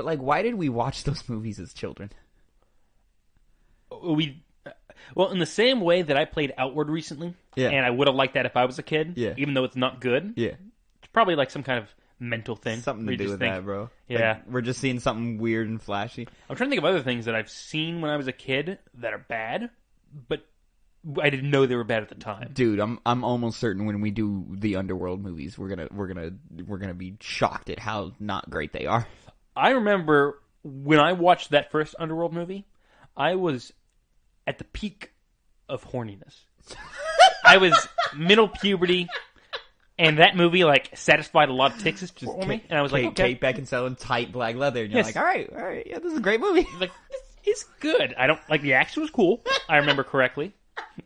But, like, why did we watch those movies as children? Well, in the same way that I played Outward recently, and I would have liked that if I was a kid, even though it's not good. Yeah. It's probably like some kind of mental thing. Something to do with that, bro. Yeah. Like, we're just seeing something weird and flashy. I'm trying to think of other things that I've seen when I was a kid that are bad, but I didn't know they were bad at the time. Dude, I'm almost certain when we do the Underworld movies, we're gonna be shocked at how not great they are. I remember when I watched that first Underworld movie, I was at the peak of horniness. I was middle puberty, and that movie like satisfied a lot of ticks for me. And I was like, okay. Kate Beckinsale in tight black leather, and you're like, all right, yeah, this is a great movie. Like, it's good. I don't like the action was cool. I remember correctly.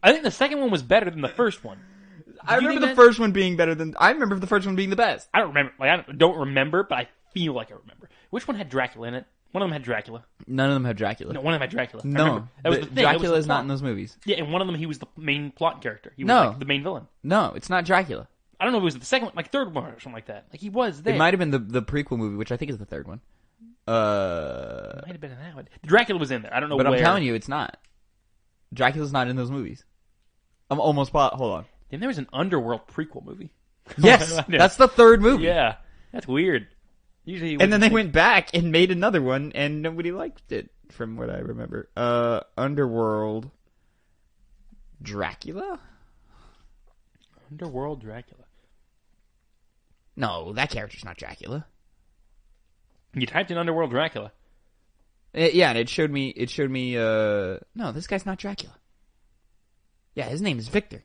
I think the second one was better than the first one. I remember the first one being better than. I remember the first one being the best. I don't remember. Like, I don't remember, but I feel like I remember. Which one had Dracula in it? One of them had Dracula. None of them had Dracula. No, one of them had Dracula. No, that was the thing. Dracula is not in those movies. Yeah, and one of them he was the main plot character. He was like the main villain. No, it's not Dracula. I don't know if it was the second one, like third one or something like that. Like he was there. It might have been the prequel movie, which I think is the third one. It might have been in that one. Dracula was in there. I don't know but where. I'm telling you, it's not. Dracula's not in those movies. I'm almost hold on. Then there was an Underworld prequel movie. Yes, that's the third movie. Yeah, that's weird. Usually, and then they went back and made another one, and nobody liked it, from what I remember. Underworld Dracula? Underworld Dracula. No, that character's not Dracula. You typed in Underworld Dracula. Yeah, and it showed me, no, this guy's not Dracula. Yeah, his name is Victor.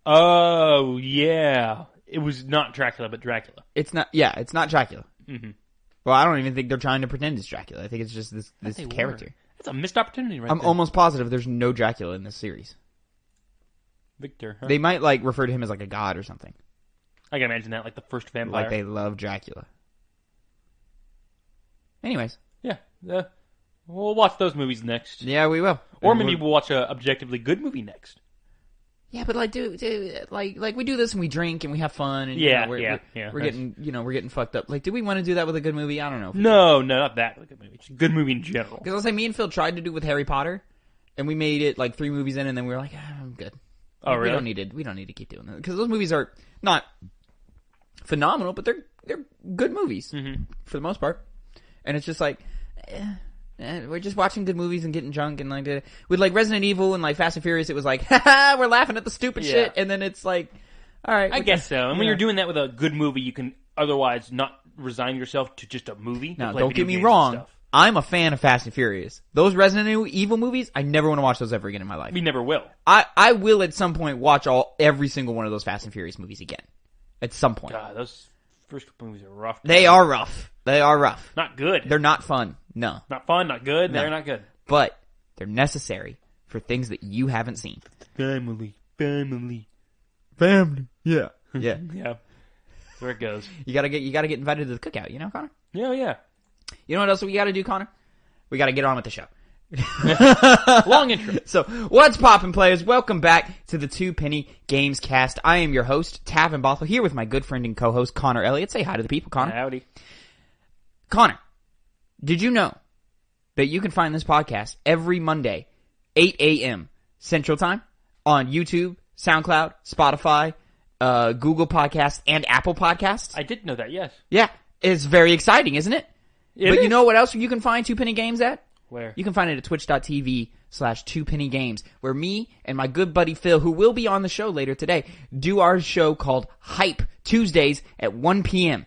Oh, yeah. It was not Dracula, but Dracula. It's not Dracula. Mm-hmm. Well, I don't even think they're trying to pretend it's Dracula. I think it's just this character. That's a missed opportunity right I'm there. almost positive there's no Dracula in this series. Victor, huh? They might, like, refer to him as, like, a god or something. I can imagine that, like the first vampire. Like they love Dracula. Anyways. Yeah. We'll watch those movies next. Yeah, we will. Or maybe we'll watch a objectively good movie next. Yeah, but like, dude, like we do this and we drink and we have fun and we're getting fucked up. Like, do we want to do that with a good movie? I don't know. No, not that with a good movie. Just a good movie in general. Because I'll say me and Phil tried to do with Harry Potter, and we made it like 3 movies in, and then we were like, I'm good. Oh, really? We don't need to keep doing that because those movies are not phenomenal, but they're good movies for the most part. And it's just like, we're just watching good movies and getting drunk and like with like Resident Evil and like Fast and Furious, it was like, haha, we're laughing at the stupid shit, and then it's like, all right, I guess so. And when you're doing that with a good movie, you can otherwise not resign yourself to just a movie. Now, don't get me wrong. I'm a fan of Fast and Furious. Those Resident Evil movies, I never want to watch those ever again in my life. We never will. I will at some point watch every single one of those Fast and Furious movies again. At some point. God, those first movies are rough. They are rough. Not good. They're not fun. No. Not fun, not good. No. They're not good. But they're necessary for things that you haven't seen. Family. Yeah. Yeah. Yeah. That's where it goes. You gotta get invited to the cookout, you know, Connor? Yeah. You know what else we gotta do, Connor? We gotta get on with the show. Long intro. So, what's poppin', players? Welcome back to the Two Penny Gamescast. I am your host, Tavin Bothel, here with my good friend and co-host, Connor Elliott. Say hi to the people, Connor. Howdy. Connor, did you know that you can find this podcast every Monday, 8 a.m. Central Time on YouTube, SoundCloud, Spotify, Google Podcasts, and Apple Podcasts? I did know that, yes. Yeah. It's very exciting, isn't it? But you know what else you can find Two Penny Games at? Where? You can find it at twitch.tv/2pennygames, where me and my good buddy Phil, who will be on the show later today, do our show called R.I.P. Tuesdays at 1 p.m.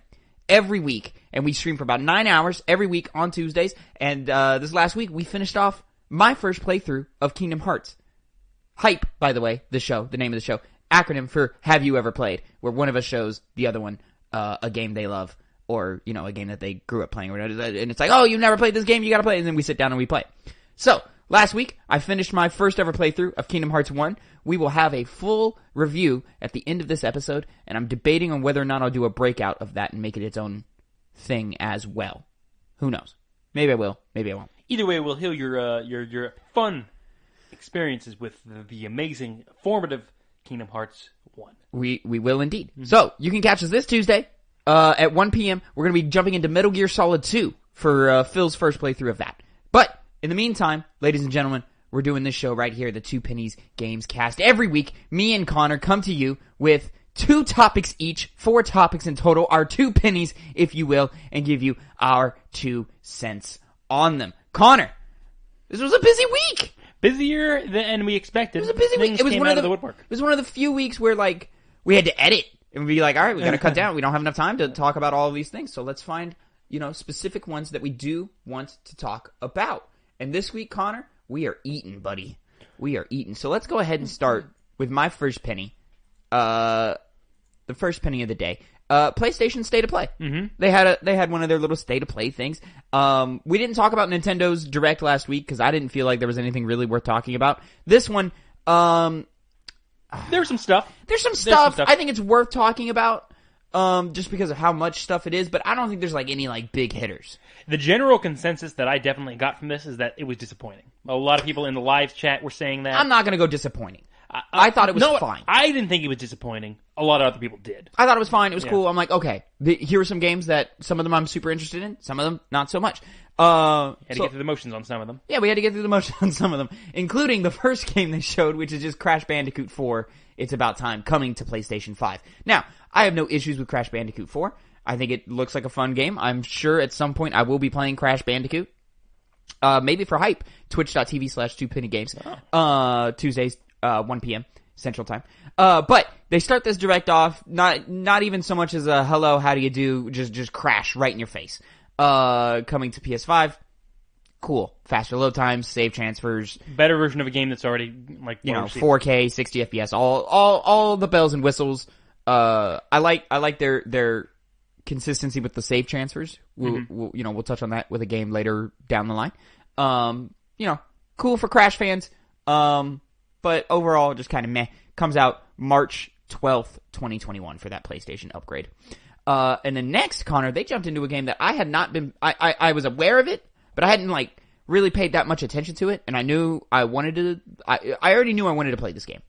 every week. And we stream for about 9 hours every week on Tuesdays. And this last week, we finished off my first playthrough of Kingdom Hearts. R.I.P., by the way, the name of the show, acronym for Have You Ever Played, where one of us shows the other one a game they love. Or, you know, a game that they grew up playing. And it's like, oh, you've never played this game, you gotta play it. And then we sit down and we play. So, last week, I finished my first ever playthrough of Kingdom Hearts 1. We will have a full review at the end of this episode. And I'm debating on whether or not I'll do a breakout of that and make it its own thing as well. Who knows? Maybe I will. Maybe I won't. Either way, we'll heal your fun experiences with the amazing, formative Kingdom Hearts 1. We will indeed. Mm-hmm. So, you can catch us this Tuesday. At 1 p.m., we're going to be jumping into Metal Gear Solid 2. for Phil's first playthrough of that. But in the meantime, ladies and gentlemen, we're doing this show right here, the Two Pennies Gamescast. Every week, me and Connor come to you with 2 topics each, 4 topics in total, our 2 pennies, if you will, and give you our 2 cents on them. Connor, this was a busy week. Busier than we expected. It was a busy week. It was one of the woodwork. It was one of the few weeks where we had to edit and be like, all right, we got to cut down. We don't have enough time to talk about all of these things. So let's find, specific ones that we do want to talk about. And this week, Connor, we are eating, buddy. We are eating. So let's go ahead and start with my first penny. The first penny of the day. PlayStation State of Play. Mm-hmm. They had one of their little State of Play things. We didn't talk about Nintendo's Direct last week because I didn't feel like there was anything really worth talking about. This one, there's some stuff. There's some stuff. I think it's worth talking about. Just because of how much stuff it is, but I don't think there's any big hitters. The general consensus that I definitely got from this is that it was disappointing. A lot of people in the live chat were saying that. I'm not going to go disappointing. I thought it was fine. I didn't think it was disappointing. A lot of other people did. I thought it was fine. It was cool. I'm like, okay, here are some games that some of them I'm super interested in, some of them not so much. Had to get through the motions on some of them. Yeah, we had to get through the motions on some of them, including the first game they showed, which is just Crash Bandicoot 4. It's About Time, coming to PlayStation 5. Now, I have no issues with Crash Bandicoot 4. I think it looks like a fun game. I'm sure at some point I will be playing Crash Bandicoot. Maybe for hype, twitch.tv/2pennygames. Tuesdays, 1 p.m. Central Time. But they start this direct off, not even so much as a hello, how do you do, just Crash right in your face. Coming to PS5. Cool. Faster load times, save transfers. Better version of a game that's already 4K, 60 FPS, all the bells and whistles. I like their consistency with the save transfers. We'll touch on that with a game later down the line. Cool for Crash fans. But overall, just kind of meh. Comes out March 12th, 2021 for that PlayStation upgrade. And then next, Connor, they jumped into a game that I had not been, I was aware of it, but I hadn't really paid that much attention to it. And I knew I wanted to, I already knew I wanted to play this game,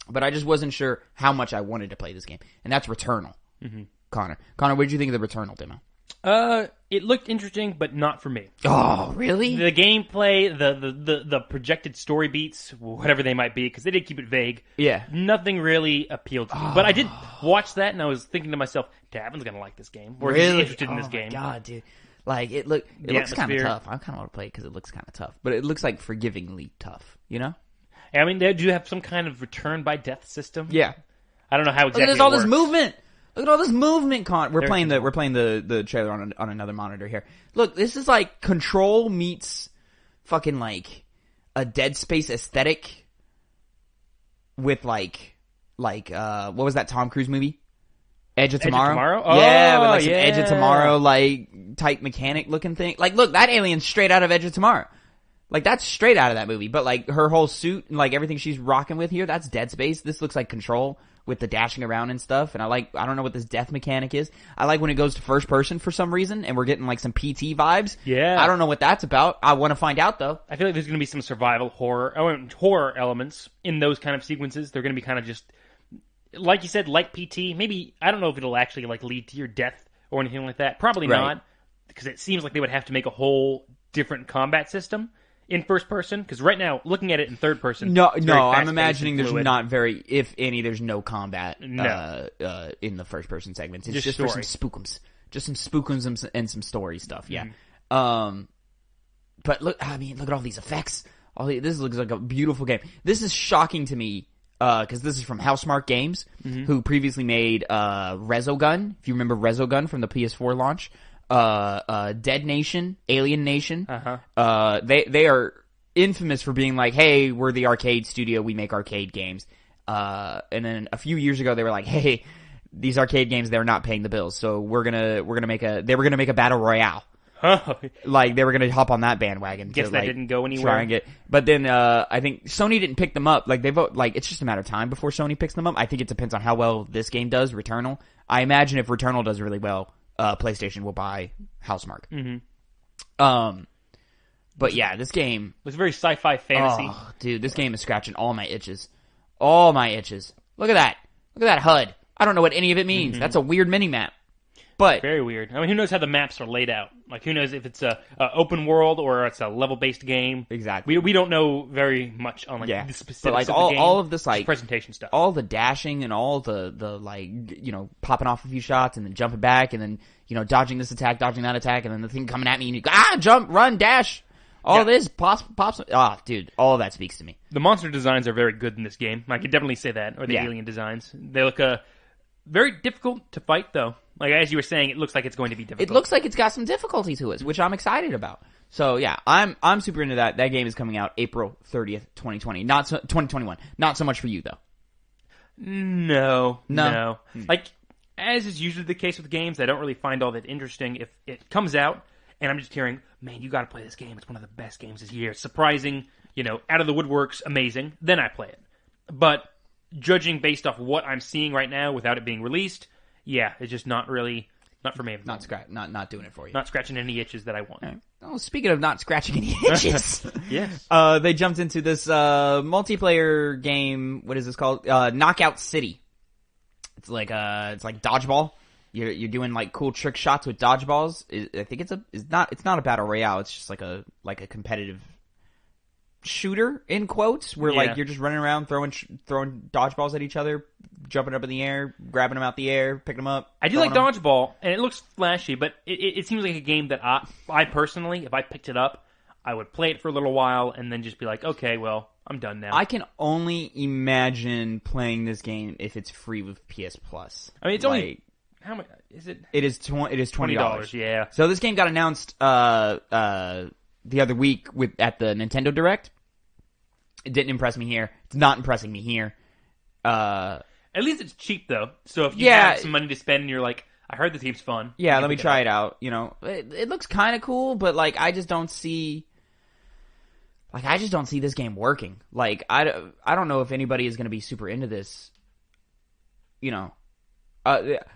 but I just wasn't sure how much I wanted to play this game. And that's Returnal. Mm-hmm. Connor, what did you think of the Returnal demo? It looked interesting, but not for me. Oh, really? The gameplay, the projected story beats, whatever they might be, because they did keep it vague. Yeah. Nothing really appealed to me. But I did watch that, and I was thinking to myself, Tavin's gonna like this game. Or really? He's interested in this game. Oh my god, dude. It looks kind of tough. I kind of want to play it because it looks kind of tough. But it looks forgivingly tough, I mean, do you have some kind of return by death system? Yeah. I don't know how exactly Look at all this movement. Look at all this movement, Con. We're playing the trailer on another monitor here. Look, this is Control meets fucking a Dead Space aesthetic with what was that Tom Cruise movie? Edge of Tomorrow? Oh, yeah, with some Edge of Tomorrow type mechanic looking thing. Look, that alien's straight out of Edge of Tomorrow. That's straight out of that movie. But her whole suit and everything she's rocking with here, that's Dead Space. This looks like Control with the dashing around and stuff. And I don't know what this death mechanic is. I like when it goes to first person for some reason and we're getting some PT vibes. Yeah. I don't know what that's about. I want to find out though. I feel like there's going to be some survival horror elements in those kind of sequences. They're going to be kind of just, like you said, PT. Maybe, I don't know if it'll actually lead to your death or anything like that. Probably not. Because it seems like they would have to make a whole different combat system in first person, because right now, looking at it in third person, no, I'm imagining there's not very, if any, there's no combat in the first person segments. It's just for some spookums, and some story stuff. Yeah. Mm-hmm. But look at all these effects. This looks like a beautiful game. This is shocking to me because this is from Housemarque Games, who previously made Resogun. If you remember Resogun from the PS4 launch. Dead Nation, Alien Nation. They are infamous for being hey, we're the arcade studio, we make arcade games. And then a few years ago they were hey, these arcade games, they're not paying the bills, so they were gonna make a battle royale. They were gonna hop on that bandwagon. Guess that didn't go anywhere. But then I think Sony didn't pick them up. They vote it's just a matter of time before Sony picks them up. I think it depends on how well this game does. Returnal. I imagine if Returnal does really well, PlayStation will buy Housemarque. Mm-hmm. But yeah, this game was very sci-fi fantasy. Oh, dude, this game is scratching all my itches. All my itches. Look at that. Look at that HUD. I don't know what any of it means. Mm-hmm. That's a weird mini-map. But very weird. I mean, who knows how the maps are laid out? Like, who knows if it's a open world or it's a level-based game? Exactly. We don't know very much on like the specifics but like of the game. all of this Just like presentation stuff. all the dashing and all the like popping off a few shots and then jumping back and then dodging this attack, dodging that attack, and then the thing coming at me and you go jump, run, dash. All this pops. Dude, all of that speaks to me. The monster designs are very good in this game. I can definitely say that. Or the alien designs. They look very difficult to fight, though. Like, as you were saying, it looks like it's going to be difficult. It looks like it's got some difficulty to it, which I'm excited about. So, yeah, I'm super into that. That game is coming out April 30th, 2020. 2021. Not so much for you, though. No. Like, as is usually the case with games, I don't really find all that interesting if it comes out, and I'm just hearing, man, you gotta play this game. It's one of the best games this year. It's surprising, out of the woodworks, amazing. Then I play it. But judging based off what I'm seeing right now without it being released, yeah, it's just not for me. Not doing it for you. Not scratching any itches that I want. Right. Oh, speaking of not scratching any itches, yes, they jumped into this multiplayer game. What is this called? Knockout City. It's like dodgeball. You're doing like cool trick shots with dodgeballs. I think it's not a battle royale. It's just like a competitive shooter in quotes where like you're just running around throwing dodgeballs at each other, jumping up in the air, grabbing them out the air, picking them up. I do like dodgeball, and it looks flashy, but it seems like a game that I personally, if I picked it up, I would play it for a little while and then just be like, okay, well, I'm done now. I can only imagine playing this game if it's free with PS Plus. I mean, it's only how much is it? It is $20. Yeah. So this game got announced the other week at the Nintendo Direct. It didn't impress me here. It's not impressing me here. At least it's cheap though. So if you have some money to spend and you're like, I heard the team's fun. Yeah, let me try it out. It looks kind of cool, but like I just don't see this game working. Like I don't know if anybody is going to be super into this.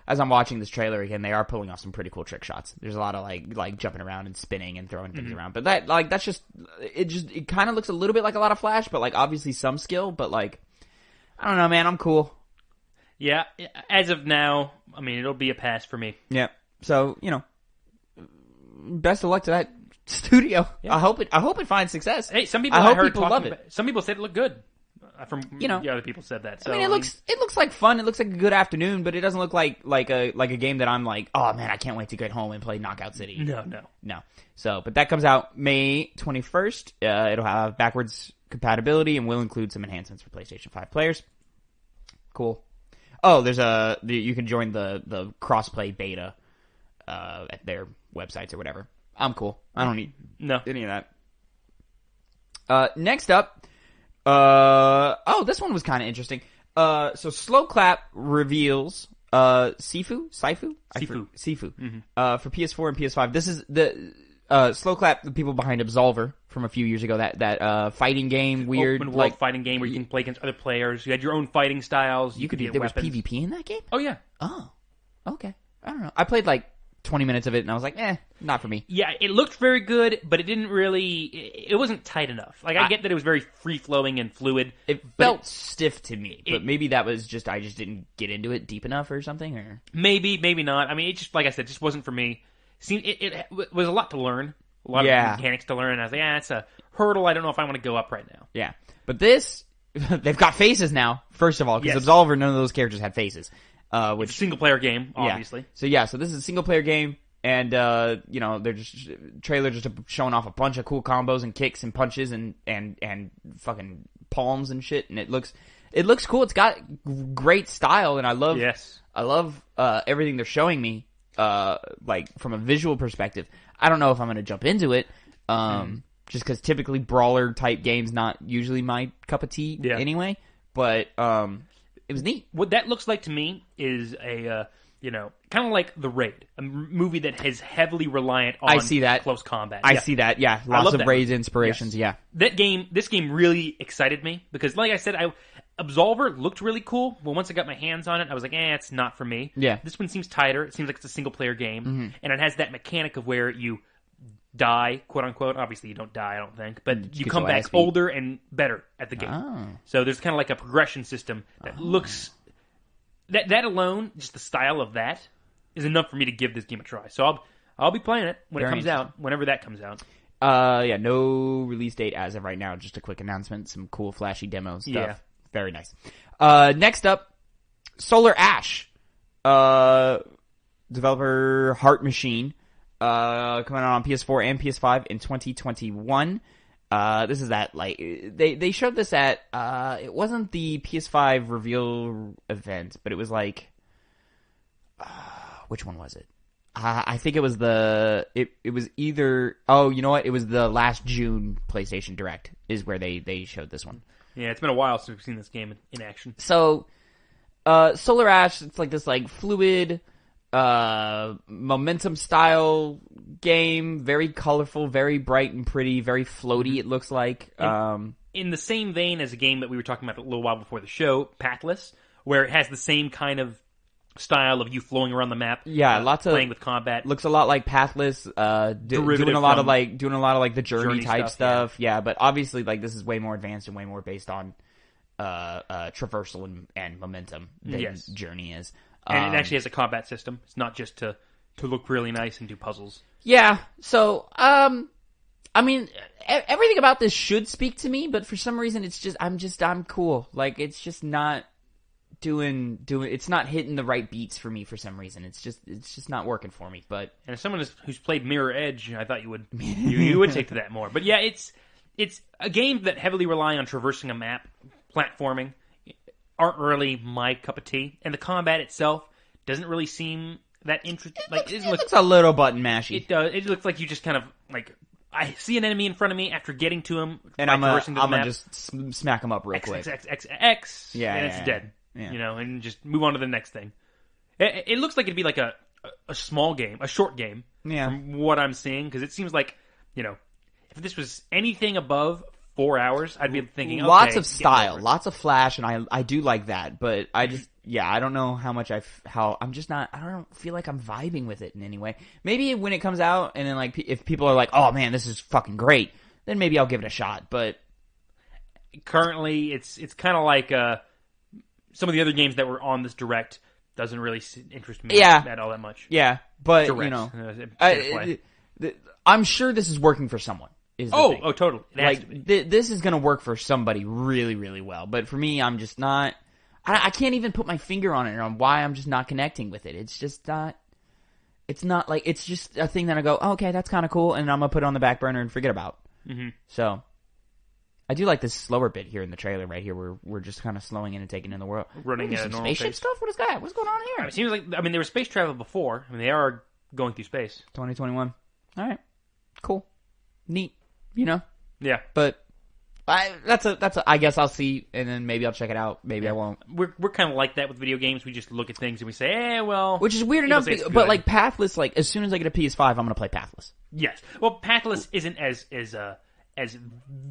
As I'm watching this trailer again, they are pulling off some pretty cool trick shots. There's a lot of like jumping around and spinning and throwing things around. But that's just it kind of looks a little bit like a lot of Flash, but like obviously some skill. But like I don't know, man. I'm cool. Yeah, as of now, I mean it'll be a pass for me. Yeah. So best of luck to that studio. Yeah. I hope it finds success. Hey, some people love it. Some people said it looked good. From the other people said that. So, I mean, it looks like fun. It looks like a good afternoon, but it doesn't look like a game that I'm like, oh man, I can't wait to get home and play Knockout City. No. So, but that comes out May 21st. It'll have backwards compatibility and will include some enhancements for PlayStation 5 players. Cool. Oh, you can join the crossplay beta at their websites or whatever. I'm cool. I don't need any of that. Next up. This one was kind of interesting. So Slow Clap reveals Sifu mm-hmm. For PS4 and PS5. This is the Slow Clap, the people behind Absolver from a few years ago. That fighting game, weird open world fighting game where you can play against other players. You had your own fighting styles. There was PvP in that game. Oh yeah. Oh, okay. I don't know. I played like 20 minutes of it, and I was like, not for me. Yeah, it looked very good, but it didn't really... It wasn't tight enough. Like, I get that it was very free-flowing and fluid. It felt stiff to me, but maybe that was just... I just didn't get into it deep enough or something, or... Maybe not. I mean, it just, like I said, just wasn't for me. It was a lot to learn. A lot of mechanics to learn, and I was like, it's a hurdle I don't know if I want to go up right now. Yeah. But this... they've got faces now, first of all, because Absolver, none of those characters had faces. Which it's a single-player game, obviously. Yeah. So this is a single-player game, and they're just trailer just showing off a bunch of cool combos and kicks and punches and fucking palms and shit, and it looks cool. It's got great style, and I love everything they're showing me, like from a visual perspective. I don't know if I'm gonna jump into it, just because typically brawler type games not usually my cup of tea anyway, but it was neat. What that looks like to me is a, kind of like The Raid, a movie that is heavily reliant on close combat. I see that, yeah. Lots of Raid inspirations, yes. This game really excited me because, like I said, Absolver looked really cool, but once I got my hands on it, I was like, it's not for me. Yeah. This one seems tighter. It seems like it's a single-player game, and it has that mechanic of where you die, quote-unquote. Obviously, you don't die, I don't think, but you come back older and better at the game. Oh. So there's kind of like a progression system that looks... That alone, just the style of that, is enough for me to give this game a try. So I'll be playing it when it Very comes out, whenever that comes out. Yeah, no release date as of right now. Just a quick announcement, some cool flashy demo stuff. Yeah. Very nice. Next up, Solar Ash. Developer Heart Machine. Coming out on PS4 and PS5 in 2021. This is that, like, they showed this at, it wasn't the PS5 reveal event, but it was like, which one was it? I think it was it was either, oh, you know what? It was the last June PlayStation Direct is where they showed this one. Yeah, it's been a while since we've seen this game in action. So, Solar Ash, it's like this, like, fluid, momentum style game, very colorful, very bright and pretty, very floaty, it looks like. In the same vein as a game that we were talking about a little while before the show, Pathless, where it has the same kind of style of you flowing around the map. Yeah, lots of playing with combat. Looks a lot like Pathless, doing a lot of like the journey type stuff. Yeah, but obviously like this is way more advanced and way more based on traversal and momentum than Journey is. And it actually has a combat system. It's not just to look really nice and do puzzles. Yeah. So, I mean, everything about this should speak to me, but for some reason it's just I'm cool. Like it's just not doing it's not hitting the right beats for me for some reason. It's just not working for me. But and as someone who's played Mirror Edge, I thought you would you would take to that more. But yeah, it's a game that heavily rely on traversing a map, platforming, aren't really my cup of tea, and the combat itself doesn't really seem that interesting. Like it looks a little button mashy. It does. It looks like you just kind of like I see an enemy in front of me after getting to him, and I'm gonna just smack him up real quick. X, yeah, and it's dead. Yeah. You know, and just move on to the next thing. It looks like it'd be like a small game, a short game. Yeah. From what I'm seeing, because it seems like, you know, if this was anything above 4 hours, I'd be thinking, okay, lots of style, lots of flash, and I do like that, but I just, I don't know how much I don't feel like I'm vibing with it in any way. Maybe when it comes out, and then like, if people are like, oh man, this is fucking great, then maybe I'll give it a shot, but currently, it's kind of like, some of the other games that were on this Direct doesn't really interest me at all that much. Yeah, but, Direct, you know, I'm sure this is working for someone. Oh, totally. This is going to work for somebody really, really well. But for me, I'm just not... I can't even put my finger on it on why I'm just not connecting with it. It's just not... It's not like... It's just a thing that I go, oh, okay, that's kind of cool, and I'm going to put it on the back burner and forget about. Mm-hmm. So... I do like this slower bit here in the trailer right here where we're just kind of slowing in and taking in the world. Running at a normal spaceship pace. Stuff? What is that? What's going on here? It seems like... I mean, there was space travel before. I mean, they are going through space. 2021. All right. Cool. Neat. You know? Yeah. But that's a I guess I'll see, and then maybe I'll check it out. Maybe I won't. We're kind of like that with video games. We just look at things and we say, well... Which is weird enough, but like Pathless, like as soon as I get a PS5, I'm going to play Pathless. Yes. Well, Pathless isn't as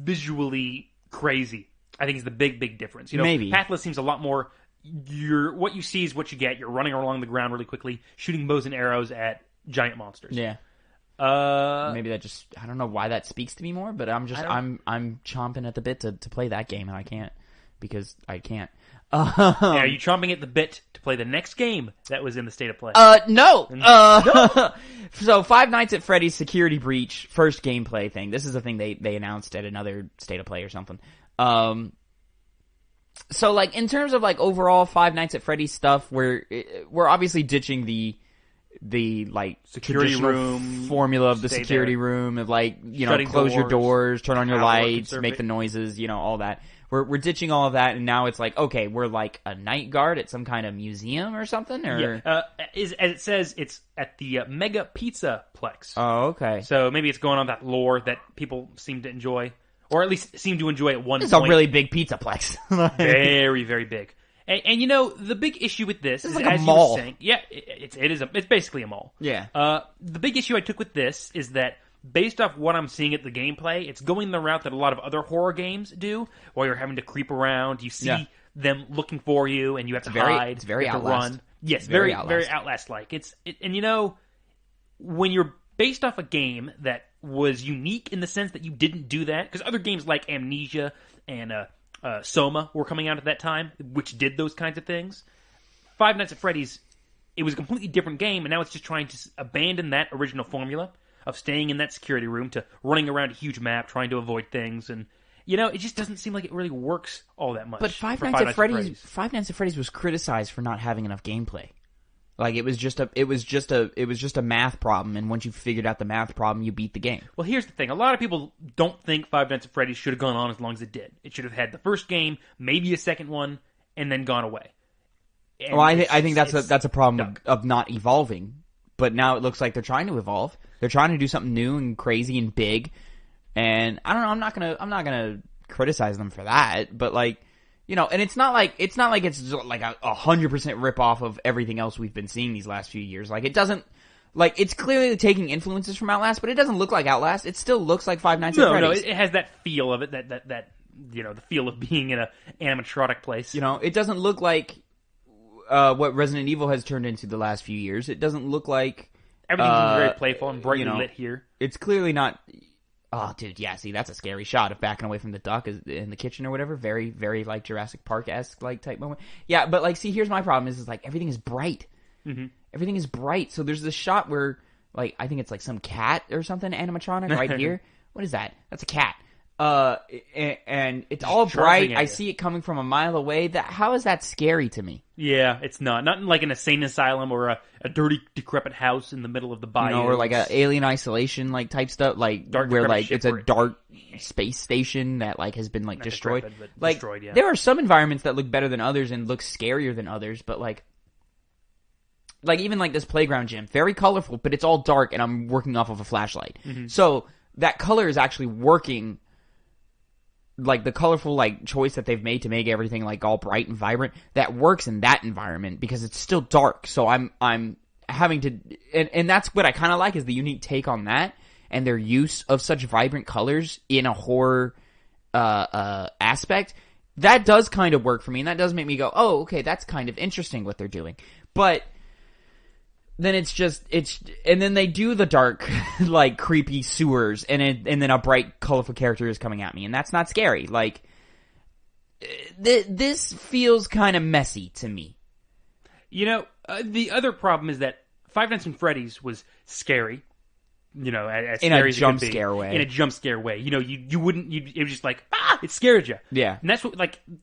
visually crazy. I think is the big difference. You know, maybe. Pathless seems a lot more... What you see is what you get. You're running along the ground really quickly, shooting bows and arrows at giant monsters. Yeah. Maybe that just, I don't know why that speaks to me more, but I'm chomping at the bit to play that game, and I can't, because I can't. Are you chomping at the bit to play the next game that was in the state of play? No. No. So Five Nights at Freddy's Security Breach, first gameplay thing. This is a thing they announced at another state of play or something. So like, in terms of like overall Five Nights at Freddy's stuff, we're obviously ditching the like security room formula of the security room of like, you know, close your doors, turn on your lights, make the noises, you know, all that. We're ditching all of that, and now it's like, okay, we're like a night guard at some kind of museum or something, or as it says, it's at the Mega Pizza Plex. Oh, okay. So maybe it's going on that lore that people seem to enjoy, or at least seem to enjoy at one point. It's a really big pizza plex. Very, very big. And you know, the big issue with this is, like as a mall. you were saying, it's basically a mall. Yeah. The big issue I took with this is that based off what I'm seeing at the gameplay, it's going the route that a lot of other horror games do, while you're having to creep around. You see them looking for you, and you have to hide. It's very you have to Outlast. run. Yes, very Outlast-like. And you know, when you're based off a game that was unique in the sense that you didn't do that, because other games like Amnesia and Soma were coming out at that time, which did those kinds of things. Five Nights at Freddy's it was a completely different game, and now it's just trying to abandon that original formula of staying in that security room to running around a huge map, trying to avoid things, and it just doesn't seem like it really works all that much. But Five Nights at Freddy's was criticized for not having enough gameplay. Like it was just a math problem, and once you figured out the math problem, you beat the game. Well, here's the thing: a lot of people don't think Five Nights at Freddy's should have gone on as long as it did. It should have had the first game, maybe a second one, and then gone away. And well, I think that's a problem of not evolving. But now it looks like they're trying to evolve. They're trying to do something new and crazy and big. And I don't know. I'm not gonna criticize them for that. But and it's not like it's like a 100% rip off of everything else we've been seeing these last few years. Like it doesn't. Like it's clearly taking influences from Outlast, but it doesn't look like Outlast. It still looks like Five Nights at Freddy's. No, it has that feel of it. That the feel of being in an animatronic place. It doesn't look like what Resident Evil has turned into the last few years. It doesn't look like everything's very playful and brightly lit here. It's clearly not. Oh, dude, yeah. See, that's a scary shot of backing away from the duck in the kitchen or whatever. Very, very like Jurassic Park-esque like type moment. Yeah, but see, here's my problem: is like everything is bright. Mm-hmm. Everything is bright. So there's this shot where I think it's like some cat or something animatronic right here. What is that? That's a cat. And it's all bright. I see it coming from a mile away. How is that scary to me? Yeah, it's not. Not like an insane asylum or a dirty, decrepit house in the middle of the bayou. Or like a alien isolation type stuff, where it's a dark space station that has been destroyed. Decrepit, but destroyed, yeah. There are some environments that look better than others and look scarier than others, but even this playground gym, very colorful, but it's all dark, and I'm working off of a flashlight. Mm-hmm. So that color is actually working. The colorful choice that they've made to make everything all bright and vibrant, that works in that environment because it's still dark. So I'm having to, and that's what I kind of like is the unique take on that and their use of such vibrant colors in a horror aspect. That does kind of work for me, and that does make me go, oh, okay, that's kind of interesting what they're doing. But then and then they do the dark, creepy sewers, and then a bright, colorful character is coming at me, and that's not scary. This feels kind of messy to me. The other problem is that Five Nights at Freddy's was scary. As in scary a jump scare way. In a jump scare way. You wouldn't. It was just it scared you. Yeah. And that's what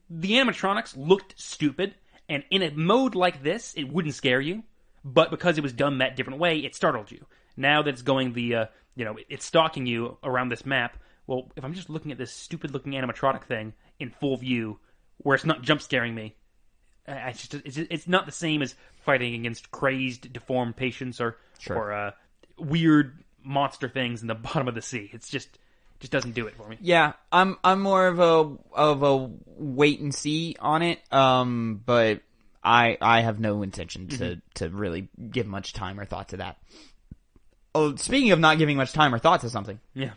the animatronics looked stupid, and in a mode like this, it wouldn't scare you. But because it was done that different way, it startled you. Now that it's going it's stalking you around this map. Well, if I'm just looking at this stupid-looking animatronic thing in full view, where it's not jump scaring me, it's not the same as fighting against crazed, deformed patients or weird monster things in the bottom of the sea. It's just doesn't do it for me. Yeah, I'm more of a wait and see on it. But I have no intention to really give much time or thought to that. Oh, speaking of not giving much time or thought to something. Yeah.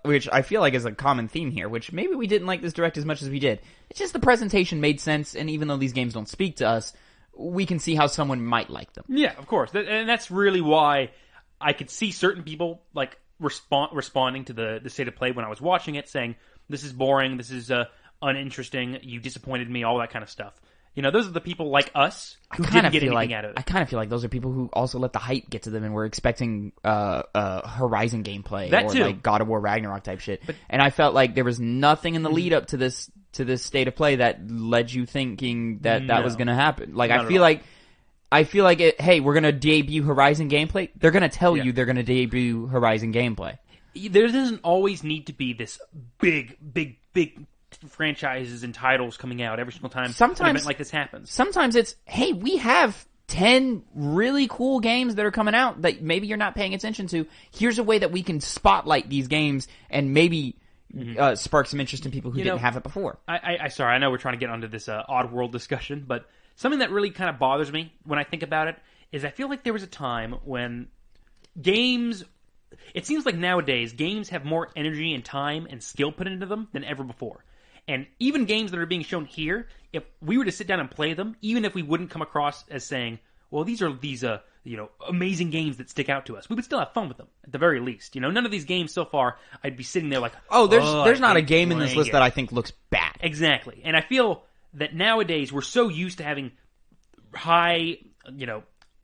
Which I feel like is a common theme here, which maybe we didn't like this direct as much as we did. It's just the presentation made sense, and even though these games don't speak to us, we can see how someone might like them. Yeah, of course. And that's really why I could see certain people responding to the state of play when I was watching it, saying, this is boring, this is uninteresting, you disappointed me, all that kind of stuff. Those are the people like us who didn't get anything out of it. I kind of feel like those are people who also let the hype get to them and were expecting Horizon gameplay or God of War Ragnarok type shit. And I felt like there was nothing in the lead up to this state of play that led you thinking that was going to happen. I feel like hey, we're going to debut Horizon gameplay. They're going to tell you they're going to debut Horizon gameplay. There doesn't always need to be this big franchises and titles coming out every single time an event like this happens. Sometimes it's, hey, we have 10 really cool games that are coming out that maybe you're not paying attention to. Here's a way that we can spotlight these games and maybe spark some interest in people who didn't have it before. Sorry, I know we're trying to get onto this Oddworld discussion, but something that really kind of bothers me when I think about it is I feel like there was a time when games... It seems like nowadays games have more energy and time and skill put into them than ever before. And even games that are being shown here, if we were to sit down and play them, even if we wouldn't come across as saying, well, these are amazing games that stick out to us, we would still have fun with them, at the very least. None of these games so far, I'd be sitting there like, there's not a game in this list that I think looks bad. Exactly. And I feel that nowadays we're so used to having high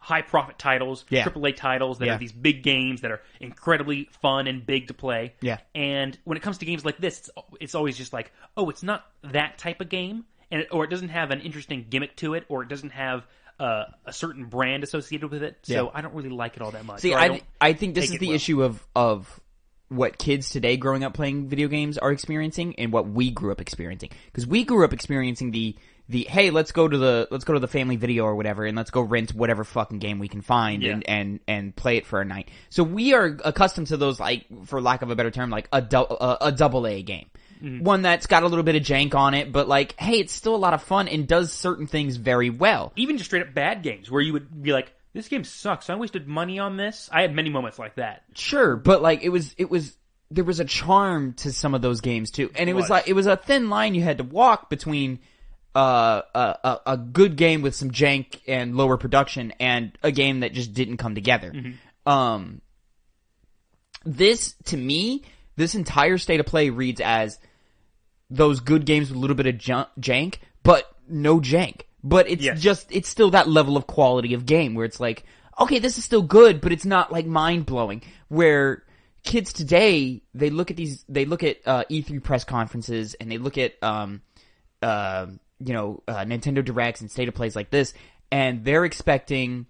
high profit titles, Yeah. AAA titles that Yeah. are these big games that are incredibly fun and big to play. Yeah. And when it comes to games like this, it's always just like, oh, it's not that type of game, or it doesn't have an interesting gimmick to it, or it doesn't have a certain brand associated with it. So Yeah. I don't really like it all that much. See, Or I think this take is it the well. issue of what kids today growing up playing video games are experiencing and what we grew up experiencing. Because we grew up experiencing the hey, let's go to the family video or whatever, and let's go rent whatever fucking game we can find Yeah. and play it for a night. So we are accustomed to those, like, for lack of a better term, like a double A game. Mm-hmm. One that's got a little bit of jank on it, but like, hey, it's still a lot of fun and does certain things very well. Even just straight up bad games where you would be like, this game sucks. I wasted money on this. I had many moments like that. Sure, but like it was there was a charm to some of those games too, and it was a thin line you had to walk between a good game with some jank and lower production and a game that just didn't come together. Mm-hmm. This, to me, this entire state of play reads as those good games with a little bit of jank, but no jank. But it's Yes. it's still that level of quality of game where it's like, okay, this is still good, but it's not like mind blowing. Where kids today, they look at E3 press conferences and they look at Nintendo Directs and state of plays like this, and they're expecting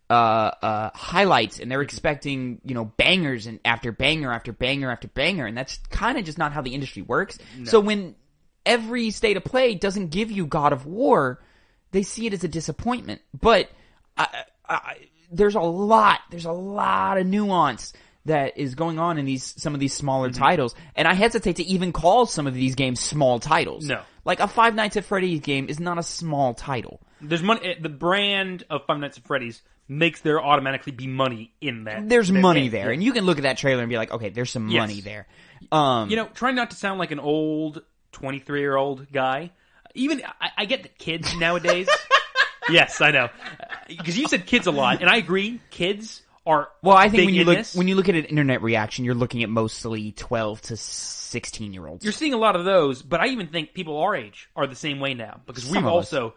highlights, and they're expecting bangers and after banger after banger after banger, and that's kind of just not how the industry works. No. So when every state of play doesn't give you God of War, they see it as a disappointment. But there's a lot of nuance that is going on in some of these smaller titles, and I hesitate to even call some of these games small titles. No. Like a Five Nights at Freddy's game is not a small title. There's money. The brand of Five Nights at Freddy's makes there automatically be money in that. There's money game. there, Yeah. and you can look at that trailer and be like, okay, there's some Yes. money there. Try not to sound like an old 23-year-old guy. Even I get that kids nowadays. Yes, I know. Because you said kids a lot, and I agree. Kids are Well, I think big when you look at an internet reaction, you're looking at mostly 12 to 16-year-olds. You're seeing a lot of those, but I even think people our age are the same way now because Some we've of us. also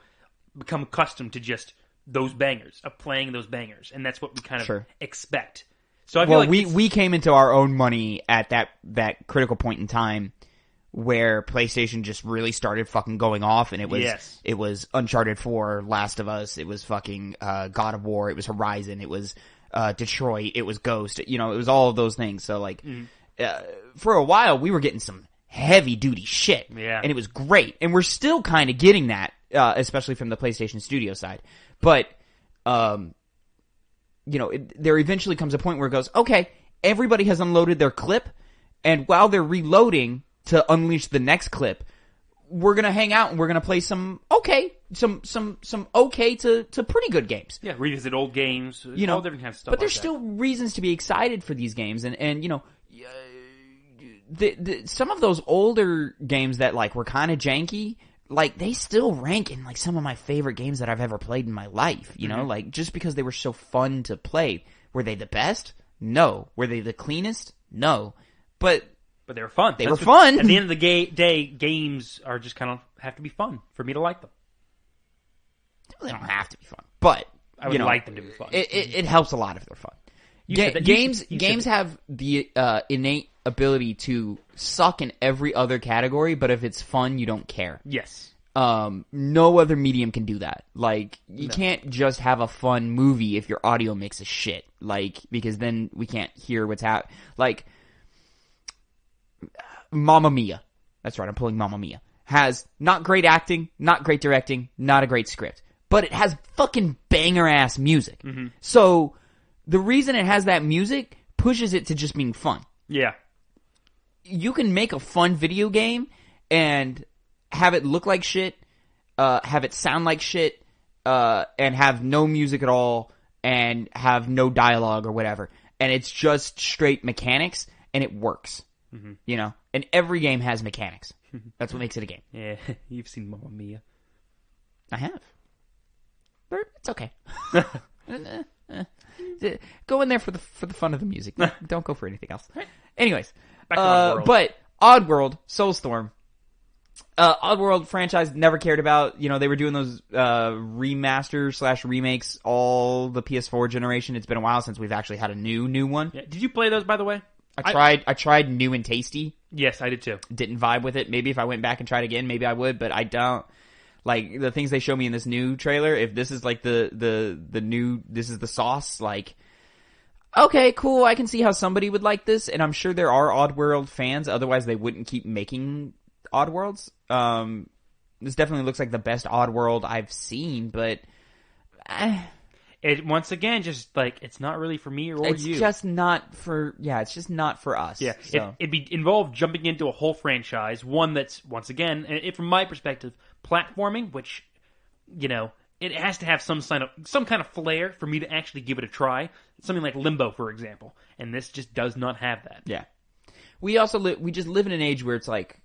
become accustomed to just those bangers, of playing those bangers, and that's what we kind of Sure. expect. So I feel like we came into our own money at that critical point in time where PlayStation just really started fucking going off, and it was Uncharted 4, Last of Us, it was fucking God of War, it was Horizon, it was Detroit, it was Ghost, it was all of those things. So like, for a while we were getting some heavy duty shit, Yeah. and it was great, and we're still kind of getting that, especially from the PlayStation Studio side. But there eventually comes a point where it goes, okay, everybody has unloaded their clip, and while they're reloading to unleash the next clip, we're gonna hang out and we're gonna play some okay to pretty good games. Yeah, revisit old games, all different kinds of stuff. But there's like still reasons to be excited for these games, and some of those older games that like were kind of janky, like they still rank in like some of my favorite games that I've ever played in my life. Like just because they were so fun to play. Were they the best? No. Were they the cleanest? No. But they were fun. They were fun. At the end of the day, games are just kind of have to be fun for me to like them. they don't have to be fun, but I would like them to be fun. It helps a lot if they're fun. said that- Games have the innate ability to suck in every other category, but if it's fun, you don't care. Yes. No other medium can do that. Like, you can't just have a fun movie if your audio mix is shit. Like, because then we can't hear what's happening. Like, Mamma Mia. That's right, I'm pulling Mamma Mia. Has not great acting, not great directing, not a great script. But it has fucking banger-ass music. Mm-hmm. So, the reason it has that music pushes it to just being fun. Yeah. You can make a fun video game and have it look like shit, have it sound like shit, and have no music at all, and have no dialogue or whatever. And it's just straight mechanics, and it works. Mm-hmm. And every game has mechanics. That's what makes it a game. Yeah, you've seen Mamma Mia. I have. But it's okay. Go in there for the fun of the music. Don't go for anything else. Anyways, Back to Oddworld. but Oddworld, Soulstorm, Oddworld franchise never cared about. They were doing those remasters / remakes all the PS4 generation. It's been a while since we've actually had a new one. Yeah. Did you play those, by the way? I tried New and Tasty. Yes, I did too. Didn't vibe with it. Maybe if I went back and tried again, maybe I would, but I don't. Like, the things they show me in this new trailer, if this is like the new, this is the sauce, like, okay, cool, I can see how somebody would like this, and I'm sure there are Oddworld fans, otherwise they wouldn't keep making Oddworlds. This definitely looks like the best Oddworld I've seen, but it once again just like it's not really for me or it's you. It's just not for us. Yeah, so. it'd be involved jumping into a whole franchise, one that's once again, from my perspective, platforming, which it has to have some kind of flair for me to actually give it a try. Something like Limbo, for example, and this just does not have that. Yeah, we just live in an age where it's like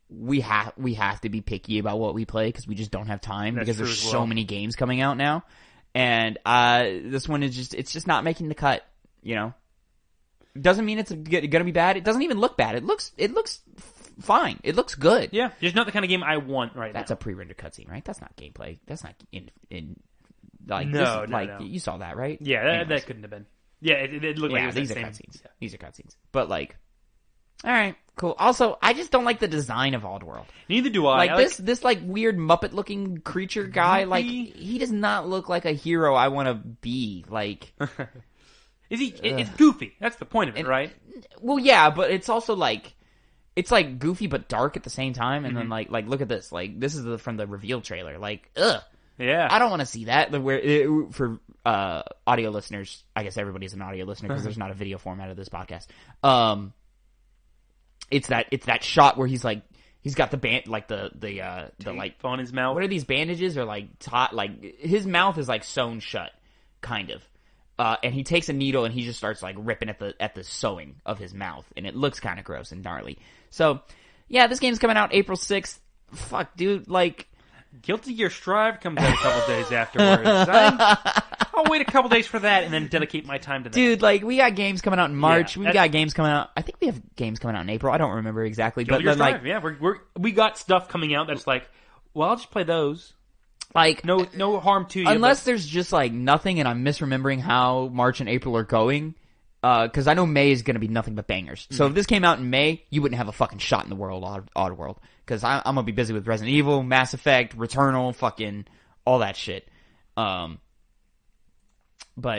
we have to be picky about what we play because we just don't have time because there's so many games coming out now, and this one is just not making the cut. Doesn't mean it's gonna be bad. It doesn't even look bad. It looks fine. It looks good. Yeah, it's not the kind of game I want now. That's a pre-rendered cutscene, right? That's not gameplay. That's not in like no, you saw that, right? Yeah, that couldn't have been. Yeah, it looked like it was these are same. cutscenes. Yeah. These are cutscenes. But like, all right, cool. Also, I just don't like the design of Oddworld. Neither do I. Like this like weird Muppet-looking creature guy. Like he does not look like a hero I want to be. Like, is he? It's goofy. That's the point of it, right? Well, yeah, but it's also like. It's like goofy but dark at the same time, and then like look at this. Like this is from the reveal trailer. Like yeah, I don't want to see that. For audio listeners, I guess everybody's an audio listener because there's not a video format of this podcast. It's that shot where he's got the band like the like on his mouth. What are these bandages or like his mouth is like sewn shut, kind of. And he takes a needle and he just starts like ripping at the sewing of his mouth, and it looks kind of gross and gnarly. So, yeah, this game's coming out April 6th. Fuck, dude, like... Guilty Gear Strive comes out a couple days afterwards. I'll wait a couple days for that and then dedicate my time to that. Dude, like, we got games coming out in March. Yeah, we got games coming out... I think we have games coming out in April. I don't remember exactly. Guilty Gear Strive, yeah. We got stuff coming out that's like, well, I'll just play those. Like... No harm to you. Unless there's just, like, nothing and I'm misremembering how March and April are going... Because I know May is going to be nothing but bangers. So if this came out in May, you wouldn't have a fucking shot in the world, Oddworld. Because I'm going to be busy with Resident Evil, Mass Effect, Returnal, fucking all that shit. But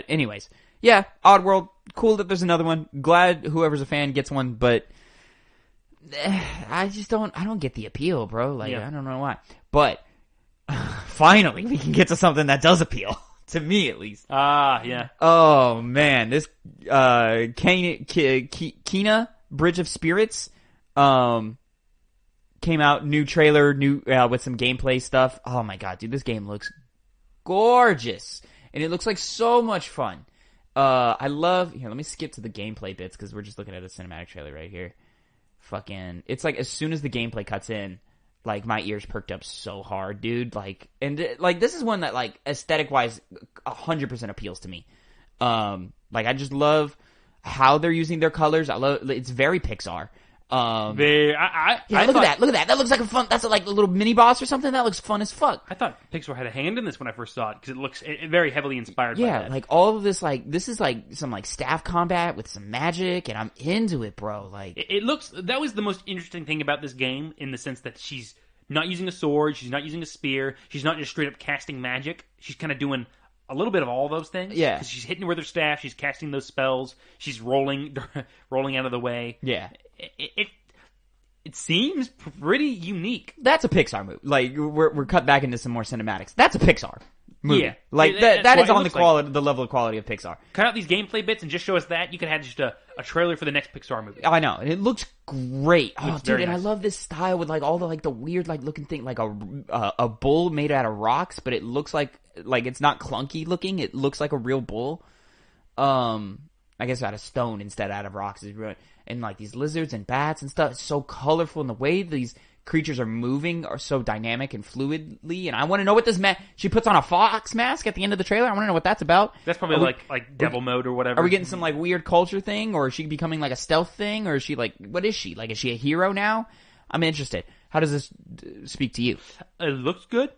anyways, yeah, Oddworld, cool that there's another one. Glad whoever's a fan gets one, but I don't get the appeal, bro. Like, I don't know why. But finally, we can get to something that does appeal. To me, at least. Yeah. Oh, man. This, Kena, Bridge of Spirits, came out, new trailer, with some gameplay stuff. Oh my god, dude, this game looks gorgeous. And it looks like so much fun. Here, let me skip to the gameplay bits, because we're just looking at a cinematic trailer right here. It's like, as soon as the gameplay cuts in, like, my ears perked up so hard, dude. Like, and, like, this is one that, like, aesthetic-wise, 100% appeals to me. Like, I just love how they're using their colors. It's very Pixar. Look at that. That looks like that's like a little mini boss or something. That looks fun as fuck. I thought Pixar had a hand in this when I first saw it, because it looks very heavily inspired by that. Yeah, like, all of this, like, this is, like, some, like, staff combat with some magic, and I'm into it, bro. Like, that was the most interesting thing about this game, in the sense that she's not using a sword, she's not using a spear, she's not just straight up casting magic. She's kind of doing a little bit of all those things. Yeah. Because she's hitting with her staff, she's casting those spells, she's rolling out of the way. Yeah. It seems pretty unique. That's a Pixar movie. Like, we're cut back into some more cinematics. That's a Pixar movie. Yeah. Like, that is on the level of quality of Pixar. Cut out these gameplay bits and just show us that. You could have just a trailer for the next Pixar movie. I know. And it looks great. Looks dude, and nice. I love this style with, like, all the, like, the weird, like, looking thing, like a bull made out of rocks, but it looks like it's not clunky looking. It looks like a real bull. I guess out of stone instead out of rocks. And, like, these lizards and bats and stuff. It's so colorful, and the way these creatures are moving are so dynamic and fluidly. And I want to know what this she puts on a fox mask at the end of the trailer. I want to know what that's about. That's probably like devil mode or whatever. Are we getting some, like, weird culture thing? Or is she becoming, like, a stealth thing? Or is she, like, what is she? Like, is she a hero now? I'm interested. How does this speak to you? It looks good.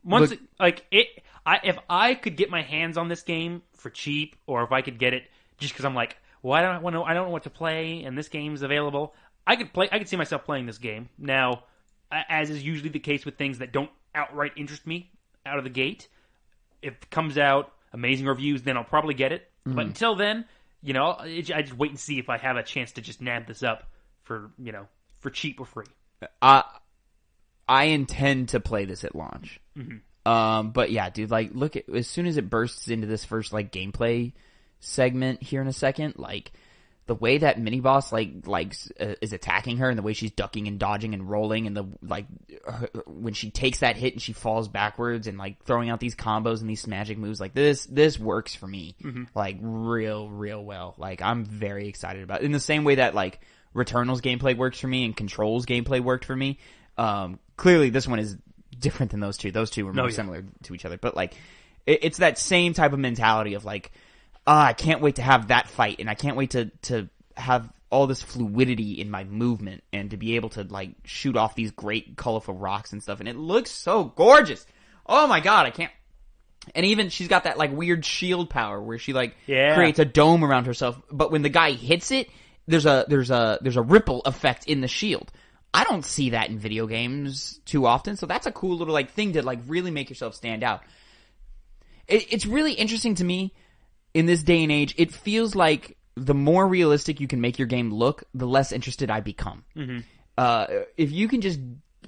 If I could get my hands on this game for cheap, or if I could get it just because I'm like, well, I don't know what to play, and this game's available, I could see myself playing this game. Now, as is usually the case with things that don't outright interest me out of the gate, if it comes out, amazing reviews, then I'll probably get it. Mm-hmm. But until then, I just wait and see if I have a chance to just nab this up for cheap or free. I intend to play this at launch. Mm-hmm. But yeah, dude, like, look at, as soon as it bursts into this first, like, gameplay segment here in a second, like, the way that mini boss is attacking her, and the way she's ducking and dodging and rolling, and when she takes that hit and she falls backwards, and like throwing out these combos and these magic moves, like this works for me, mm-hmm. like real well. Like, I'm very excited about it. In the same way that like Returnal's gameplay works for me and Control's gameplay worked for me. Clearly this one is different than those two. Those two were more similar to each other, but like it's that same type of mentality of like, I can't wait to have that fight, and I can't wait to have all this fluidity in my movement, and to be able to like shoot off these great colorful rocks and stuff, and it looks so gorgeous. Oh my god, I can't. And even she's got that like weird shield power where she like creates a dome around herself, but when the guy hits it, there's a ripple effect in the shield. I don't see that in video games too often, so that's a cool little like thing to like really make yourself stand out. It's really interesting to me. In this day and age, it feels like the more realistic you can make your game look, the less interested I become. Mm-hmm. If you can just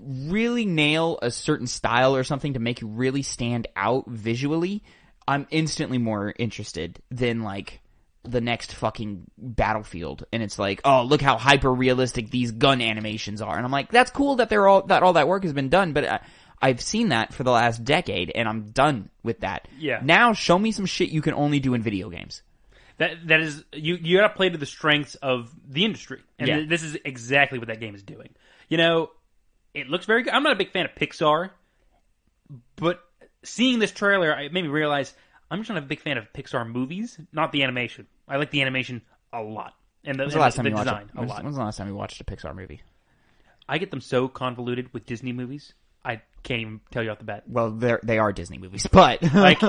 really nail a certain style or something to make you really stand out visually, I'm instantly more interested than like the next fucking Battlefield. And it's like, oh, look how hyper realistic these gun animations are. And I'm like, that's cool that all that work has been done, but I've seen that for the last decade, and I'm done with that. Yeah. Now, show me some shit you can only do in video games. That is, you gotta play to the strengths of the industry. And this is exactly what that game is doing. It looks very good. I'm not a big fan of Pixar, but seeing this trailer, it made me realize I'm just not a big fan of Pixar movies, not the animation. I like the animation a lot. And the design a lot. When's the last time you watched a Pixar movie? I get them so convoluted with Disney movies. I can't even tell you off the bat. Well, they are Disney movies, but like,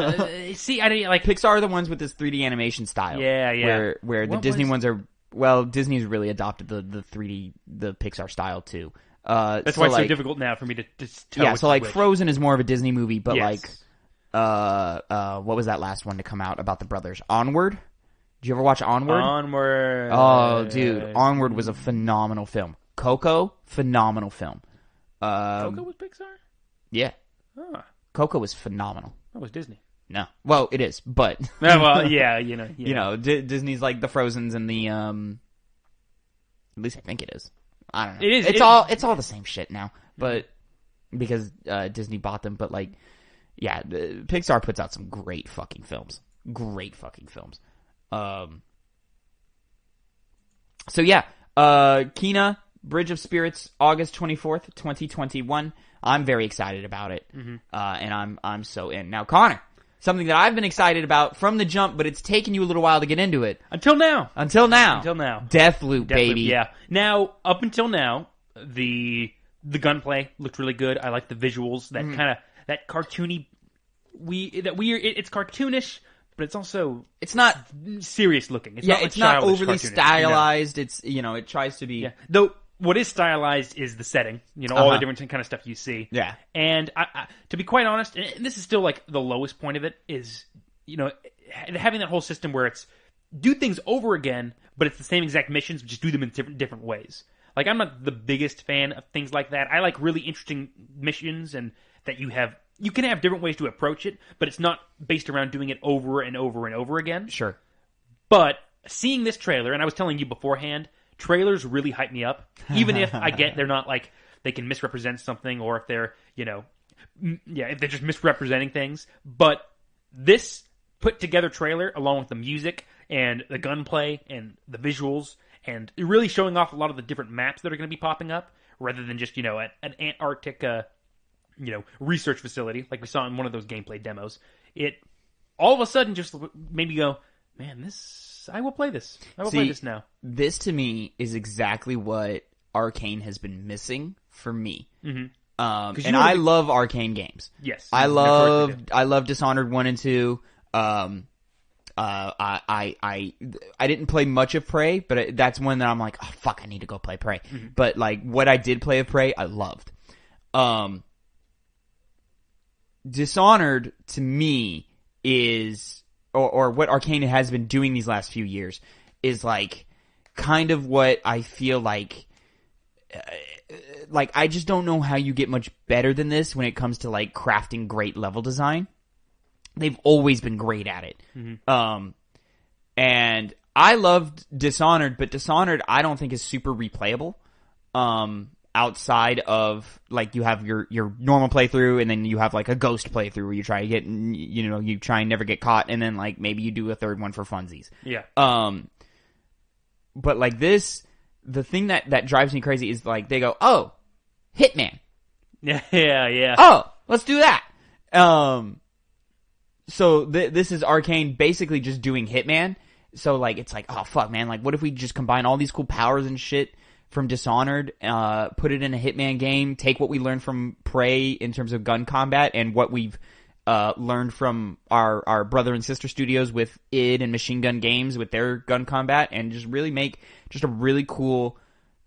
see, I didn't like Pixar are the ones with this 3D animation style. Yeah. Where the Disney ones are. Well, Disney's really adopted the 3D, the Pixar style too. That's why it's so difficult now for me to tell. Yeah, so like which. Frozen is more of a Disney movie, but like, what was that last one to come out about the brothers? Onward. Did you ever watch Onward? Onward. Oh, dude, Onward was a phenomenal film. Coco, phenomenal film. Coco was Pixar? Yeah. Huh. Coco was phenomenal. That was Disney. No. Well, it is, but... well, yeah. Disney's like the Frozens and the, at least I think it is. I don't know. It is. It's all the same shit now, but, because, Disney bought them, but like, yeah, Pixar puts out some great fucking films. So yeah, Kena, Bridge of Spirits, August 24th, 2021. I'm very excited about it, and I'm so in. Now, Connor, something that I've been excited about from the jump, but it's taken you a little while to get into it. Until now. Deathloop, baby. Yeah. Now, up until now, the gunplay looked really good. I like the visuals, that kind of, that cartoony, it's cartoonish, but it's also, it's not serious looking. It's not overly stylized. It's, it tries to be. Yeah. Though, what is stylized is the setting, all the different kind of stuff you see. Yeah. And I, to be quite honest, and this is still like the lowest point of it, is, having that whole system where it's do things over again, but it's the same exact missions, but just do them in different ways. Like, I'm not the biggest fan of things like that. I like really interesting missions, and that you can have different ways to approach it, but it's not based around doing it over and over and over again. Sure. But seeing this trailer, and I was telling you beforehand, trailers really hype me up, even if I get they're not like, they can misrepresent something, or if they're, if they're just misrepresenting things. But this put together trailer, along with the music and the gunplay and the visuals, and really showing off a lot of the different maps that are going to be popping up, rather than just, an Antarctic, research facility, like we saw in one of those gameplay demos. It all of a sudden just made me go, man, I will play this. I will play this now. This to me is exactly what Arcane has been missing for me. Mm-hmm. And I love Arcane games. Yes. I love Dishonored 1 and 2. I didn't play much of Prey, but that's one that I'm like, oh fuck, I need to go play Prey. Mm-hmm. But like what I did play of Prey, I loved. Dishonored to me is, or what Arcane has been doing these last few years is like kind of what I feel like I just don't know how you get much better than this when it comes to like crafting great level design. They've always been great at it. Mm-hmm. And I loved Dishonored, but Dishonored I don't think is super replayable. Outside of like you have your normal playthrough and then you have like a ghost playthrough where you try to get, you try and never get caught and then like maybe you do a third one for funsies. Yeah. But like this, the thing that drives me crazy is like they go, oh, Hitman. Yeah. Oh, let's do that. So this is Arcane basically just doing Hitman. So like it's like, oh fuck man, like what if we just combine all these cool powers and shit from Dishonored, put it in a Hitman game, take what we learned from Prey in terms of gun combat and what we've learned from our brother and sister studios with id and Machine Gun Games with their gun combat, and just really make just a really cool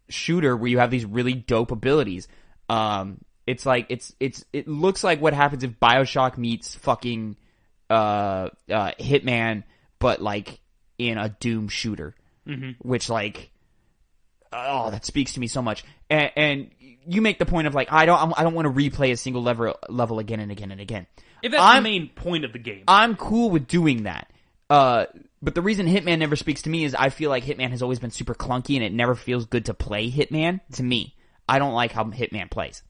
shooter where you have these really dope abilities. It's like it looks like what happens if BioShock meets fucking Hitman, but like in a Doom shooter, which like, oh, that speaks to me so much. And you make the point of like, I don't want to replay a single level again and again and again. If that's the main point of the game, I'm cool with doing that. But the reason Hitman never speaks to me is I feel like Hitman has always been super clunky and it never feels good to play Hitman to me. I don't like how Hitman plays.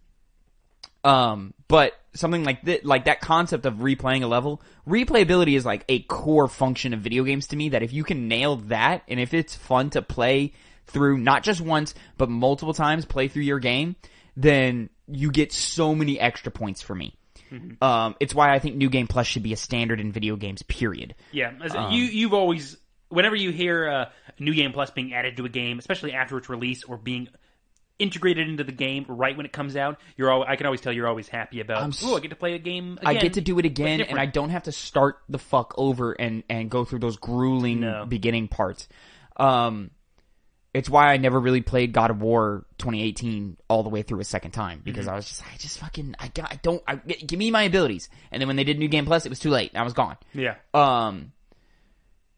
But something like that concept of replaying a level, replayability is like a core function of video games to me, that if you can nail that and if it's fun to play through not just once but multiple times, play through your game, then you get so many extra points for me. Mm-hmm. It's why I think New Game Plus should be a standard in video games, period. Yeah, you've always, whenever you hear New Game Plus being added to a game, especially after its release or being integrated into the game right when it comes out, I can always tell you're always happy about, I get to play a game again. I get to do it again, and I don't have to start the fuck over and go through those grueling beginning parts. It's why I never really played God of War 2018 all the way through a second time, because I give me my abilities. And then when they did New Game Plus, it was too late. I was gone. Yeah.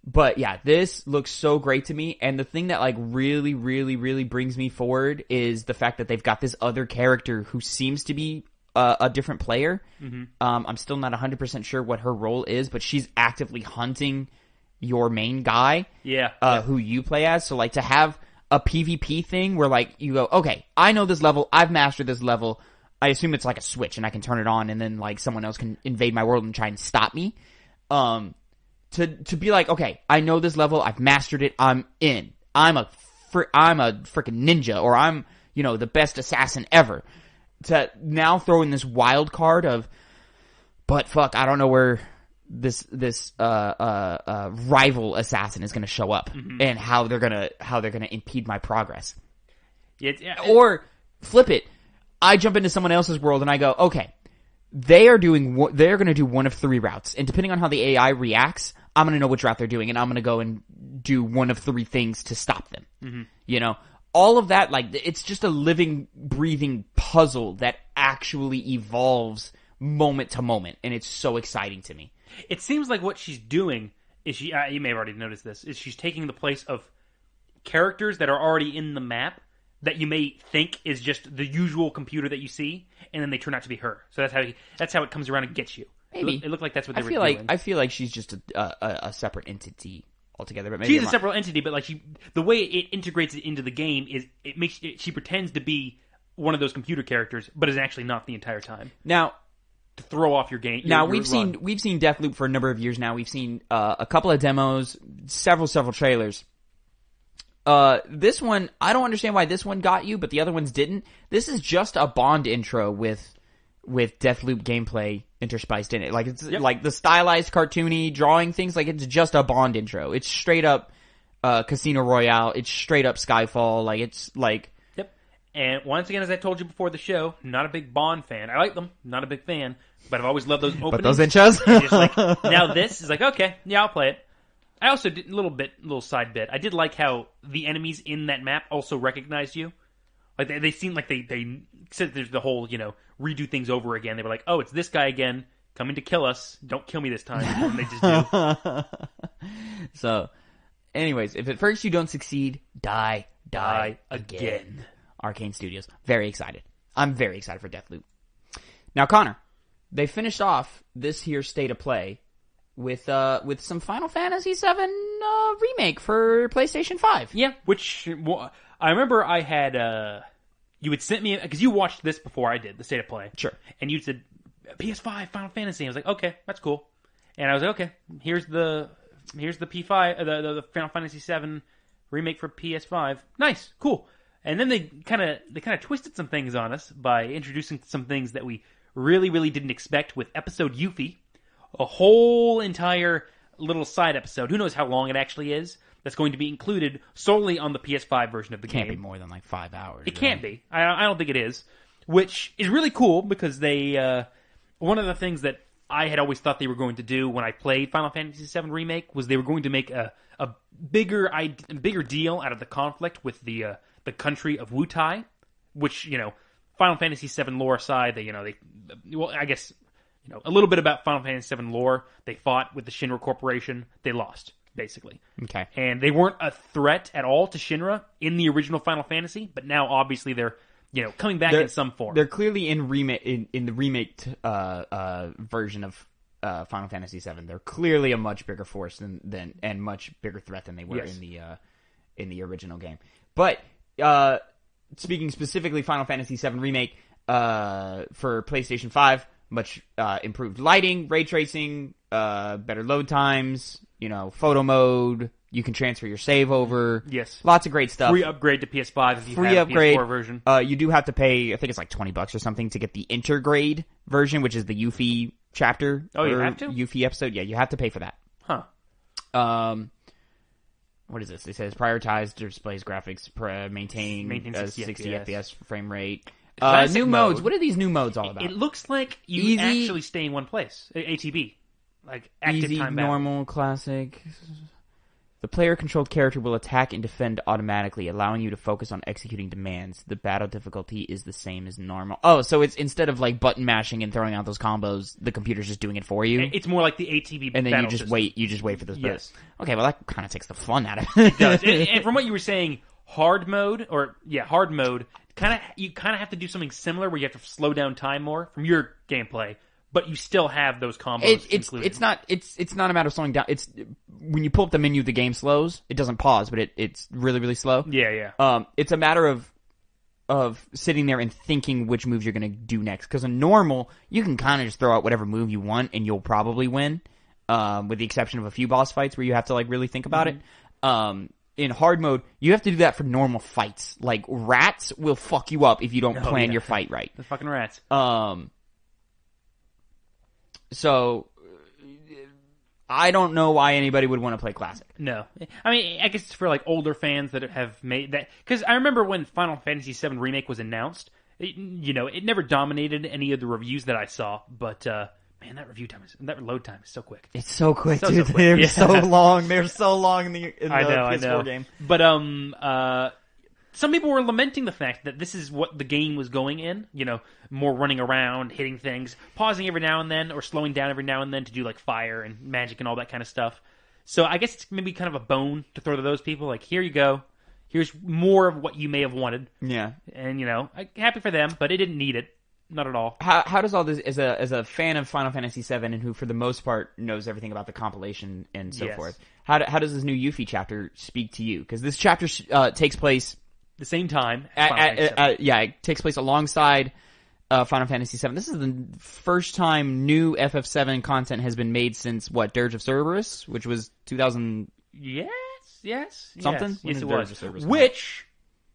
But yeah, this looks so great to me. And the thing that like really, really, really brings me forward is the fact that they've got this other character who seems to be a different player. Mm-hmm. I'm still not 100% sure what her role is, but she's actively hunting your main guy, who you play as. So like to have a PvP thing where like you go, okay, I know this level, I've mastered this level. I assume it's like a switch and I can turn it on and then like someone else can invade my world and try and stop me. To be like, okay, I know this level, I've mastered it, I'm in. I'm a freaking ninja, or I'm, the best assassin ever. To now throw in this wild card of, but fuck, I don't know where this rival assassin is going to show up, and how they're gonna impede my progress. Or flip it, I jump into someone else's world and I go, okay, they're going to do one of three routes, and depending on how the AI reacts, I'm going to know which route they're doing, and I'm going to go and do one of three things to stop them. Mm-hmm. All of that, like, it's just a living, breathing puzzle that actually evolves moment to moment, and it's so exciting to me. It seems like what she's doing is you may have already noticed this, is she's taking the place of characters that are already in the map that you may think is just the usual computer that you see, and then they turn out to be her. So that's how it comes around and gets you. Maybe. It looked like that's what they were doing. I feel like she's just a separate entity altogether. But maybe she's a separate entity, but like the way it integrates it into the game is she pretends to be one of those computer characters, but is actually not the entire time. Now, to throw off your game. Now we've seen Deathloop for a number of years now. We've seen a couple of demos, several trailers. This one, I don't understand why this one got you, but the other ones didn't. This is just a Bond intro with Deathloop gameplay interspiced in it. Like it's like the stylized cartoony drawing things. Like it's just a Bond intro. It's straight up Casino Royale. It's straight up Skyfall. Like it's like. Yep. And once again, as I told you before the show, not a big Bond fan. I like them, not a big fan, but I've always loved those openings. But those intros? And just like, now this is like, okay, yeah, I'll play it. I also did a little side bit. I did like how the enemies in that map also recognized you. Like they seemed like they said there's the whole, redo things over again. They were like, oh, it's this guy again, coming to kill us. Don't kill me this time. And they just do. So, anyways, if at first you don't succeed, die again. Arcane Studios. Very excited. I'm very excited for Deathloop. Now, Connor, they finished off this here state of play with some Final Fantasy VII remake for PlayStation 5. Yeah, which I remember I had you had sent me, because you watched this before I did, the state of play. Sure. And you said PS5 Final Fantasy. I was like, okay, that's cool. And I was like, okay, here's the P5 the Final Fantasy VII remake for PS5. Nice, cool. And then they kind of twisted some things on us by introducing some things that we really, really didn't expect with episode Yuffie. A whole entire little side episode. Who knows how long it actually is? That's going to be included solely on the PS5 version of the game. Can't be more than like 5 hours. It can't be. I don't think it is. Which is really cool because they... one of the things that I had always thought they were going to do when I played Final Fantasy VII Remake was they were going to make a bigger deal out of the conflict with the country of Wutai, which, Final Fantasy VII lore aside, I guess, a little bit about Final Fantasy VII lore. They fought with the Shinra Corporation. They lost, basically. Okay. And they weren't a threat at all to Shinra in the original Final Fantasy, but now obviously they're coming back in some form. They're clearly in the remake version of Final Fantasy VII. They're clearly a much bigger force than and much bigger threat than they were in the original game. But speaking specifically Final Fantasy VII Remake for PlayStation 5, much improved lighting, ray tracing, better load times, photo mode. You can transfer your save over. Yes. Lots of great stuff. Free upgrade to PS5 if you have a PS4 version. You do have to pay, I think it's like $20 or something to get the intergrade version, which is the Yuffie chapter. Oh, you have to? Yuffie episode. Yeah, you have to pay for that. Huh. What is this? It says prioritize displays graphics, maintain 60 FPS frame rate. New modes. What are these new modes all about? It looks like you actually stay in one place. ATB. Like active easy, time battle. normal, classic. The player-controlled character will attack and defend automatically, allowing you to focus on executing demands. The battle difficulty is the same as normal. Oh, so it's instead of like button mashing and throwing out those combos, the computer's just doing it for you. It's more like the ATB and then battle you just system. wait. You just wait for this. Yes. Okay, well that kind of takes the fun out of it. It does. And from what you were saying, hard mode, you kind of have to do something similar where you have to slow down time more from your gameplay. But you still have those combos included. It's not a matter of slowing down. It's when you pull up the menu, the game slows. It doesn't pause, but it's really, really slow. Yeah. It's a matter of sitting there and thinking which moves you're going to do next. Because in normal, you can kind of just throw out whatever move you want and you'll probably win. With the exception of a few boss fights where you have to like really think about it. In hard mode, you have to do that for normal fights. Like rats will fuck you up if you don't plan your fight right. The fucking rats. So, I don't know why anybody would want to play Classic. No. I mean, I guess it's for like older fans that have made that. Because I remember when Final Fantasy VII Remake was announced, it never dominated any of the reviews that I saw. But, man, that load time is so quick. It's so quick, dude. So quick. They're so long. They're so long in the PS4 game. But, some people were lamenting the fact that this is what the game was going in, more running around, hitting things, pausing every now and then, or slowing down every now and then to do like fire and magic and all that kind of stuff. So I guess it's maybe kind of a bone to throw to those people, like, here you go, here's more of what you may have wanted. Yeah. And, I'm happy for them, but it didn't need it. Not at all. How does all this, as a fan of Final Fantasy VII, and who for the most part knows everything about the compilation and so forth, how does this new Yuffie chapter speak to you? Because this chapter takes place the same time. It takes place alongside Final Fantasy VII. This is the first time new FF7 content has been made since Dirge of Cerberus, which was 2000. Yes. Something. Yes, it was. Which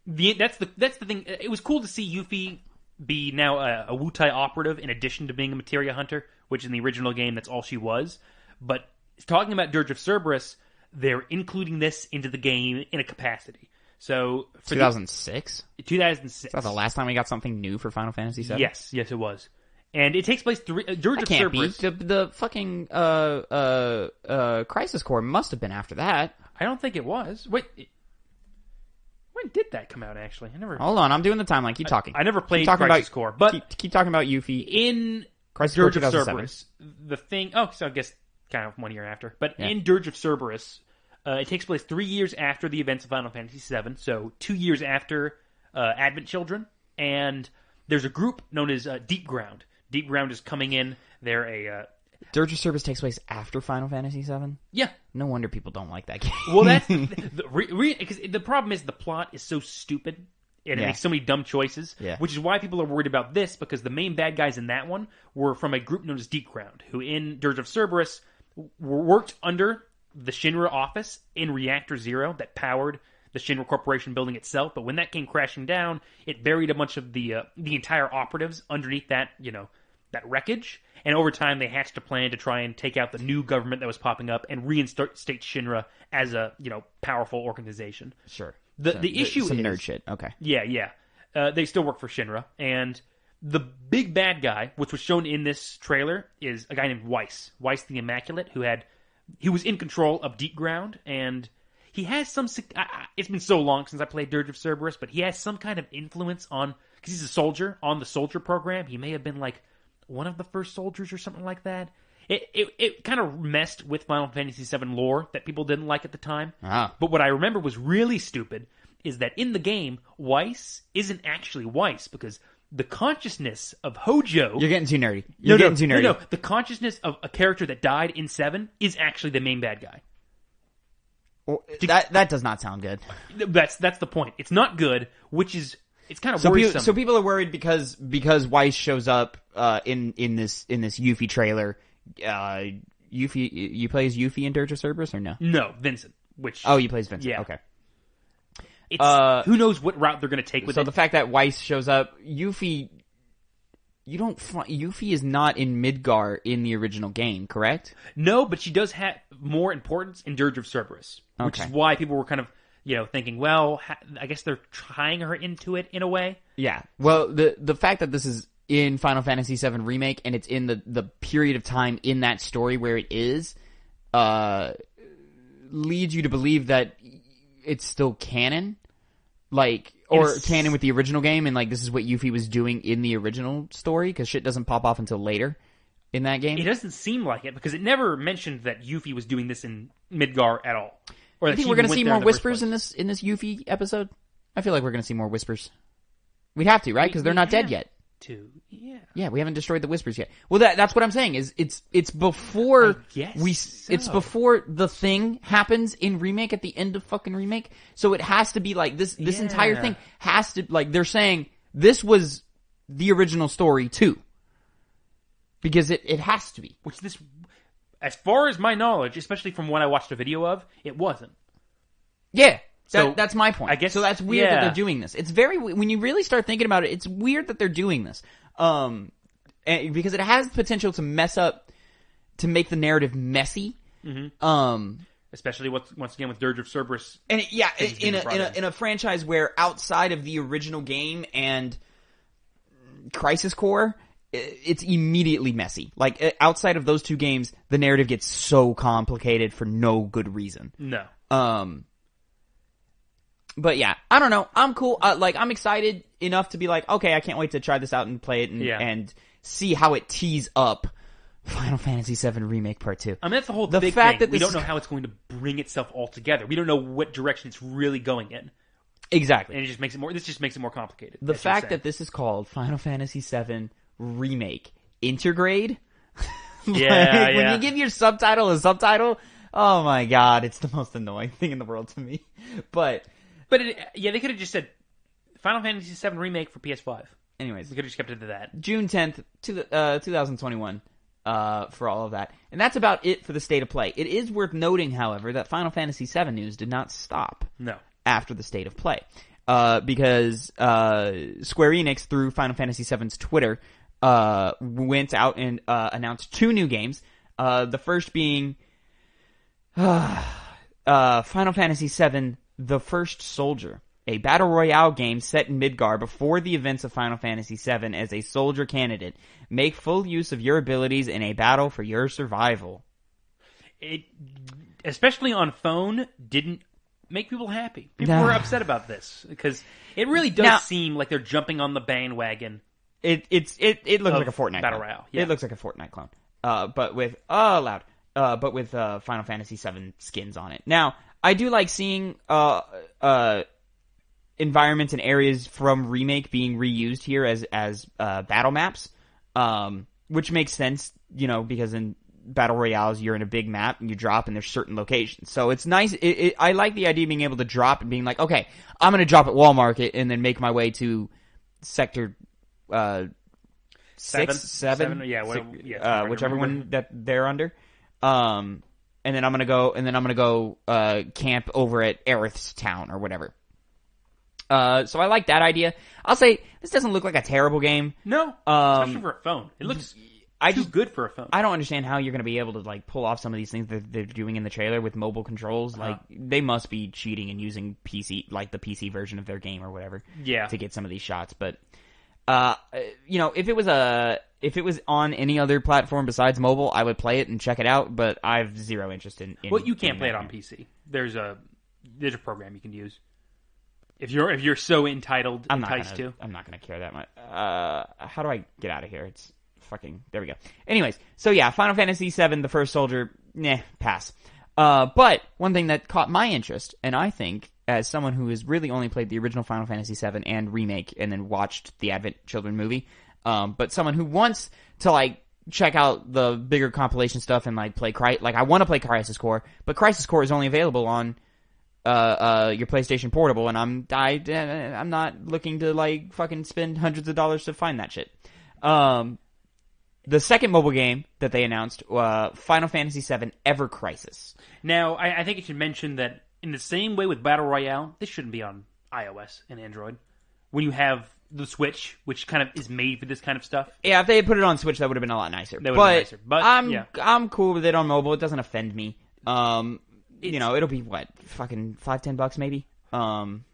that's the thing. It was cool to see Yuffie be now a Wutai operative in addition to being a materia hunter, which in the original game that's all she was. But talking about Dirge of Cerberus, they're including this into the game in a capacity. So 2006? 2006. Is that the last time we got something new for Final Fantasy VII? Yes, it was. And it takes place Dirge of Cerberus. The fucking Crisis Core must have been after that. I don't think it was. Wait, when did that come out? Actually, I never. Hold on, I'm doing the timeline. Keep talking. I never played Crisis Core, but keep talking about Yuffie in Crisis Dirge Core of 2007. Cerberus. The thing. Oh, so I guess kind of 1 year after. But in Dirge of Cerberus, it takes place 3 years after the events of Final Fantasy VII. So 2 years after Advent Children, and there's a group known as Deep Ground. Deep Ground is coming in. They're a Dirge of Cerberus takes place after Final Fantasy VII? Yeah. No wonder people don't like that game. Well, that's because the problem is the plot is so stupid and it makes so many dumb choices, which is why people are worried about this, because the main bad guys in that one were from a group known as Deep Ground, who in Dirge of Cerberus worked under the Shinra office in Reactor Zero that powered the Shinra Corporation building itself. But when that came crashing down, it buried a bunch of the entire operatives underneath that, that wreckage. And over time, they hatched a plan to try and take out the new government that was popping up and reinstate Shinra as a powerful organization. Sure. The issue some is nerd shit. Okay. Yeah. They still work for Shinra, and the big bad guy, which was shown in this trailer, is a guy named Weiss the Immaculate, he was in control of Deep Ground, and he has some. It's been so long since I played Dirge of Cerberus, but he has some kind of influence on, because he's a soldier on the soldier program. He may have been like one of the first soldiers or something like that. It kind of messed with Final Fantasy VII lore that people didn't like at the time. Ah. But what I remember was really stupid is that in the game, Weiss isn't actually Weiss, because the consciousness of Hojo... You're getting too nerdy. You're getting too nerdy. No. The consciousness of a character that died in 7 is actually the main bad guy. Well, that does not sound good. That's the point. It's not good, which is... It's kind of worrisome. So people are worried because Weiss shows up in this Yuffie trailer. Yuffie, you play as Yuffie in Dirge of Cerberus or no? No, Vincent. You play as Vincent. Yeah. Okay. It's who knows what route they're going to take with it. So the fact that Weiss shows up, Yuffie is not in Midgar in the original game, correct? No, but she does have more importance in Dirge of Cerberus, which is why people were kind of thinking, well, I guess they're tying her into it in a way. Yeah. Well, the fact that this is in Final Fantasy VII Remake and it's in the period of time in that story where it is, leads you to believe that it's still canon, canon with the original game, and this is what Yuffie was doing in the original story, because shit doesn't pop off until later in that game. It doesn't seem like it, because it never mentioned that Yuffie was doing this in Midgar at all. Or you think we're going to see more whispers in this Yuffie episode? I feel like we're going to see more whispers. We'd have to, right? Because they're not dead yet. Yeah, we haven't destroyed the whispers yet. Well, that's what I'm saying. Is it's before it's before the thing happens in Remake at the end of fucking Remake. So it has to be like this. This entire thing has to they're saying this was the original story too, because it has to be. Which this. As far as my knowledge, especially from what I watched a video of, it wasn't. Yeah, so that's my point. I guess so. That's weird that they're doing this. It's very when you really start thinking about it, it's weird that they're doing this. Because it has potential to mess up, to make the narrative messy. Mm-hmm. Especially once again with Dirge of Cerberus, and in a franchise where outside of the original game and Crisis Core, it's immediately messy. Outside of those two games, the narrative gets so complicated for no good reason. No. But yeah, I don't know. I'm cool. I'm excited enough to be okay, I can't wait to try this out and play it and see how it tees up Final Fantasy VII Remake Part 2. I mean, that's the whole big thing. We don't know how it's going to bring itself all together. We don't know what direction it's really going in. Exactly. And this just makes it more complicated. The fact that this is called Final Fantasy VII Remake Intergrade. When you give your subtitle a subtitle, oh my god, it's the most annoying thing in the world to me. But they could have just said Final Fantasy VII Remake for PS5. Anyways, we could have just kept it to that. June 10th, 2021, for all of that. And that's about it for the state of play. It is worth noting, however, that Final Fantasy VII news did not stop after the state of play. Because Square Enix, through Final Fantasy VII's Twitter, went out and announced 2 new games. The first being Final Fantasy VII: The First Soldier. a battle royale game set in Midgar before the events of Final Fantasy VII as a soldier candidate. Make full use of your abilities in a battle for your survival. It, especially on phone, didn't make people happy. People were upset about this because it really does seem like they're jumping on the bandwagon. It looks like a Fortnite battle clone. royale. Yeah. It looks like a Fortnite clone. But with Final Fantasy VII skins on it. Now, I do like seeing environments and areas from Remake being reused here as battle maps, which makes sense, because in battle royales you're in a big map and you drop and there's certain locations. So it's nice. I like the idea of being able to drop and being like, okay, I'm going to drop at Walmart and then make my way to sector 7, whichever one that they're under. And then I'm gonna go camp over at Aerith's town or whatever. So I like that idea. I'll say this doesn't look like a terrible game. No, especially for a phone. It looks too good for a phone. I don't understand how you're gonna be able to pull off some of these things that they're doing in the trailer with mobile controls. They must be cheating and using PC, the PC version of their game or whatever. Yeah. To get some of these shots, but. If it was on any other platform besides mobile, I would play it and check it out. But I have zero interest in. Well, you can't play it on PC. There's a program you can use if you're so enticed to. I'm not gonna care that much. How do I get out of here? It's fucking. There we go. Anyways, so yeah, Final Fantasy VII, the First Soldier. Pass. But one thing that caught my interest, and I think, as someone who has really only played the original Final Fantasy VII and Remake and then watched the Advent Children movie, but someone who wants to check out the bigger compilation stuff and play I want to play Crisis Core, but Crisis Core is only available on your PlayStation Portable, and I'm not looking to fucking spend hundreds of dollars to find that shit. The second mobile game that they announced, Final Fantasy VII Ever Crisis. Now, I think it should mention that in the same way with Battle Royale, this shouldn't be on iOS and Android. When you have the Switch, which kind of is made for this kind of stuff. Yeah, if they had put it on Switch, that would have been a lot nicer. But I'm cool with it on mobile. It doesn't offend me. It'll be what, fucking $5-10 maybe.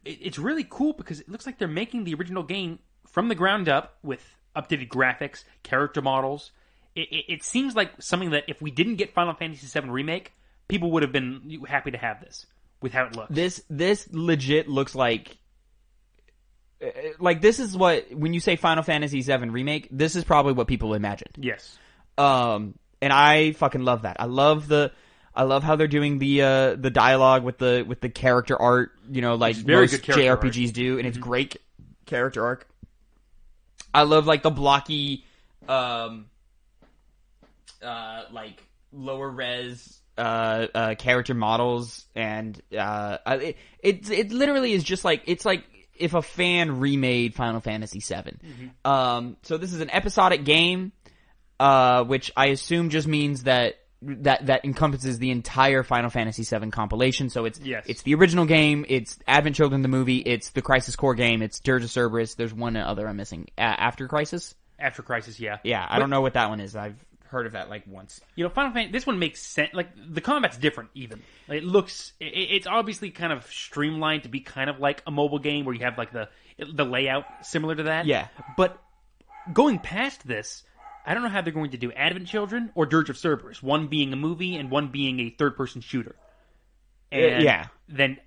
It's really cool because it looks like they're making the original game from the ground up with updated graphics, character models. It seems like something that if we didn't get Final Fantasy VII Remake, people would have been happy to have this with how it looks. This legit looks like this is what, when you say Final Fantasy VII Remake, this is probably what people imagined. Yes. And I fucking love that. I love how they're doing the dialogue with the character art, like most JRPGs do, and it's great character arc. I love the blocky, lower res character models, and it literally is just it's like if a fan remade Final Fantasy VII. Mm-hmm. So this is an episodic game, which I assume just means that encompasses the entire Final Fantasy VII compilation. So it's the original game, it's Advent Children the movie, it's the Crisis Core game, it's Dirge of Cerberus. There's one other I'm missing. After Crisis? After Crisis, yeah. Yeah, I don't know what that one is. I've heard of that once. Final Fantasy, this one makes sense. The combat's different even. It looks, it's obviously kind of streamlined to be kind of like a mobile game where you have the layout similar to that. Yeah. But going past this, I don't know how they're going to do Advent Children or Dirge of Cerberus, one being a movie and one being a third-person shooter. And then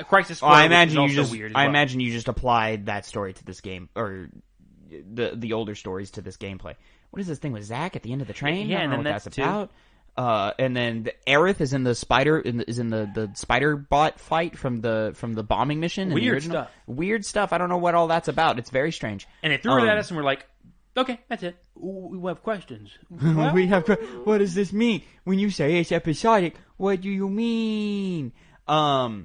Crisis Core, I imagine you just applied that story to this game, or the older stories to this gameplay. What is this thing with Zack at the end of the train? Yeah, I don't and know then what that's about. And then Aerith is in the spider bot fight from the bombing mission. Weird stuff. Weird stuff. I don't know what all that's about. It's very strange. And they threw it at us, and we're like, okay, that's it. We have questions. What does this mean? When you say it's episodic, what do you mean? No,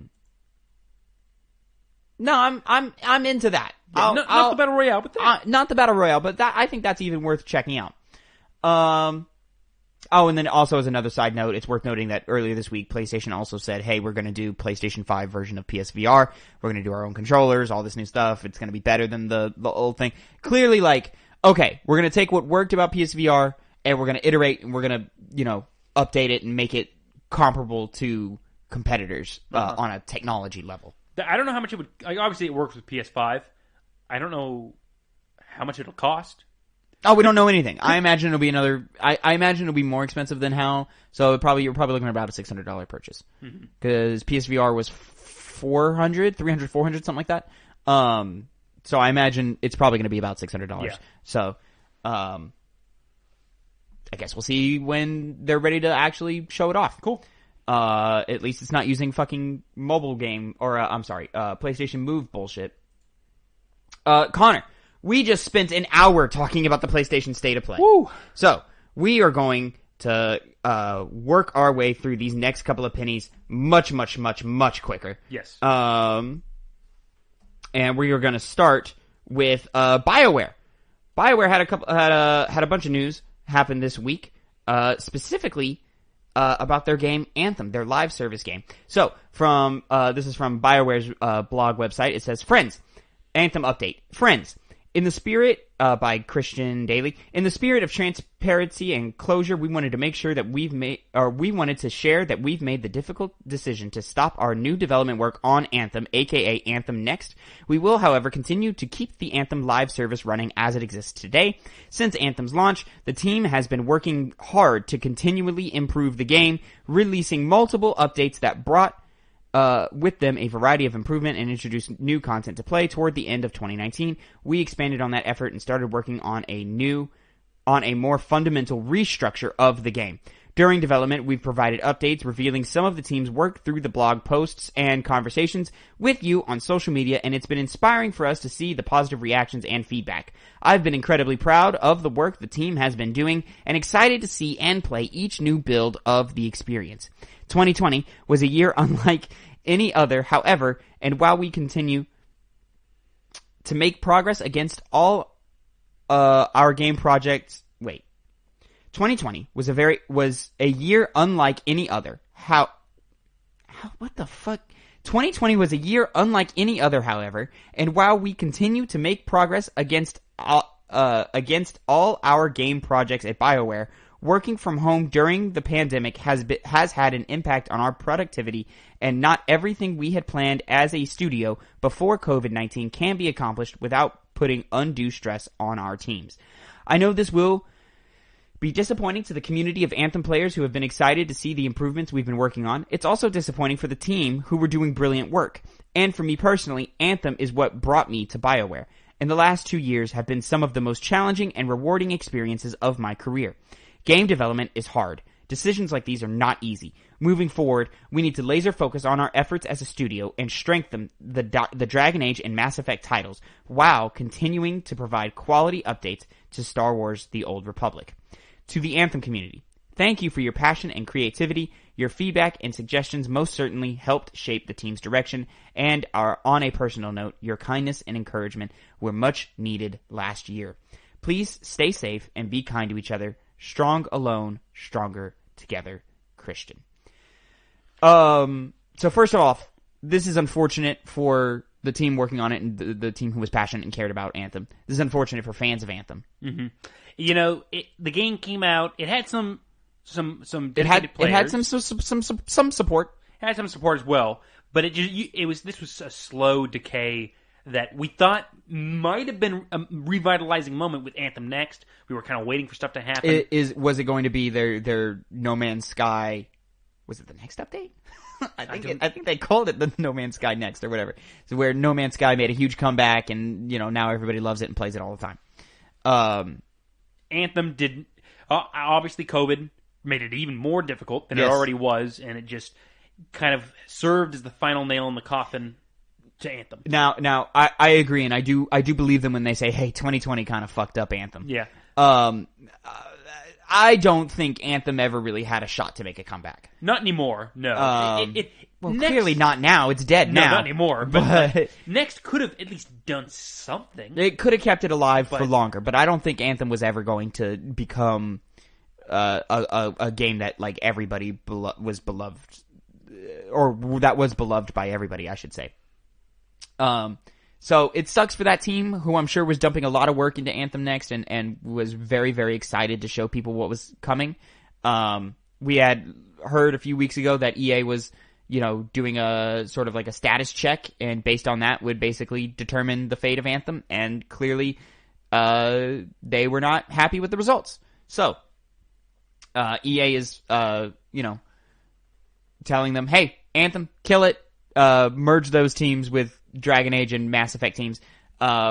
I'm into that. Not the battle royale, but that. Not the battle royale, but I think that's even worth checking out. And then also as another side note, it's worth noting that earlier this week, PlayStation also said, hey, we're going to do PlayStation 5 version of PSVR. We're going to do our own controllers, all this new stuff. It's going to be better than the old thing. Clearly, okay, we're going to take what worked about PSVR and we're going to iterate and we're going to, update it and make it comparable to competitors on a technology level. I don't know how much it would. Like, obviously, it works with PS5. I don't know how much it'll cost. Oh, we don't know anything. I imagine it'll be another. I imagine it'll be more expensive than HAL. So you're probably looking at about a $600 purchase because PSVR was 400, 300, 400, something like that. So I imagine it's probably going to be about $600. Yeah. So, I guess we'll see when they're ready to actually show it off. Cool. At least it's not using fucking mobile game or PlayStation Move bullshit. Connor, we just spent an hour talking about the PlayStation State of Play. Woo! So we are going to work our way through these next couple of pennies much, much, much, much quicker. Yes. And we are going to start with Bioware. Bioware had a bunch of news happen this week, specifically about their game Anthem, their live service game. So this is from Bioware's blog website. It says, "Friends, Anthem update. Friends, in the spirit by Christian Daly. In the spirit of transparency and closure, we wanted to make sure that we wanted to share that we've made the difficult decision to stop our new development work on Anthem, aka Anthem Next. We will, however, continue to keep the Anthem live service running as it exists today. Since Anthem's launch, the team has been working hard to continually improve the game, releasing multiple updates that brought with them a variety of improvement and introduced new content to play. Toward the end of 2019, we expanded on that effort and started working on a more fundamental restructure of the game. During development, we've provided updates revealing some of the team's work through the blog posts and conversations with you on social media, and it's been inspiring for us to see the positive reactions and feedback. I've been incredibly proud of the work the team has been doing and excited to see and play each new build of the experience. 2020 was a year unlike any other, however, and while we continue to make progress against all our game projects, 2020 was a year unlike any other. What the fuck? 2020 was a year unlike any other, however, and while we continue to make progress against all our game projects at BioWare, working from home during the pandemic has had an impact on our productivity, and not everything we had planned as a studio before COVID-19 can be accomplished without putting undue stress on our teams. I know this will be disappointing to the community of Anthem players who have been excited to see the improvements we've been working on. It's also disappointing for the team who were doing brilliant work. And for me personally, Anthem is what brought me to BioWare. And the last 2 years have been some of the most challenging and rewarding experiences of my career. Game development is hard. Decisions like these are not easy. Moving forward, we need to laser focus on our efforts as a studio and strengthen the Dragon Age and Mass Effect titles while continuing to provide quality updates to Star Wars: The Old Republic. To the Anthem community, thank you for your passion and creativity. Your feedback and suggestions most certainly helped shape the team's direction, and are, on a personal note, your kindness and encouragement were much needed last year. Please stay safe and be kind to each other. Strong alone, stronger together, Christian. So first off, this is unfortunate for the team working on it and the team who was passionate and cared about Anthem. This is unfortunate for fans of Anthem. Mm-hmm. You know, the game came out. It had some dedicated players. It had some support. It had some support as well, but this was a slow decay that we thought might have been a revitalizing moment with Anthem Next. We were kind of waiting for stuff to happen. Was it going to be their No Man's Sky? Was it the next update? I think they called it the No Man's Sky Next or whatever. So where No Man's Sky made a huge comeback, and now everybody loves it and plays it all the time. Anthem didn't. Obviously, COVID made it even more difficult than it already was, and it just kind of served as the final nail in the coffin to Anthem. Now, I agree, and I do believe them when they say, "Hey, 2020 kind of fucked up Anthem." Yeah. I don't think Anthem ever really had a shot to make a comeback. Not anymore. No. Clearly not now. It's dead now. No, not anymore. But Next could have at least done something. It could have kept it alive for longer, but I don't think Anthem was ever going to become a game that like everybody was beloved, or that was beloved by everybody, I should say. So it sucks for that team, who I'm sure was dumping a lot of work into Anthem Next and was very, very excited to show people what was coming. We had heard a few weeks ago that EA was doing a sort of like a status check, and based on that would basically determine the fate of Anthem. And clearly, they were not happy with the results. So, EA is, telling them, hey, Anthem, kill it, merge those teams with Dragon Age and Mass Effect teams.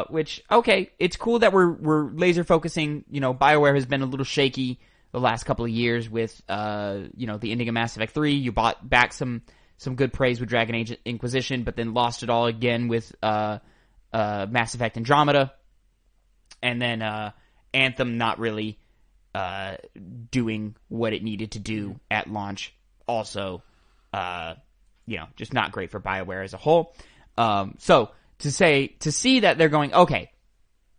Which, okay, it's cool that we're laser focusing. BioWare has been a little shaky the last couple of years with, the ending of Mass Effect 3. You bought back some good praise with Dragon Age Inquisition, but then lost it all again with, Mass Effect Andromeda. And then, Anthem not really, doing what it needed to do at launch. Also, just not great for BioWare as a whole. So to see that they're going, okay,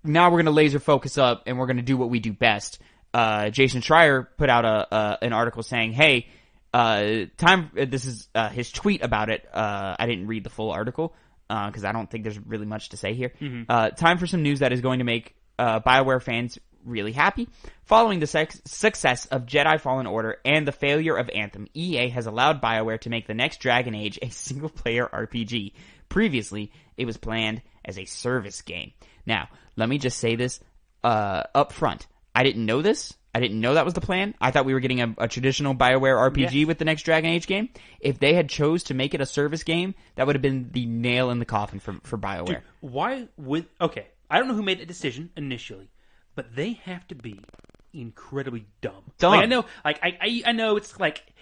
now we're going to laser focus up and we're going to do what we do best. Jason Schreier put out an article saying, hey, this is his tweet about it. I didn't read the full article because I don't think there's really much to say here. Mm-hmm. Time for some news that is going to make BioWare fans really happy. Following the success of Jedi Fallen Order and the failure of Anthem, EA has allowed BioWare to make the next Dragon Age a single-player RPG. Previously, it was planned as a service game. Now, let me just say this up front. I didn't know this. I didn't know that was the plan. I thought we were getting a traditional BioWare RPG with the next Dragon Age game. If they had chose to make it a service game, that would have been the nail in the coffin for BioWare. Dude, why would... Okay, I don't know who made the decision initially, but they have to be incredibly dumb. I know, I know it's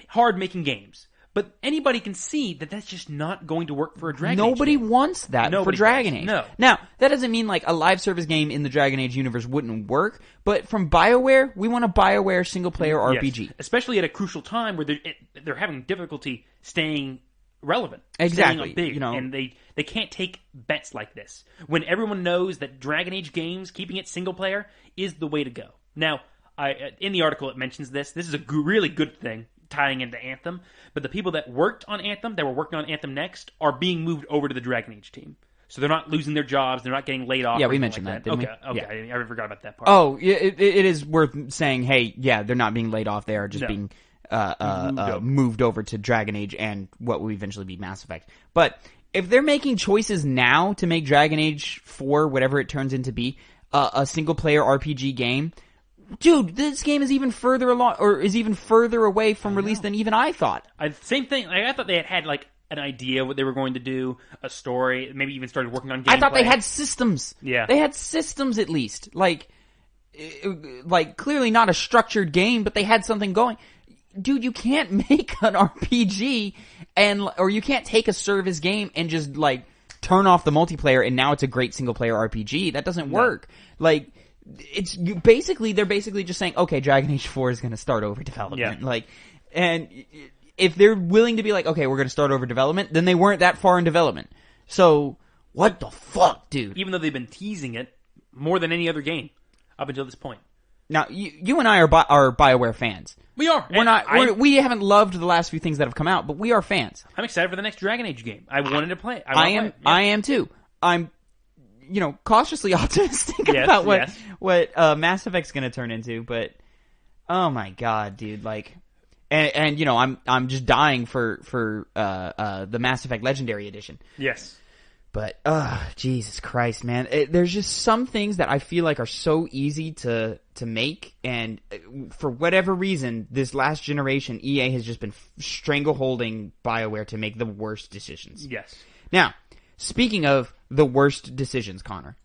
hard making games, but anybody can see that that's just not going to work for a Dragon Age Nobody game. wants that for Dragon Age. No. Now, that doesn't mean a live service game in the Dragon Age universe wouldn't work, but from BioWare, we want a BioWare single-player RPG. Yes. Especially at a crucial time where they're having difficulty staying relevant. Exactly. Staying big, and they can't take bets like this. When everyone knows that Dragon Age games, keeping it single-player, is the way to go. Now, in the article it mentions this. This is a really good thing tying into Anthem, but the people that worked on Anthem, that were working on Anthem next, are being moved over to the Dragon Age team. So they're not losing their jobs, they're not getting laid off. Yeah, we mentioned that, didn't we? Okay, Yeah. I forgot about that part. Oh, it is worth saying, hey, yeah, they're not being laid off, they are just being moved over to Dragon Age and what will eventually be Mass Effect. But if they're making choices now to make Dragon Age 4, whatever it turns into be, a single-player RPG game, dude, this game is even further along, or is even further away from release than even I thought. Same thing. I thought they had an idea what they were going to do, a story, maybe even started working on gameplay. I thought they had systems. Yeah, they had systems at least. Clearly not a structured game, but they had something going. Dude, you can't make an RPG or you can't take a service game and just turn off the multiplayer and now it's a great single player RPG. That doesn't work. They're basically just saying, okay, Dragon Age 4 is going to start over development. Yeah. And if they're willing to be okay, we're going to start over development, then they weren't that far in development. So, what the fuck, dude? Even though they've been teasing it more than any other game up until this point. Now, you and I are BioWare fans. We are. We haven't loved the last few things that have come out, but we are fans. I'm excited for the next Dragon Age game. I wanted to play it. I am too. I'm, cautiously optimistic about what Mass Effect's going to turn into, but oh my god, dude, I'm just dying for the Mass Effect Legendary Edition. Yes. But Jesus Christ, man, there's just some things that I feel are so easy to make, and for whatever reason, this last generation, EA has just been strangleholding BioWare to make the worst decisions. Yes. Now, speaking of the worst decisions, Connor.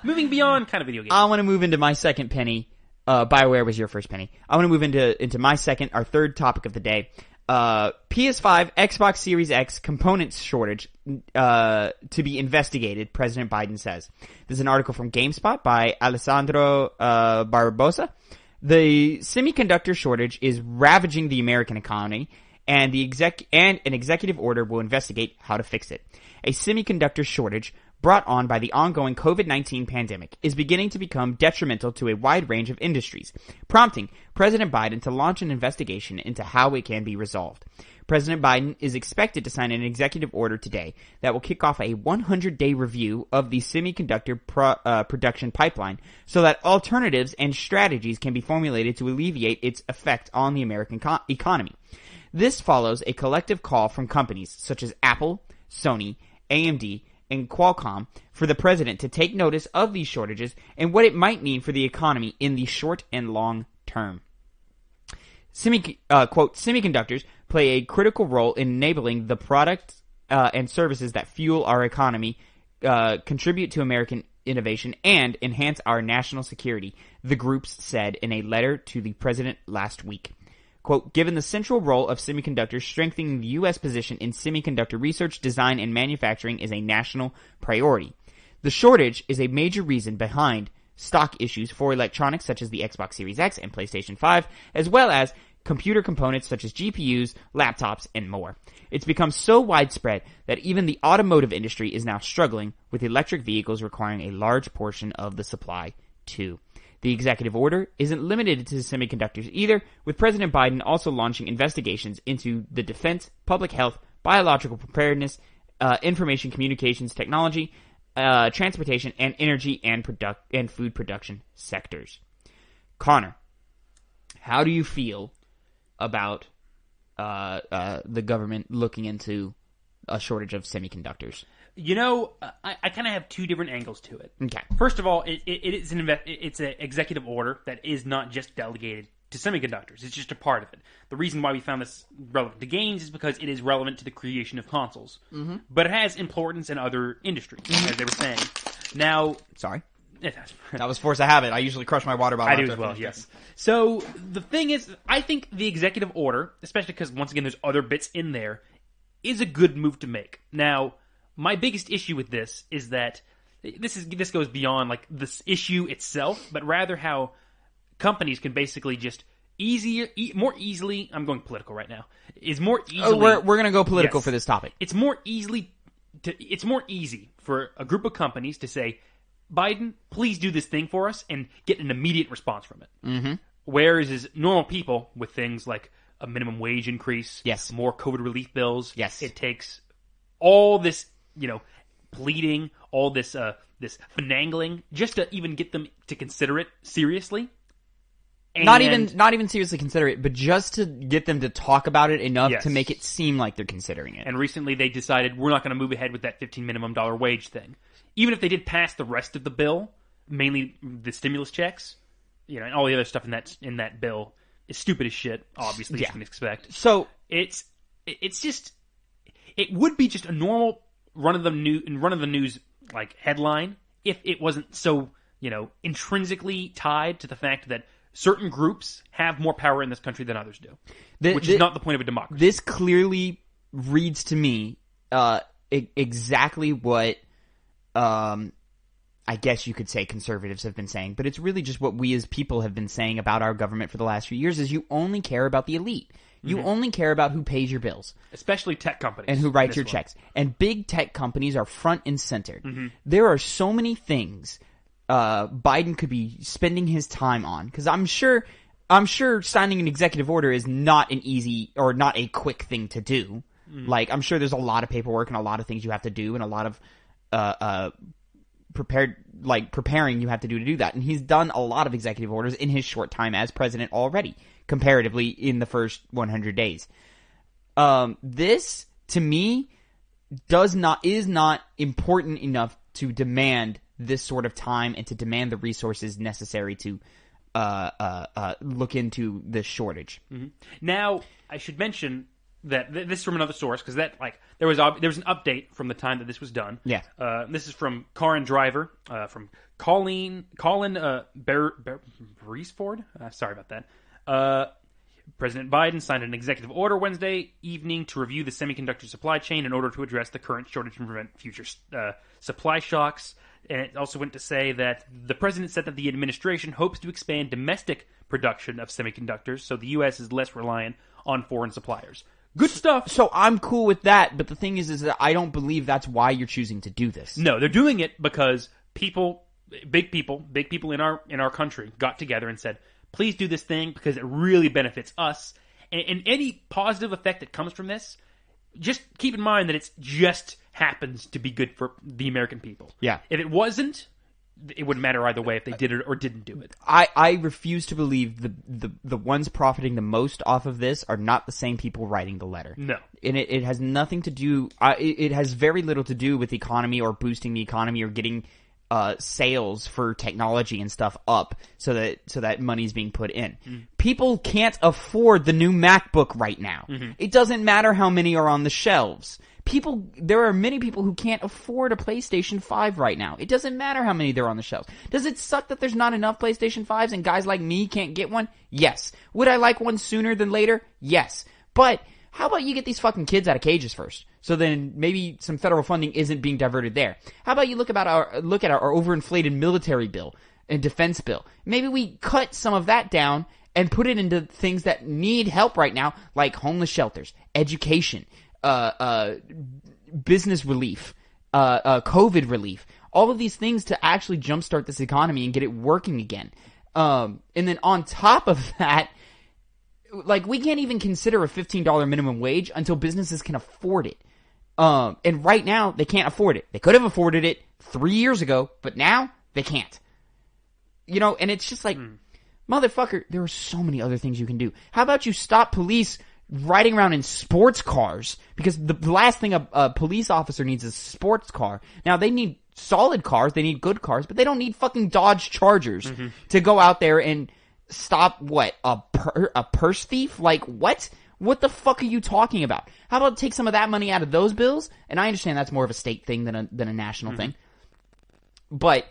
Moving beyond kind of video games. I want to move into my second penny. BioWare was your first penny. I want to move into my our third topic of the day. PS5, Xbox Series X components shortage to be investigated, President Biden says. This is an article from GameSpot by Alessandro Barbosa. The semiconductor shortage is ravaging the American economy, and an executive order will investigate how to fix it. A semiconductor shortage brought on by the ongoing COVID-19 pandemic is beginning to become detrimental to a wide range of industries, prompting President Biden to launch an investigation into how it can be resolved. President Biden is expected to sign an executive order today that will kick off a 100-day review of the semiconductor production pipeline so that alternatives and strategies can be formulated to alleviate its effect on the American economy. This follows a collective call from companies such as Apple, Sony, AMD, and Qualcomm for the president to take notice of these shortages and what it might mean for the economy in the short and long term. Quote, semiconductors play a critical role in enabling the products and services that fuel our economy, contribute to American innovation, and enhance our national security, the groups said in a letter to the president last week. Quote, given the central role of semiconductors, strengthening the U.S. position in semiconductor research, design, and manufacturing is a national priority. The shortage is a major reason behind stock issues for electronics such as the Xbox Series X and PlayStation 5, as well as computer components such as GPUs, laptops, and more. It's become so widespread that even the automotive industry is now struggling, with electric vehicles requiring a large portion of the supply, too. The executive order isn't limited to semiconductors either, with President Biden also launching investigations into the defense, public health, biological preparedness, information communications technology, transportation, and energy and food production sectors. Connor, how do you feel about the government looking into a shortage of semiconductors? You know, I kind of have two different angles to it. Okay. First of all, it's an executive order that is not just delegated to semiconductors. It's just a part of it. The reason why we found this relevant to games is because it is relevant to the creation of consoles. Mm-hmm. But it has importance in other industries, as they were saying. Now... Sorry. That was force of habit. I usually crush my water bottle. I do as well, yes. So, the thing is, I think the executive order, especially because, once again, there's other bits in there, is a good move to make. Now... my biggest issue with this is that this goes beyond like this issue itself, but rather how companies can basically just more easily. I'm going political right now. Is more easily. Oh, we're going to go political for this topic. It's more easy for a group of companies to say, Biden, please do this thing for us, and get an immediate response from it. Mm-hmm. Whereas as normal people with things like a minimum wage increase, more COVID relief bills, it takes all this. Pleading, all this this finagling, just to even get them to consider it seriously. And not even seriously consider it, but just to get them to talk about it enough to make it seem like they're considering it. And recently they decided we're not going to move ahead with that $15 minimum wage thing. Even if they did pass the rest of the bill, mainly the stimulus checks, and all the other stuff in that bill is stupid as shit, obviously, as you can expect. So it's just, it would be just a normal run of the news like headline if it wasn't so intrinsically tied to the fact that certain groups have more power in this country than others do, which is not the point of a democracy. This clearly reads to me exactly what I guess you could say conservatives have been saying, but it's really just what we as people have been saying about our government for the last few years: is you only care about the elite. You only care about who pays your bills. Especially tech companies. And who writes your checks. And big tech companies are front and center. Mm-hmm. There are so many things Biden could be spending his time on. Because I'm sure signing an executive order is not an easy or not a quick thing to do. Mm-hmm. Like, I'm sure there's a lot of paperwork and a lot of things you have to do and a lot of preparing you have to do that. And he's done a lot of executive orders in his short time as president already, comparatively in the first 100 days. This, to me, is not important enough to demand this sort of time and to demand the resources necessary to look into this shortage. Mm-hmm. Now, I should mention that this is from another source, because there was an update from the time that this was done. Yeah. This is from Car and Driver, from Colin Beresford. Sorry about that. President Biden signed an executive order Wednesday evening to review the semiconductor supply chain in order to address the current shortage and prevent future supply shocks. And it also went to say that the president said that the administration hopes to expand domestic production of semiconductors so the U.S. is less reliant on foreign suppliers. Good stuff. So I'm cool with that, but the thing is that I don't believe that's why you're choosing to do this. No, they're doing it because big people in our country got together and said, please do this thing because it really benefits us. And any positive effect that comes from this, just keep in mind that it just happens to be good for the American people. Yeah. If it wasn't, it wouldn't matter either way if they did it or didn't do it. I refuse to believe the ones profiting the most off of this are not the same people writing the letter. No. And it has nothing to do, it has very little to do with the economy or boosting the economy or getting sales for technology and stuff up so that money's being put in. People can't afford the new MacBook right now. It doesn't matter how many are on the shelves. There are many people who can't afford a PlayStation 5 right now. It doesn't matter how many there are on the shelves. Does it suck that there's not enough PlayStation 5s and guys like me can't get one? Yes. Would I like one sooner than later? Yes. But how about you get these fucking kids out of cages first? So then maybe some federal funding isn't being diverted there. How about you look at our overinflated military bill and defense bill? Maybe we cut some of that down and put it into things that need help right now, like homeless shelters, education, business relief, COVID relief, all of these things to actually jumpstart this economy and get it working again. And then on top of that, like, we can't even consider a $15 minimum wage until businesses can afford it. And right now, they can't afford it. They could have afforded it 3 years ago, but now they can't. You know, and it's just like, motherfucker, there are so many other things you can do. How about you stop police riding around in sports cars? Because the last thing a police officer needs is a sports car. Now, they need solid cars, they need good cars, but they don't need fucking Dodge Chargers to go out there and stop, what, a purse thief? Like, what? What the fuck are you talking about? How about take some of that money out of those bills? And I understand that's more of a state thing than a national thing. But,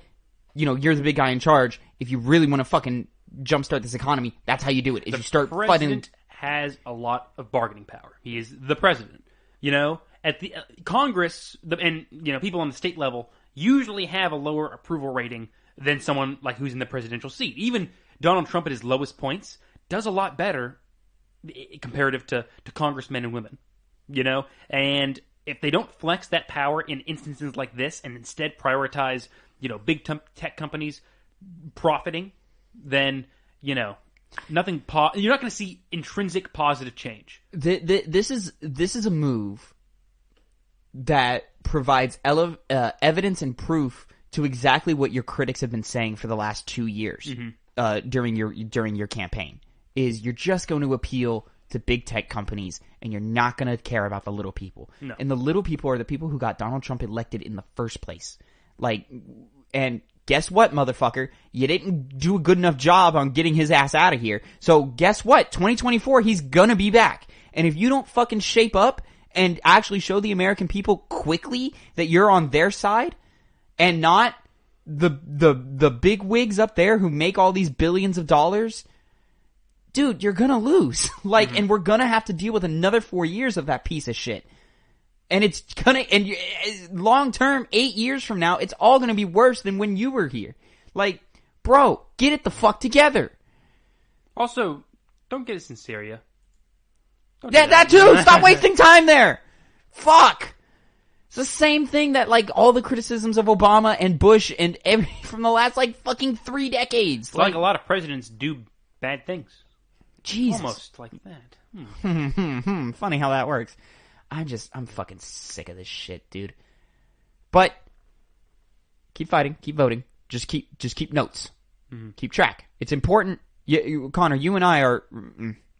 you know, you're the big guy in charge. If you really want to fucking jumpstart this economy, that's how you do it. Is you start fighting. The president has a lot of bargaining power. He is the president. You know, at the Congress and, you know, people on the state level usually have a lower approval rating than someone like who's in the presidential seat. Even Donald Trump at his lowest points does a lot better comparative to congressmen and women, you know? And if they don't flex that power in instances like this and instead prioritize, you know, big tech companies profiting, then, you know, you're not going to see intrinsic positive change. This is a move that provides evidence and proof to exactly what your critics have been saying for the last 2 years during your campaign. Is you're just going to appeal to big tech companies and you're not going to care about the little people. No. And the little people are the people who got Donald Trump elected in the first place. Like, and guess what, motherfucker? You didn't do a good enough job on getting his ass out of here. So guess what? 2024, he's gonna be back. And if you don't fucking shape up and actually show the American people quickly that you're on their side and not the big wigs up there who make all these billions of dollars, dude, you're gonna lose. Like, and we're gonna have to deal with another 4 years of that piece of shit. And it's gonna, and long term, 8 years from now, it's all gonna be worse than when you were here. Like, bro, get it the fuck together. Also, don't get us in Syria. That too! Stop wasting time there! Fuck! It's the same thing that, like, all the criticisms of Obama and Bush and from the last, like, fucking 3 decades. Like a lot of presidents do bad things. Jesus. Almost like that. Funny how that works. I'm fucking sick of this shit, dude. But keep fighting, keep voting. Just keep notes. Keep track. It's important. Connor, you and I are,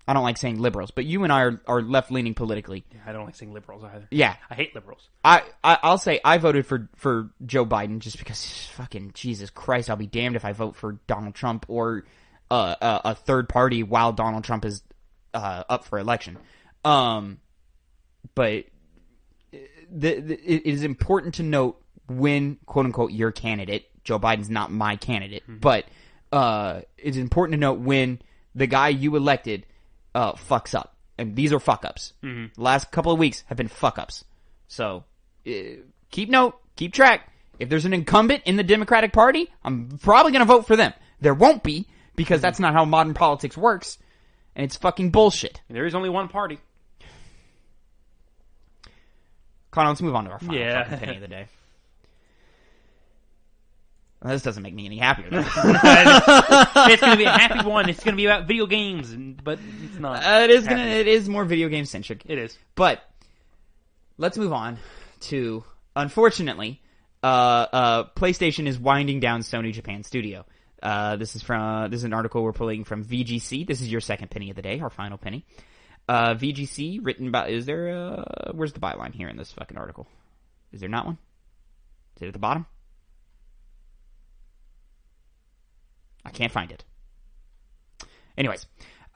I don't like saying liberals, but you and I are left-leaning politically. Yeah, I don't like saying liberals either. Yeah. I hate liberals. I'll say I voted for Joe Biden just because, fucking Jesus Christ, I'll be damned if I vote for Donald Trump or a third party while Donald Trump is up for election. But it is important to note when, quote unquote, your candidate, Joe Biden's not my candidate, but it's important to note when the guy you elected fucks up. And these are fuck ups. The last couple of weeks have been fuck ups. So keep note, keep track. If there's an incumbent in the Democratic Party, I'm probably going to vote for them. There won't be, because that's not how modern politics works. And it's fucking bullshit. There is only one party. Connor, let's move on to our final fucking penny of the day. Well, this doesn't make me any happier. It's going to be a happy one. It's going to be about video games, but it's not. It is more video game centric. It is. But let's move on to, unfortunately, PlayStation is winding down Sony Japan Studio. This is an article we're pulling from VGC. This is your second penny of the day, our final penny. VGC, written by, where's the byline here in this fucking article? Is there not one? Is it at the bottom? I can't find it. Anyways,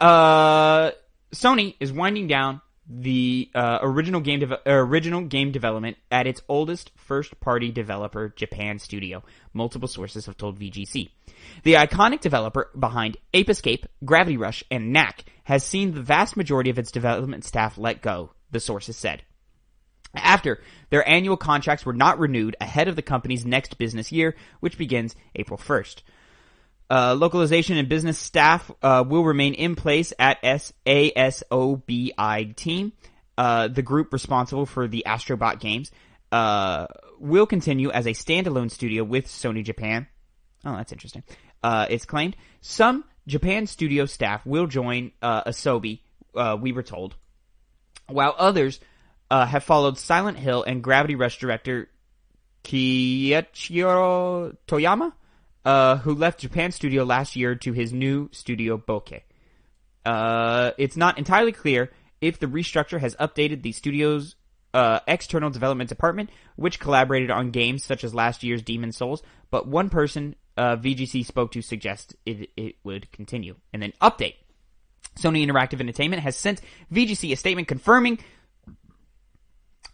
Sony is winding down the original game development at its oldest first-party developer, Japan Studio. Multiple sources have told VGC. The iconic developer behind Ape Escape, Gravity Rush, and Knack has seen the vast majority of its development staff let go, the sources said, after their annual contracts were not renewed ahead of the company's next business year, which begins April 1st. Localization and business staff will remain in place at ASOBI team. The group responsible for the Astrobot games will continue as a standalone studio with Sony Japan. Oh, that's interesting. It's claimed. Some Japan studio staff will join Asobi, we were told, while others have followed Silent Hill and Gravity Rush director Kiichiro Toyama, who left Japan Studio last year to his new studio Bokeh. It's not entirely clear if the restructure has updated the studio's external development department, which collaborated on games such as last year's Demon's Souls, but one person VGC spoke to suggest it would continue. And then update. Sony Interactive Entertainment has sent VGC a statement confirming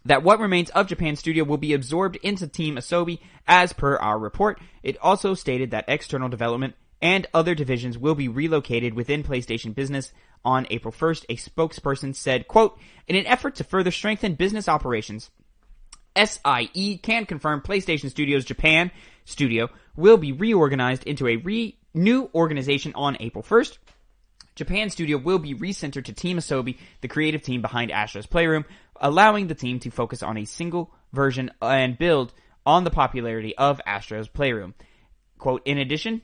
that what remains of Japan Studio will be absorbed into Team Asobi as per our report. It also stated that external development and other divisions will be relocated within PlayStation Business on April 1st. A spokesperson said, quote, in an effort to further strengthen business operations, SIE can confirm PlayStation Studios Japan Studio will be reorganized into a new organization on April 1st. Japan Studio will be recentered to Team Asobi, the creative team behind Astro's Playroom, allowing the team to focus on a single version and build on the popularity of Astro's Playroom. Quote, in addition,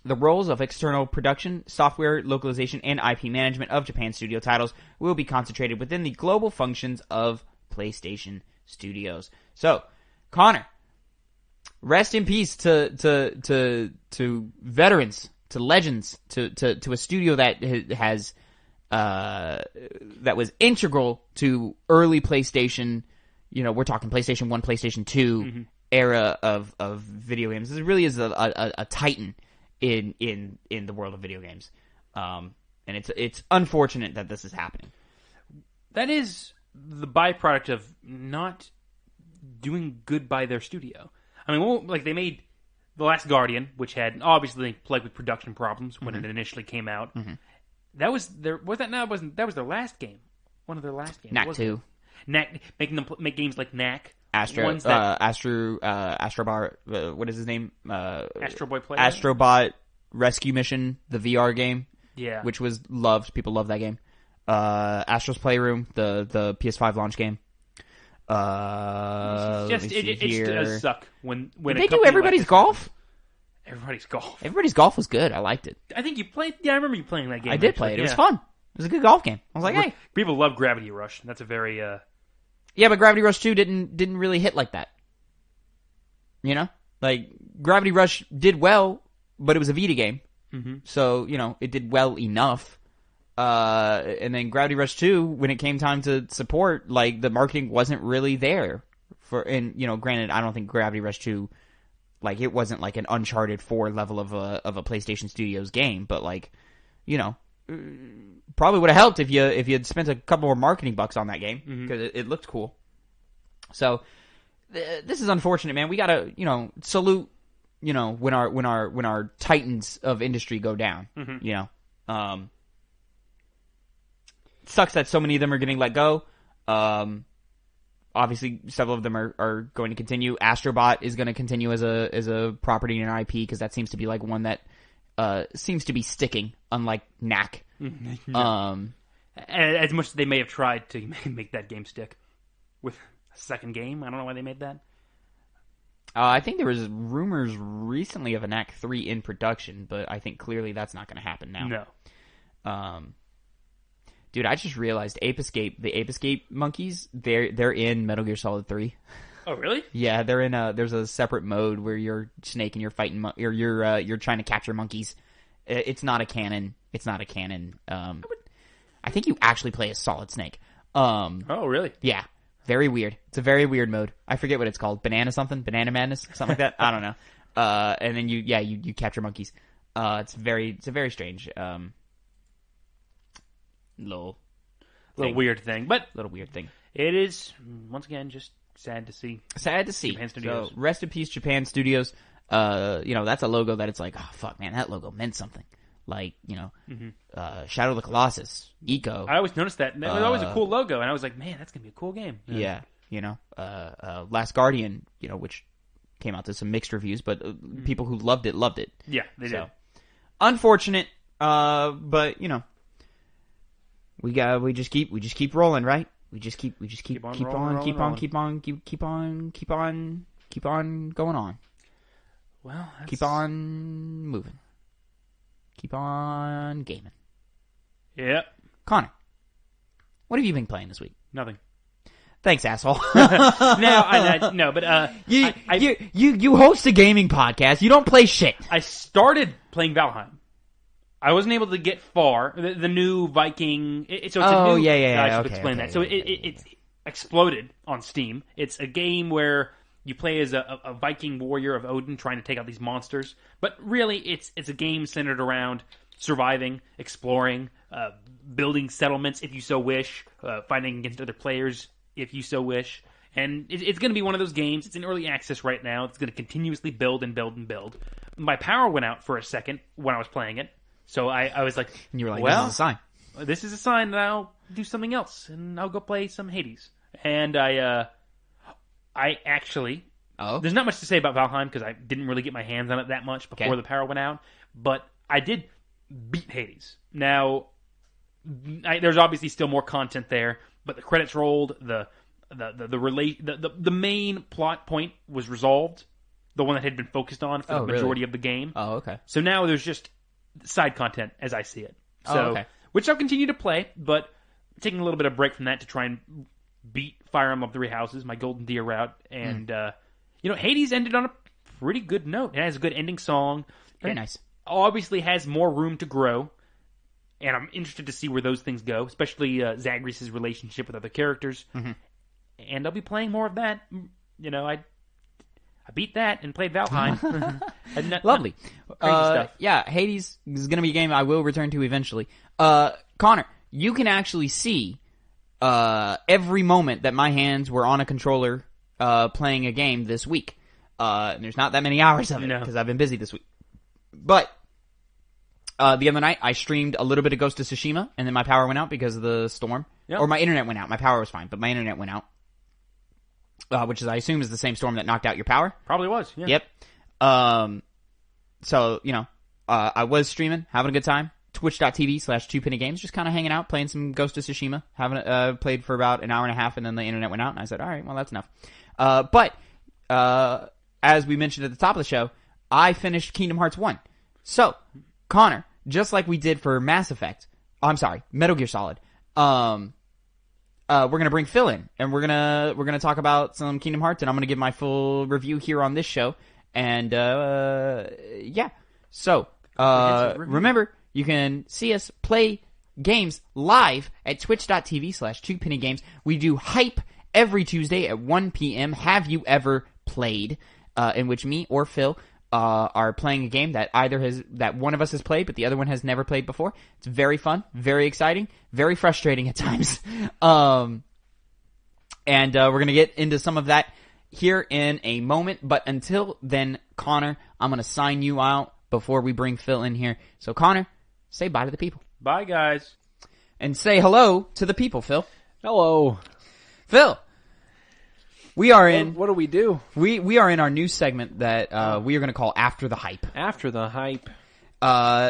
the roles of external production, software localization, and IP management of Japan Studio titles will be concentrated within the global functions of PlayStation Studios. So, Connor, rest in peace to veterans, to legends, to a studio that has that was integral to early PlayStation. You know, we're talking PlayStation 1, PlayStation 2 era of video games. This really is a titan in the world of video games, and it's unfortunate that this is happening. That is the byproduct of not doing good by their studio. I mean, like they made The Last Guardian, which had obviously plagued with production problems when it initially came out. That was their that was their last game. One of their last games. Knack 2. Knack, making them make games like Knack. Astrobot, what is his name? Astro Boy Player. Astrobot Rescue Mission, the VR game. Yeah. Which was loved. People love that game. Astro's Playroom, the PS5 launch game. It does suck when they do Everybody's Golf. Everybody's Golf. Everybody's Golf was good. I liked it. I think you played. Yeah, I remember you playing that game. I did play it. It was fun. It was a good golf game. I was like, hey, people love Gravity Rush. That's a very yeah, but Gravity Rush 2 didn't really hit like that. You know, like Gravity Rush did well, but it was a Vita game, so you know it did well enough. And then Gravity Rush 2, when it came time to support, like the marketing wasn't really there for. And you know, granted, I don't think Gravity Rush 2, like it wasn't like an Uncharted 4 level of a PlayStation Studios game, but like, you know, probably would have helped if you had spent a couple more marketing bucks on that game because it looked cool. So this is unfortunate, man. We gotta, you know, salute, you know, when our titans of industry go down. You know, it sucks that so many of them are getting let go. Obviously, several of them are going to continue. Astrobot is going to continue as a property and an IP because that seems to be like one that seems to be sticking, unlike Knack. As much as they may have tried to make that game stick with a second game, I don't know why they made that. I think there was rumors recently of a Knack 3 in production, but I think clearly that's not going to happen now. No. Dude, I just realized the Ape Escape monkeys, they're in Metal Gear Solid 3. Oh, really? Yeah, they're in there's a separate mode where you're Snake and you're fighting, or you're trying to capture monkeys. It's not a canon. It's not a canon. I think you actually play as Solid Snake. Oh, really? Yeah. Very weird. It's a very weird mode. I forget what it's called. Banana something? Banana Madness? Something like that? I don't know. And then you capture monkeys. It's a very strange, little weird thing. But little weird thing. it is, once again, just sad to see. Sad to see. Japan Studios. So, rest in peace, Japan Studios. That's a logo that it's like, oh, fuck, man, that logo meant something. Like, Shadow of the Colossus, Eco. I always noticed that. That was always a cool logo, and I was like, man, that's going to be a cool game. Yeah, Last Guardian, which came out to some mixed reviews, but people who loved it. Yeah, they did. Unfortunate, but we just keep rolling, right? We just keep on going on. Well, keep on moving. Keep on gaming. Yeah. Connor, what have you been playing this week? Nothing. Thanks, asshole. No, but you host a gaming podcast. You don't play shit. I started playing Valheim. I wasn't able to get far. The new Viking. I should explain that. So it's exploded on Steam. It's a game where you play as a Viking warrior of Odin trying to take out these monsters. But really, it's a game centered around surviving, exploring, building settlements if you so wish, fighting against other players if you so wish. And it's going to be one of those games. It's in early access right now. It's going to continuously build and build and build. My power went out for a second when I was playing it. So I was like... And you were like, well, this is a sign. This is a sign that I'll do something else. And I'll go play some Hades. And I actually... Oh? There's not much to say about Valheim because I didn't really get my hands on it that much before the power went out. But I did beat Hades. Now, there's obviously still more content there. But the credits rolled. The main plot point was resolved. The one that had been focused on for the majority of the game. Oh, okay. So now there's just side content as I see it. So, which I'll continue to play, but taking a little bit of break from that to try and beat Fire Emblem Three Houses, my Golden Deer route, and Hades ended on a pretty good note. It has a good ending song. Very nice. Obviously has more room to grow, and I'm interested to see where those things go, especially Zagreus' relationship with other characters. Mm-hmm. And I'll be playing more of that. I beat that and played Valheim. Lovely. Crazy stuff. Yeah, Hades is going to be a game I will return to eventually. Connor, you can actually see every moment that my hands were on a controller playing a game this week. And there's not that many hours of it because I've been busy this week. But the other night, I streamed a little bit of Ghost of Tsushima, and then my power went out because of the storm. Yep. Or my internet went out. My power was fine, but my internet went out. Which I assume is the same storm that knocked out your power. Probably was, yeah. Yep. So, I was streaming, having a good time. Twitch.tv/2pennygames, just kind of hanging out, playing some Ghost of Tsushima. Played for about an hour and a half, and then the internet went out, and I said, all right, well, that's enough. But as we mentioned at the top of the show, I finished Kingdom Hearts 1. So, Connor, just like we did for Metal Gear Solid, we're gonna bring Phil in, and we're gonna talk about some Kingdom Hearts, and I'm gonna give my full review here on this show. And yeah, so remember, you can see us play games live at twitch.tv/2pennygames. We do Hype every Tuesday at 1 p.m. Have you ever played? In which me or Phil are playing a game that that one of us has played, but the other one has never played before. It's very fun, very exciting, very frustrating at times. And we're going to get into some of that here in a moment. But until then, Connor, I'm going to sign you out before we bring Phil in here. So, Connor, say bye to the people. Bye, guys. And say hello to the people, Phil. Hello. Phil. We are in... What do we do? We are in our new segment that we are going to call After the Hype. After the Hype.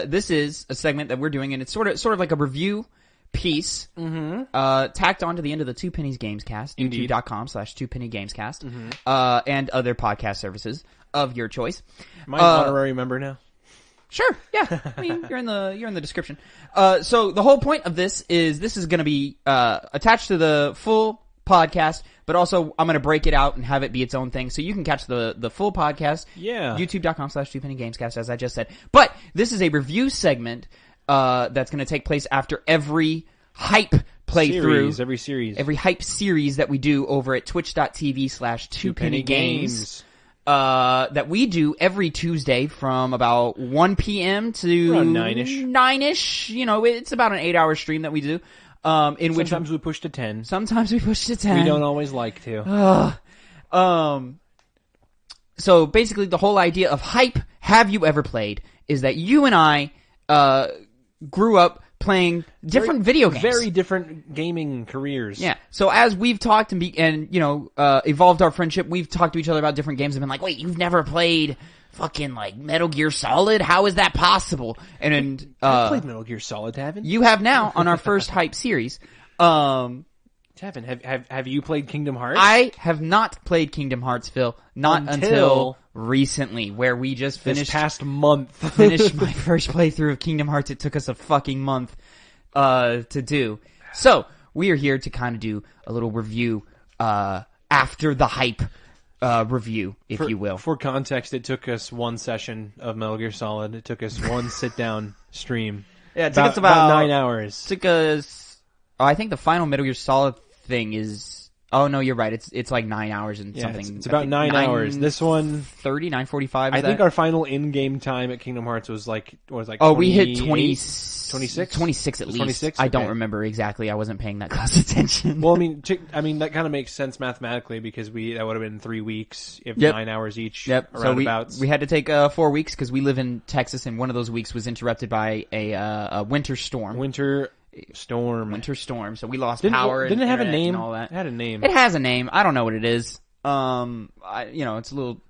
This is a segment that we're doing, and it's sort of like a review piece tacked on to the end of the Two Pennies Gamescast, youtube.com/2pennygamescast, and other podcast services of your choice. Am I an honorary member now? Sure, yeah. I mean, you're in the description. So the whole point of this is going to be attached to the full podcast, but also I'm going to break it out and have it be its own thing. So you can catch the full podcast. Yeah. YouTube.com/2pennygamescast, as I just said. But this is a review segment that's going to take place after every hype playthrough. Every hype series that we do over at twitch.tv/2pennygames. That we do every Tuesday from about 1 p.m. to around 9-ish. 9-ish. You know, it's about an 8-hour stream that we do. Sometimes we push to 10. Sometimes we push to 10. We don't always like to. So basically the whole idea of hype, have you ever played, is that you and I grew up playing different video games. Very different gaming careers. Yeah. So as we've talked and evolved our friendship, we've talked to each other about different games and been like, wait, you've never played fucking like Metal Gear Solid? How is that possible? And I played Metal Gear Solid, Tavin. You have now on our first hype series. Tavin, have you played Kingdom Hearts? I have not played Kingdom Hearts, Phil. Not until recently, where we just finished this past month. finished my first playthrough of Kingdom Hearts. It took us a fucking month to do. So we are here to kind of do a little review after the hype review, if you will. For context, it took us one session of Metal Gear Solid. It took us one sit-down stream. Yeah, it took us about 9 hours. Took us. I think the final Metal Gear Solid thing is. Oh no, you're right. It's like 9 hours and something. It's about 9 hours. This one 9:45. I think our final in-game time at Kingdom Hearts was like 20, we hit 26 at least. 26? I don't remember exactly. I wasn't paying that close attention. Well, I mean that kind of makes sense mathematically because that would have been 3 weeks if 9 hours each. Yep. So we had to take 4 weeks because we live in Texas, and one of those weeks was interrupted by a winter storm. Winter storm. So we lost power. Didn't it have a name? And all that. It had a name. It has a name. I don't know what it is. It's still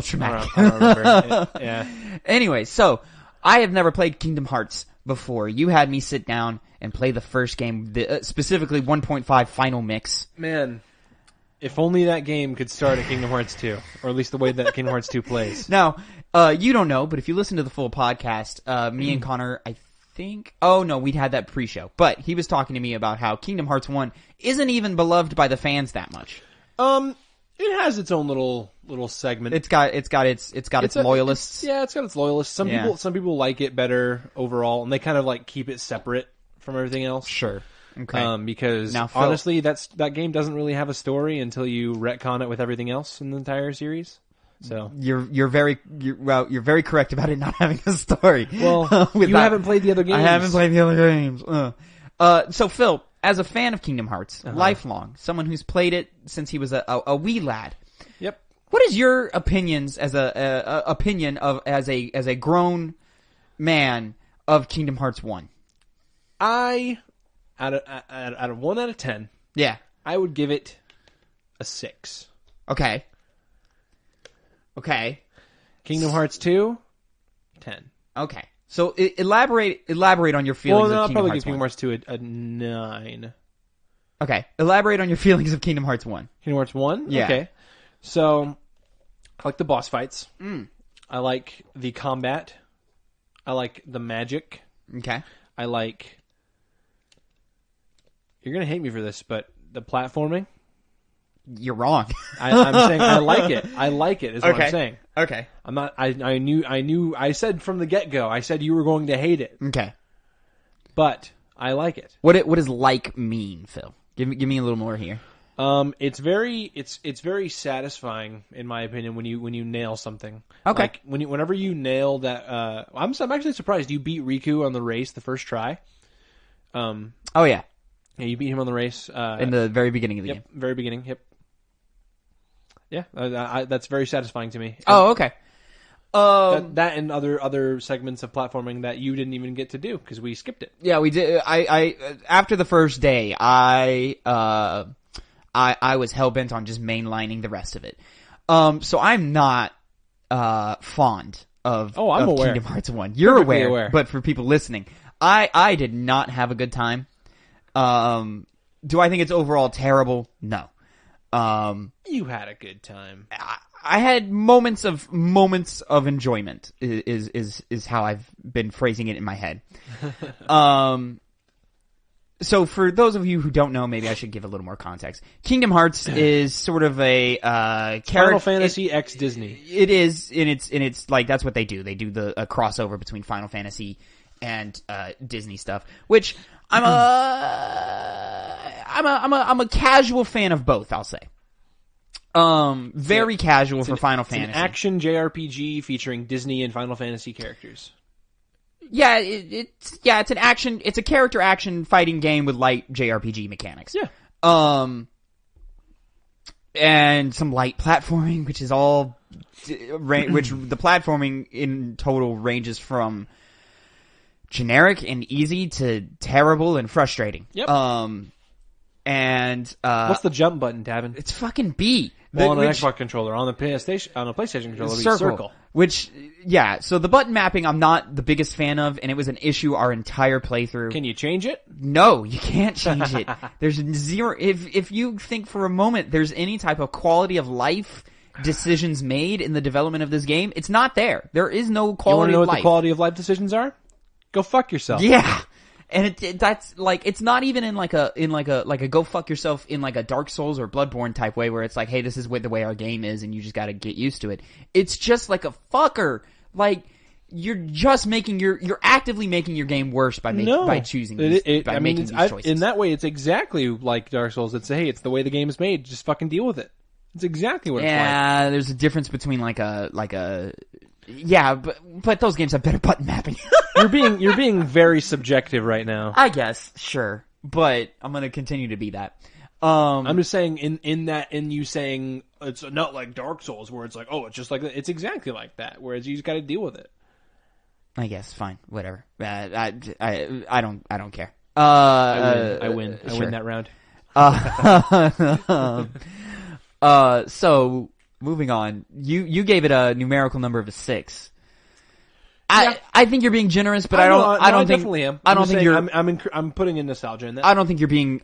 traumatic. I don't remember. Yeah. Anyway, so I have never played Kingdom Hearts before. You had me sit down and play the first game, specifically 1.5 Final Mix. Man, if only that game could start at Kingdom Hearts 2, or at least the way that Kingdom Hearts 2 plays. Now, you don't know, but if you listen to the full podcast, me and Connor, we'd had that pre-show, but he was talking to me about how Kingdom Hearts 1 isn't even beloved by the fans that much. It has its own little segment. It's got its loyalists. It's got its loyalists. Some people like it better overall, and they kind of like keep it separate from everything else. Sure. Okay. Because now, Phil, honestly, that game doesn't really have a story until you retcon it with everything else in the entire series. So you're very correct about it not having a story. Well, you haven't played the other games. I haven't played the other games. So Phil, as a fan of Kingdom Hearts, lifelong, someone who's played it since he was a wee lad. Yep. What is your opinions as as a grown man of Kingdom Hearts 1? Out of 1 out of 10. Yeah. I would give it a 6. Okay. Kingdom Hearts 2, 10. Okay. So elaborate on your feelings of Kingdom Hearts 1. I'll probably give Kingdom Hearts 2 a 9. Okay. Elaborate on your feelings of Kingdom Hearts 1. Kingdom Hearts 1? Yeah. Okay. So, I like the boss fights. I like the combat. I like the magic. Okay. I like... You're going to hate me for this, but the platforming. You're wrong. I'm saying I like it. I like it is what I'm saying. Okay. I'm not. I knew. I said from the get-go. I said you were going to hate it. Okay. But I like it. What does like mean, Phil? Give me a little more here. It's very satisfying in my opinion when you nail something. Okay. Like whenever you nail that. I'm actually surprised you beat Riku on the race the first try. Oh yeah. Yeah, you beat him on the race in the very beginning of the game. Very beginning. Yep. Yeah, that's very satisfying to me. Oh, okay. That and other segments of platforming that you didn't even get to do because we skipped it. Yeah, we did. I after the first day, I was hell bent on just mainlining the rest of it. So I'm not fond of aware. Kingdom Hearts 1. You're aware, but for people listening, I did not have a good time. Do I think it's overall terrible? No. You had a good time. I had moments of enjoyment is how I've been phrasing it in my head. So for those of you who don't know, maybe I should give a little more context. Kingdom Hearts is sort of a Final Fantasy X Disney. It is, and it's like that's what they do. They do a crossover between Final Fantasy and Disney stuff, which I'm a casual fan of both. I'll say, very casual for Final Fantasy. An action JRPG featuring Disney and Final Fantasy characters. Yeah, it's an action. It's a character action fighting game with light JRPG mechanics. Yeah. And some light platforming, which is all, which the platforming in total ranges from generic and easy to terrible and frustrating. Yep. And what's the jump button, Tavin? It's fucking B. Well, on an Xbox controller, on the PlayStation controller, it'd be circle. Which, yeah, so the button mapping I'm not the biggest fan of, and it was an issue our entire playthrough. Can you change it? No, you can't change it. There's zero, if you think for a moment there's any type of quality of life decisions made in the development of this game, it's not there. There is no quality You want to know of what life. the quality of life decisions are? Go fuck yourself. Yeah. And that's like, it's not even in like a go fuck yourself in like a Dark Souls or Bloodborne type way where it's like, hey, this is the way our game is and you just gotta get used to it. It's just like a fucker. Like, you're just you're actively making your game worse by choosing these choices. In that way, it's exactly like Dark Souls. It's, hey, it's the way the game is made. Just fucking deal with it. It's exactly what it's like. Yeah, there's a difference between yeah, but those games have better button mapping. You're being very subjective right now. I guess, sure, but I'm gonna continue to be that. I'm just saying, in you saying it's not like Dark Souls, where it's like, oh, it's just like that. It's exactly like that. Whereas you just got to deal with it. I guess, fine, whatever. I don't care. I win. I sure. win that round. So moving on, you gave it a numerical number of 6. Yeah. I think you're being generous, but I don't think definitely am. I don't think you're. I'm putting in nostalgia in that. I don't think you're being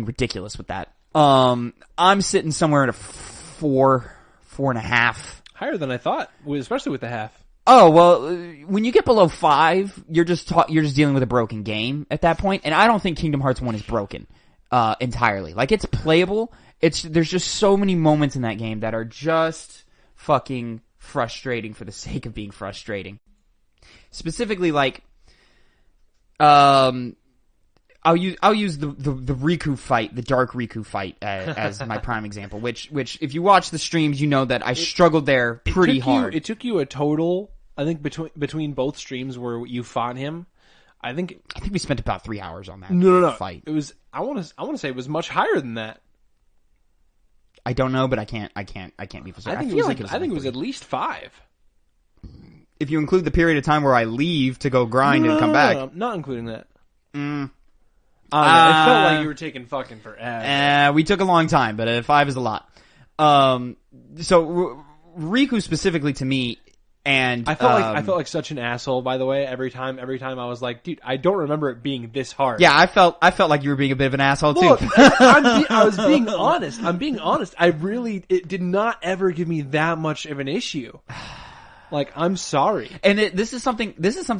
ridiculous with that. I'm sitting somewhere at a 4.5. Higher than I thought, especially with the half. Oh well, when you get below 5, you're just dealing with a broken game at that point, and I don't think Kingdom Hearts 1 is broken entirely. Like, it's playable. There's just so many moments in that game that are just fucking frustrating for the sake of being frustrating. Specifically, like, I'll use the Riku fight, the Dark Riku fight, as my prime example. Which if you watch the streams, you know that I struggled there pretty hard. It took you a total, I think, between both streams where you fought him. I think we spent about 3 hours on that. No. Fight. It was. I want to say it was much higher than that. I don't know, but I can't be for certain. I think it was at least 5. If you include the period of time where I leave to go grind and come back. No, not including that. It it felt like you were taking fucking forever. We took a long time, but 5 is a lot. So Riku specifically to me, and I felt like such an asshole. By the way, every time I was like, dude, I don't remember it being this hard. Yeah, I felt like you were being a bit of an asshole Look, too. I was being honest. I'm being honest. It did not ever give me that much of an issue. Like, I'm sorry. And this is something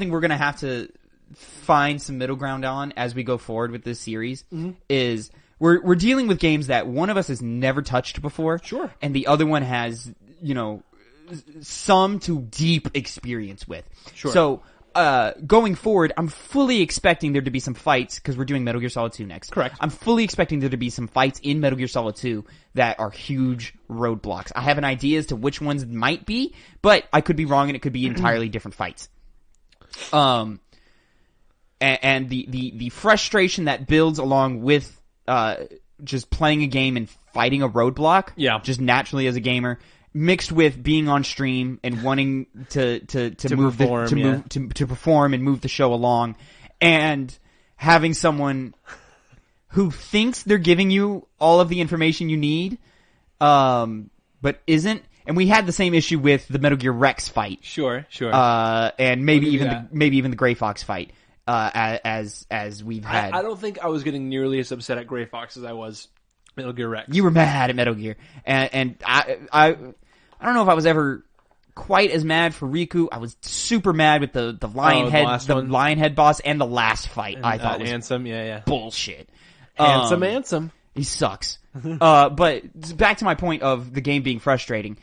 we're gonna have to find some middle ground on as we go forward with this series. Mm-hmm. Is we're dealing with games that one of us has never touched before, sure, and the other one has, some to deep experience with. Sure. So going forward, I'm fully expecting there to be some fights, because we're doing Metal Gear Solid 2 next. Correct. I'm fully expecting there to be some fights in Metal Gear Solid 2 that are huge roadblocks. I have an idea as to which ones it might be, but I could be wrong and it could be entirely different fights. And the frustration that builds along with just playing a game and fighting a roadblock, yeah, just naturally as a gamer, mixed with being on stream and wanting to perform and move the show along, and having someone who thinks they're giving you all of the information you need, but isn't. And we had the same issue with the Metal Gear Rex fight. Sure. And maybe even the Gray Fox fight, as we've had. I don't think I was getting nearly as upset at Gray Fox as I was Metal Gear Rex. You were mad at Metal Gear, and I don't know if I was ever quite as mad for Riku. I was super mad with the lion head boss, and the last fight I thought was Ansem. Yeah. bullshit. Ansem. He sucks. But back to my point of the game being frustrating.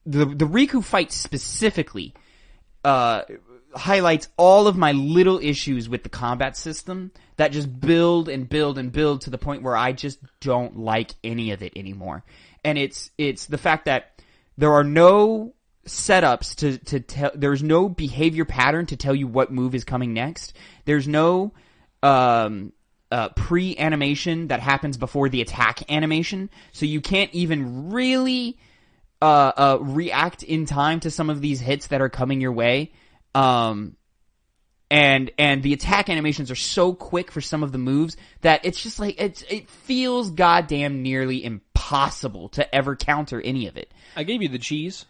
The Riku fight specifically highlights all of my little issues with the combat system that just build and build and build to the point where I just don't like any of it anymore. And it's the fact that there are no setups to tell. There's no behavior pattern to tell you what move is coming next. There's no pre-animation that happens before the attack animation, so you can't even really react in time to some of these hits that are coming your way. And the attack animations are so quick for some of the moves that it's just like it feels goddamn nearly impossible to ever counter any of it. I gave you the cheese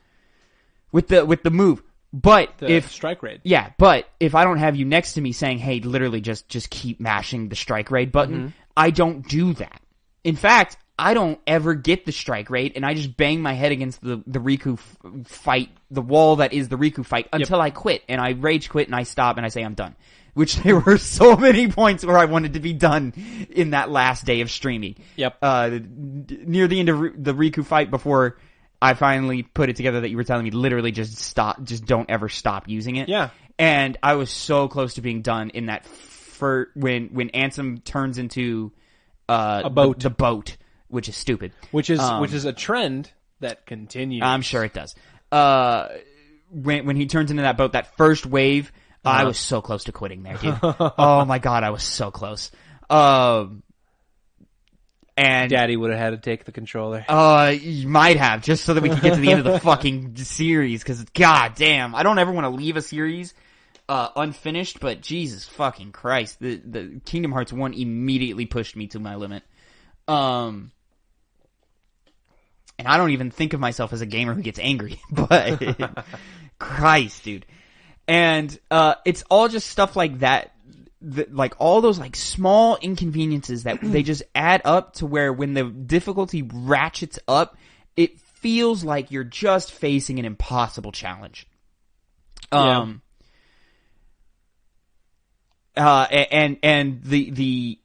with the move, but if strike raid, but if I don't have you next to me saying, "Hey, literally just keep mashing the strike raid button," I don't do that. In fact, I don't ever get the strike rate, and I just bang my head against the Riku fight, the wall that is the Riku fight, until I quit, and I rage quit, and I stop, and I say I'm done. Which there were so many points where I wanted to be done in that last day of streaming. Yep. Near the end of the Riku fight, before I finally put it together that you were telling me, literally just stop, just don't ever stop using it. Yeah. And I was so close to being done in that when Ansem turns into a boat. The boat. Which is stupid. Which is a trend that continues. I'm sure it does. When he turns into that boat, that first wave, I was so close to quitting there, dude. Oh my god, I was so close. And Daddy would have had to take the controller. You might have, just so that we could get to the end of the fucking series, because god damn, I don't ever want to leave a series unfinished, but Jesus fucking Christ, the Kingdom Hearts 1 immediately pushed me to my limit. And I don't even think of myself as a gamer who gets angry, but Christ, dude. And it's all just stuff like that, like all those like small inconveniences that they just add up to where when the difficulty ratchets up, it feels like you're just facing an impossible challenge. And the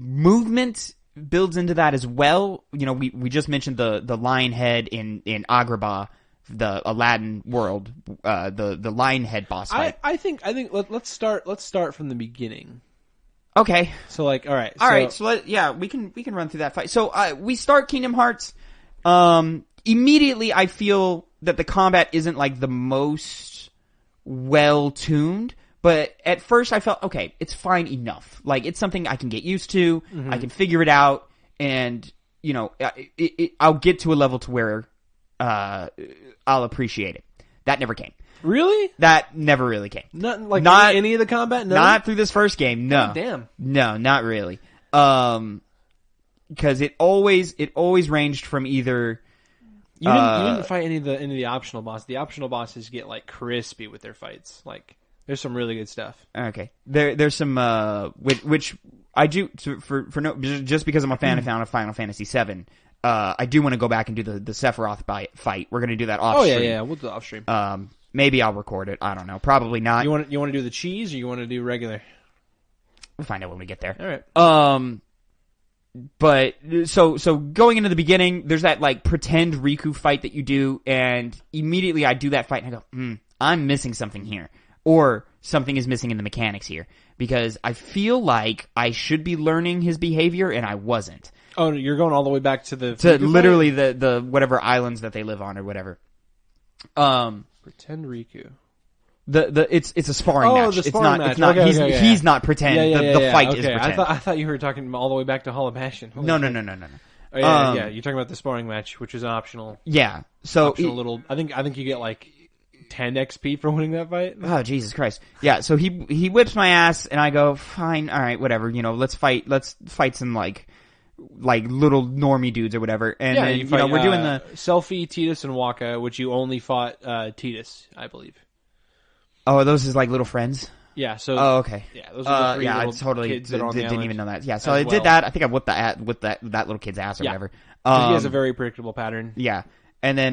movement builds into that as well. You know, we just mentioned the lion head in Agrabah, the Aladdin world, the lion head boss fight. I think let's start from the beginning. Okay. So like, all right. So we can run through that fight. So we start Kingdom Hearts. Immediately I feel that the combat isn't like the most well tuned. But at first I felt, okay, it's fine enough. Like, it's something I can get used to, I can figure it out, and, you know, I'll get to a level to where I'll appreciate it. That never came. Really? That never really came. Not any of the combat? No? Not through this first game, no. Oh, damn. No, not really. Because it always ranged from either... You didn't fight any of the optional bosses. The optional bosses get, like, crispy with their fights. Like... There's some really good stuff. Okay, there's some which I do for no, just because I'm a fan of Final Fantasy VII. I do want to go back and do the Sephiroth fight. We're going to do that off stream. Yeah, we'll do it off stream. Maybe I'll record it. I don't know. Probably not. You want to do the cheese or you want to do regular? We'll find out when we get there. All right. But so going into the beginning, there's that like pretend Riku fight that you do, and immediately I do that fight and I go, I'm missing something here. Or something is missing in the mechanics here. Because I feel like I should be learning his behavior, and I wasn't. Oh, you're going all the way back to the... To literally the whatever islands that they live on, or whatever. Pretend Riku. It's a sparring match. The sparring match. It's not, okay, he's not pretend. The fight is pretend. I thought you were talking all the way back to Hall of Passion. No. Oh, yeah. You're talking about the sparring match, which is optional. Yeah. So... Optional little... I think you get like... 10 XP for winning that fight? Oh, Jesus Christ. Yeah, so he whips my ass, and I go, fine, alright, whatever, you know, let's fight some, like little normie dudes or whatever, and yeah, then, you fight, we're doing the... Selfie, Tidus, and Waka, which you only fought, Tidus, I believe. Oh, are those his, like, little friends? Yeah, so... Oh, okay. Yeah, those are the three I little totally kids that are on the didn't island even know that. Yeah, so I did that, I think I whipped that little kid's ass or whatever. He has a very predictable pattern. Yeah, and then,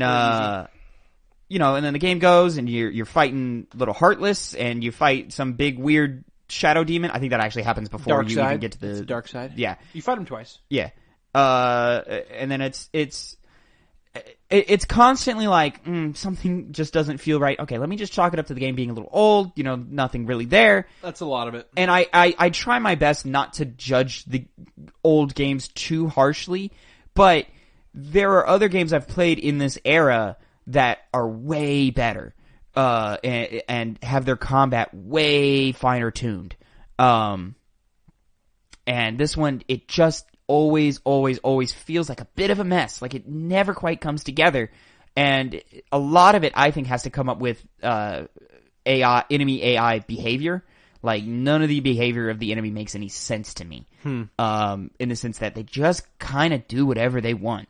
and then the game goes, and you're fighting Little Heartless, and you fight some big weird shadow demon. I think that actually happens before Dark you side. even get to the It's the dark side. Yeah, You fight him twice. yeah. And then it's constantly like something just doesn't feel right. Okay, let me just chalk it up to the game being a little old. Nothing really there. That's a lot of it. And I try my best not to judge the old games too harshly, but there are other games I've played in this era that are way better, and have their combat way finer tuned. And this one, it just always feels like a bit of a mess. Like it never quite comes together. And a lot of it, I think, has to come up with, enemy AI behavior. Like none of the behavior of the enemy makes any sense to me. In the sense that they just kind of do whatever they want.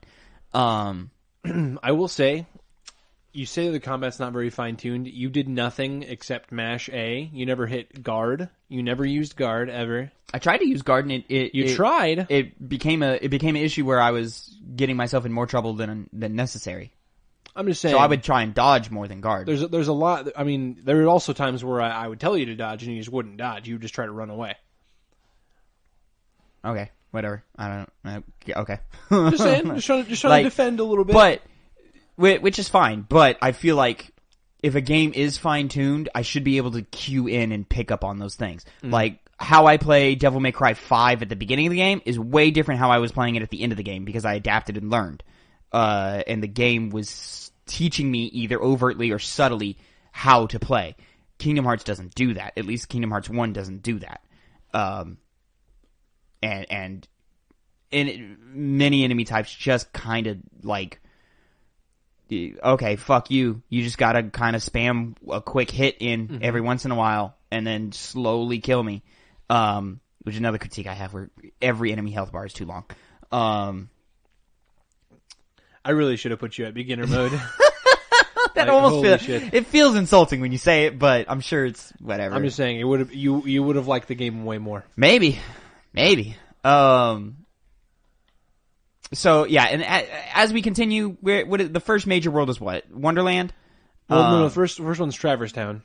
I will say, you say the combat's not very fine-tuned. You did nothing except mash A. You never hit guard. You never used guard ever. I tried to use guard, and it tried. It became an issue where I was getting myself in more trouble than necessary. I'm just saying. So I would try and dodge more than guard. There's a lot. I mean, there are also times where I would tell you to dodge, and you just wouldn't dodge. You would just try to run away. Okay, whatever. I don't know. Okay. Just saying. Just trying to defend a little bit. But, which is fine. But I feel like if a game is fine-tuned, I should be able to cue in and pick up on those things. Like, how I play Devil May Cry 5 at the beginning of the game is way different how I was playing it at the end of the game because I adapted and learned. And the game was teaching me either overtly or subtly how to play. Kingdom Hearts doesn't do that. At least Kingdom Hearts 1 doesn't do that. And many enemy types just kind of like, okay, fuck you. You just gotta kind of spam a quick hit in every once in a while and then slowly kill me. Which is another critique I have where every enemy health bar is too long. I really should have put you at beginner mode. That almost feels insulting when you say it, but I'm sure it's whatever. I'm just saying you would have liked the game way more. Maybe. So yeah, and as we continue, the first major world is what? Wonderland? Well, no, the first one's Traverse Town.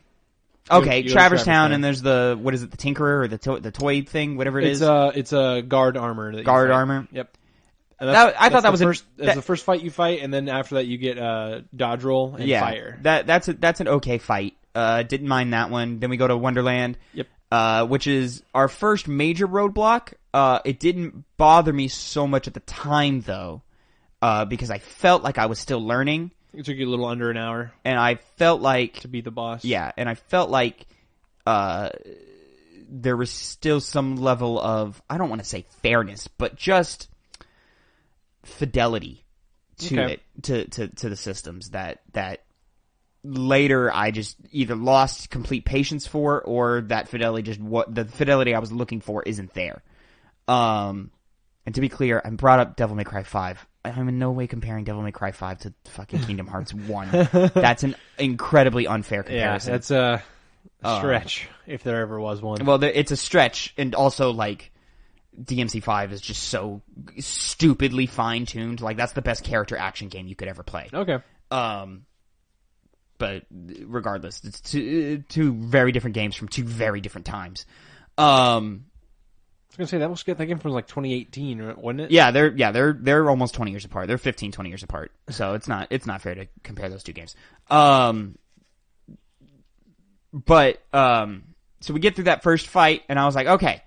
Okay, Traverse Town, and there's the Tinkerer or the toy thing, whatever it is. It's a guard armor. Guard armor. Yep. I thought that was the first fight you fight, and then after that you get dodge roll and fire. That's an okay fight. Didn't mind that one. Then we go to Wonderland. Yep. Which is our first major roadblock. It didn't bother me so much at the time though, because I felt like I was still learning. It took you a little under an hour, and I felt like to beat the boss. Yeah, and I felt like there was still some level of, I don't want to say fairness, but just fidelity to it, to the systems that later I just either lost complete patience for, or that fidelity the fidelity I was looking for isn't there. And to be clear, I brought up Devil May Cry 5. I'm in no way comparing Devil May Cry 5 to fucking Kingdom Hearts 1. That's an incredibly unfair comparison. Yeah, that's a stretch, if there ever was one. Well, it's a stretch, and also, like, DMC5 is just so stupidly fine-tuned. Like, that's the best character action game you could ever play. Okay. But regardless, it's two very different games from two very different times. I was gonna say that game from like 2018, wasn't it? Yeah, they're almost 20 years apart. They're 15, 20 years apart. So it's not fair to compare those two games. So we get through that first fight, and I was like, okay,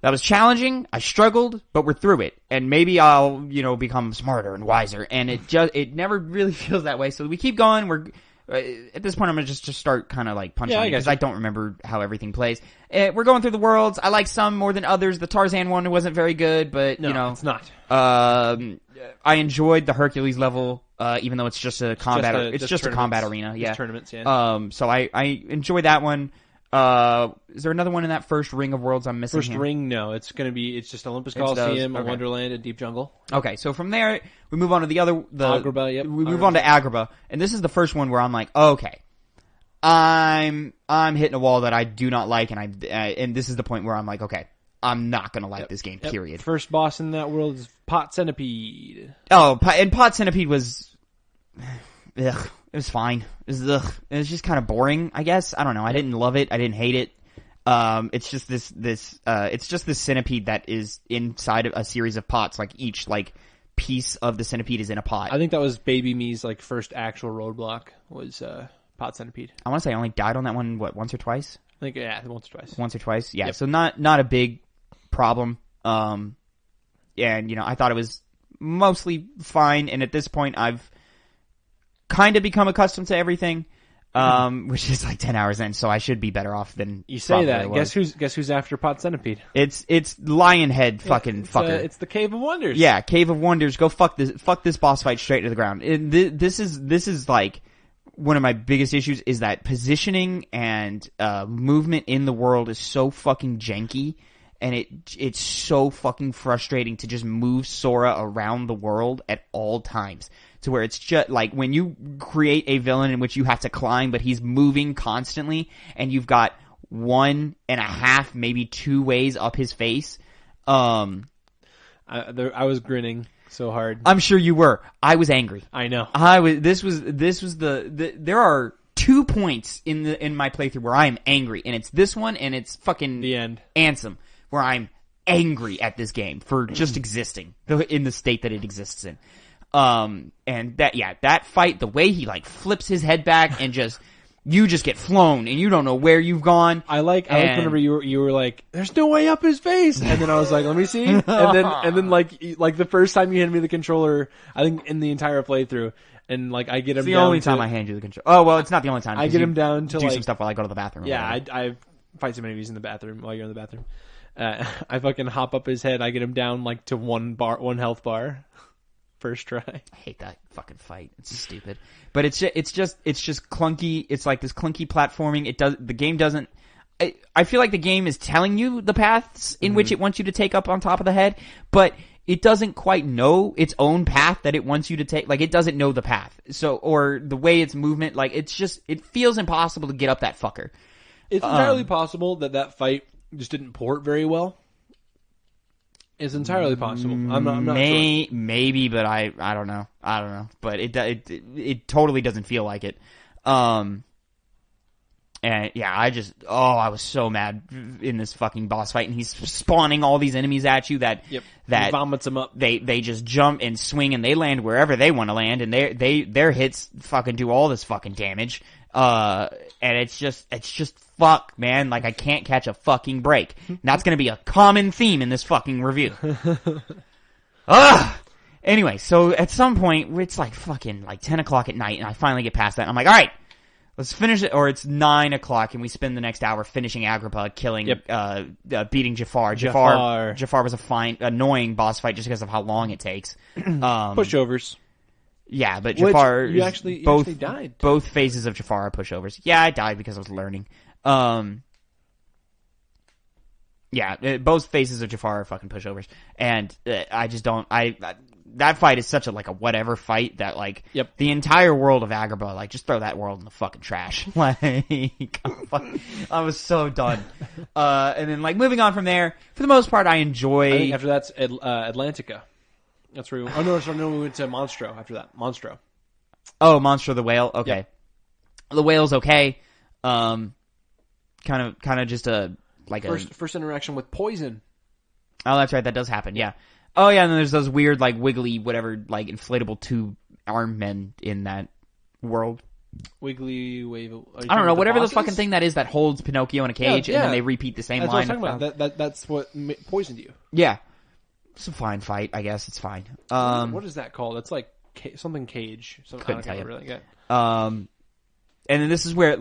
that was challenging. I struggled, but we're through it, and maybe I'll become smarter and wiser. And it never really feels that way. So we keep going. We're at this point, I'm gonna just start kind of like punching because I don't remember how everything plays. We're going through the worlds. I like some more than others. The Tarzan one wasn't very good, but it's not. I enjoyed the Hercules level, even though it's just a combat. It's just a combat arena. Yeah, tournaments. Yeah. So I enjoyed that one. Is there another one in that first ring of worlds I'm missing? First ring, no. It's just Olympus Coliseum, a Wonderland, a Deep Jungle. Okay, so from there we move on to the Agrabah. Yep. We move on to Agrabah, and this is the first one where I'm like, okay, I'm hitting a wall that I do not like, and this is the point where I'm like, okay, I'm not gonna like this game. Period. First boss in that world is Pot Centipede. Oh, and Pot Centipede was It was fine. It was just kind of boring, I guess. I don't know. I didn't love it. I didn't hate it. It's just this centipede that is inside of a series of pots. Like each like piece of the centipede is in a pot. I think that was Baby Me's like first actual roadblock was pot centipede. I want to say I only died on that one once or twice. I think once or twice. Once or twice, yeah. Yep. So not a big problem. And I thought it was mostly fine. And at this point, I've kind of become accustomed to everything. Which is like 10 hours in, so I should be better off than you say that. Guess who's after pot centipede? It's Lionhead fucking fucker. It's the Cave of Wonders. Yeah, Cave of Wonders. Go fuck this boss fight straight to the ground. This is like one of my biggest issues is that positioning and movement in the world is so fucking janky, and it's so fucking frustrating to just move Sora around the world at all times. To where it's just like when you create a villain in which you have to climb, but he's moving constantly, and you've got 1.5, maybe 2 ways up his face. I was grinning so hard. I'm sure you were. I was angry. I know. This was there are 2 points in my playthrough where I am angry, and it's this one and it's fucking the end. Ansem, where I'm angry at this game for just existing in the state that it exists in. And that fight, the way he like flips his head back and you just get flown and you don't know where you've gone. I like whenever you were like, there's no way up his face. And then I was like, let me see. And then like the first time you handed me the controller, I think in the entire playthrough, and like I get him it's the down only time I hand you the controller. Oh, well, it's not the only time. I get him down to do like some stuff while I go to the bathroom. Yeah, I fight some enemies in the bathroom while you're in the bathroom. I fucking hop up his head. I get him down like to one health bar. First try. I hate that fucking fight. It's stupid. But it's just clunky. It's like this clunky platforming. The game doesn't. I feel like the game is telling you the paths in which it wants you to take up on top of the head, but it doesn't quite know its own path that it wants you to take. Like it doesn't know the path. So or the way its movement. Like it feels impossible to get up that fucker. It's entirely possible that fight just didn't port very well. It's entirely possible. I'm not sure. Maybe, but I don't know. But it totally doesn't feel like it. And yeah, I was so mad in this fucking boss fight, and he's spawning all these enemies at you that he vomits them up. They just jump and swing and they land wherever they want to land, and their hits fucking do all this fucking damage. And it's just fuck, man. Like I can't catch a fucking break. And that's gonna be a common theme in this fucking review. Anyway, so at some point, it's like fucking like 10 o'clock at night, and I finally get past that. I'm like, all right, let's finish it. Or it's 9 o'clock, and we spend the next hour finishing Agrippa, killing, beating Jafar. Jafar was a fine, annoying boss fight just because of how long it takes. Pushovers. Yeah, but Jafar, you actually died. Both phases of Jafar are pushovers. Yeah, I died because I was learning. Both phases of Jafar are fucking pushovers, and I just don't. That fight is such a whatever fight that the entire world of Agrippa, like just throw that world in the fucking trash. I was so done. And then moving on from there, for the most part, I enjoy. I think after that's Atlantica. That's where we went. We went to Monstro after that. Monstro. Oh, Monstro the whale. Okay, yep. The whale's okay. Kind of just first interaction with poison. Oh, that's right. That does happen. Yeah. Oh, yeah. And then there's those weird wiggly whatever inflatable tube arm men in that world. Wiggly wave. I don't know. Whatever the fucking thing that is that holds Pinocchio in a cage, and then they repeat the same line. That's what I'm talking about. That's what poisoned you. Yeah. It's a fine fight, I guess. It's fine. What is that called? It's like something cage. Couldn't tell you. Really get. And then this is where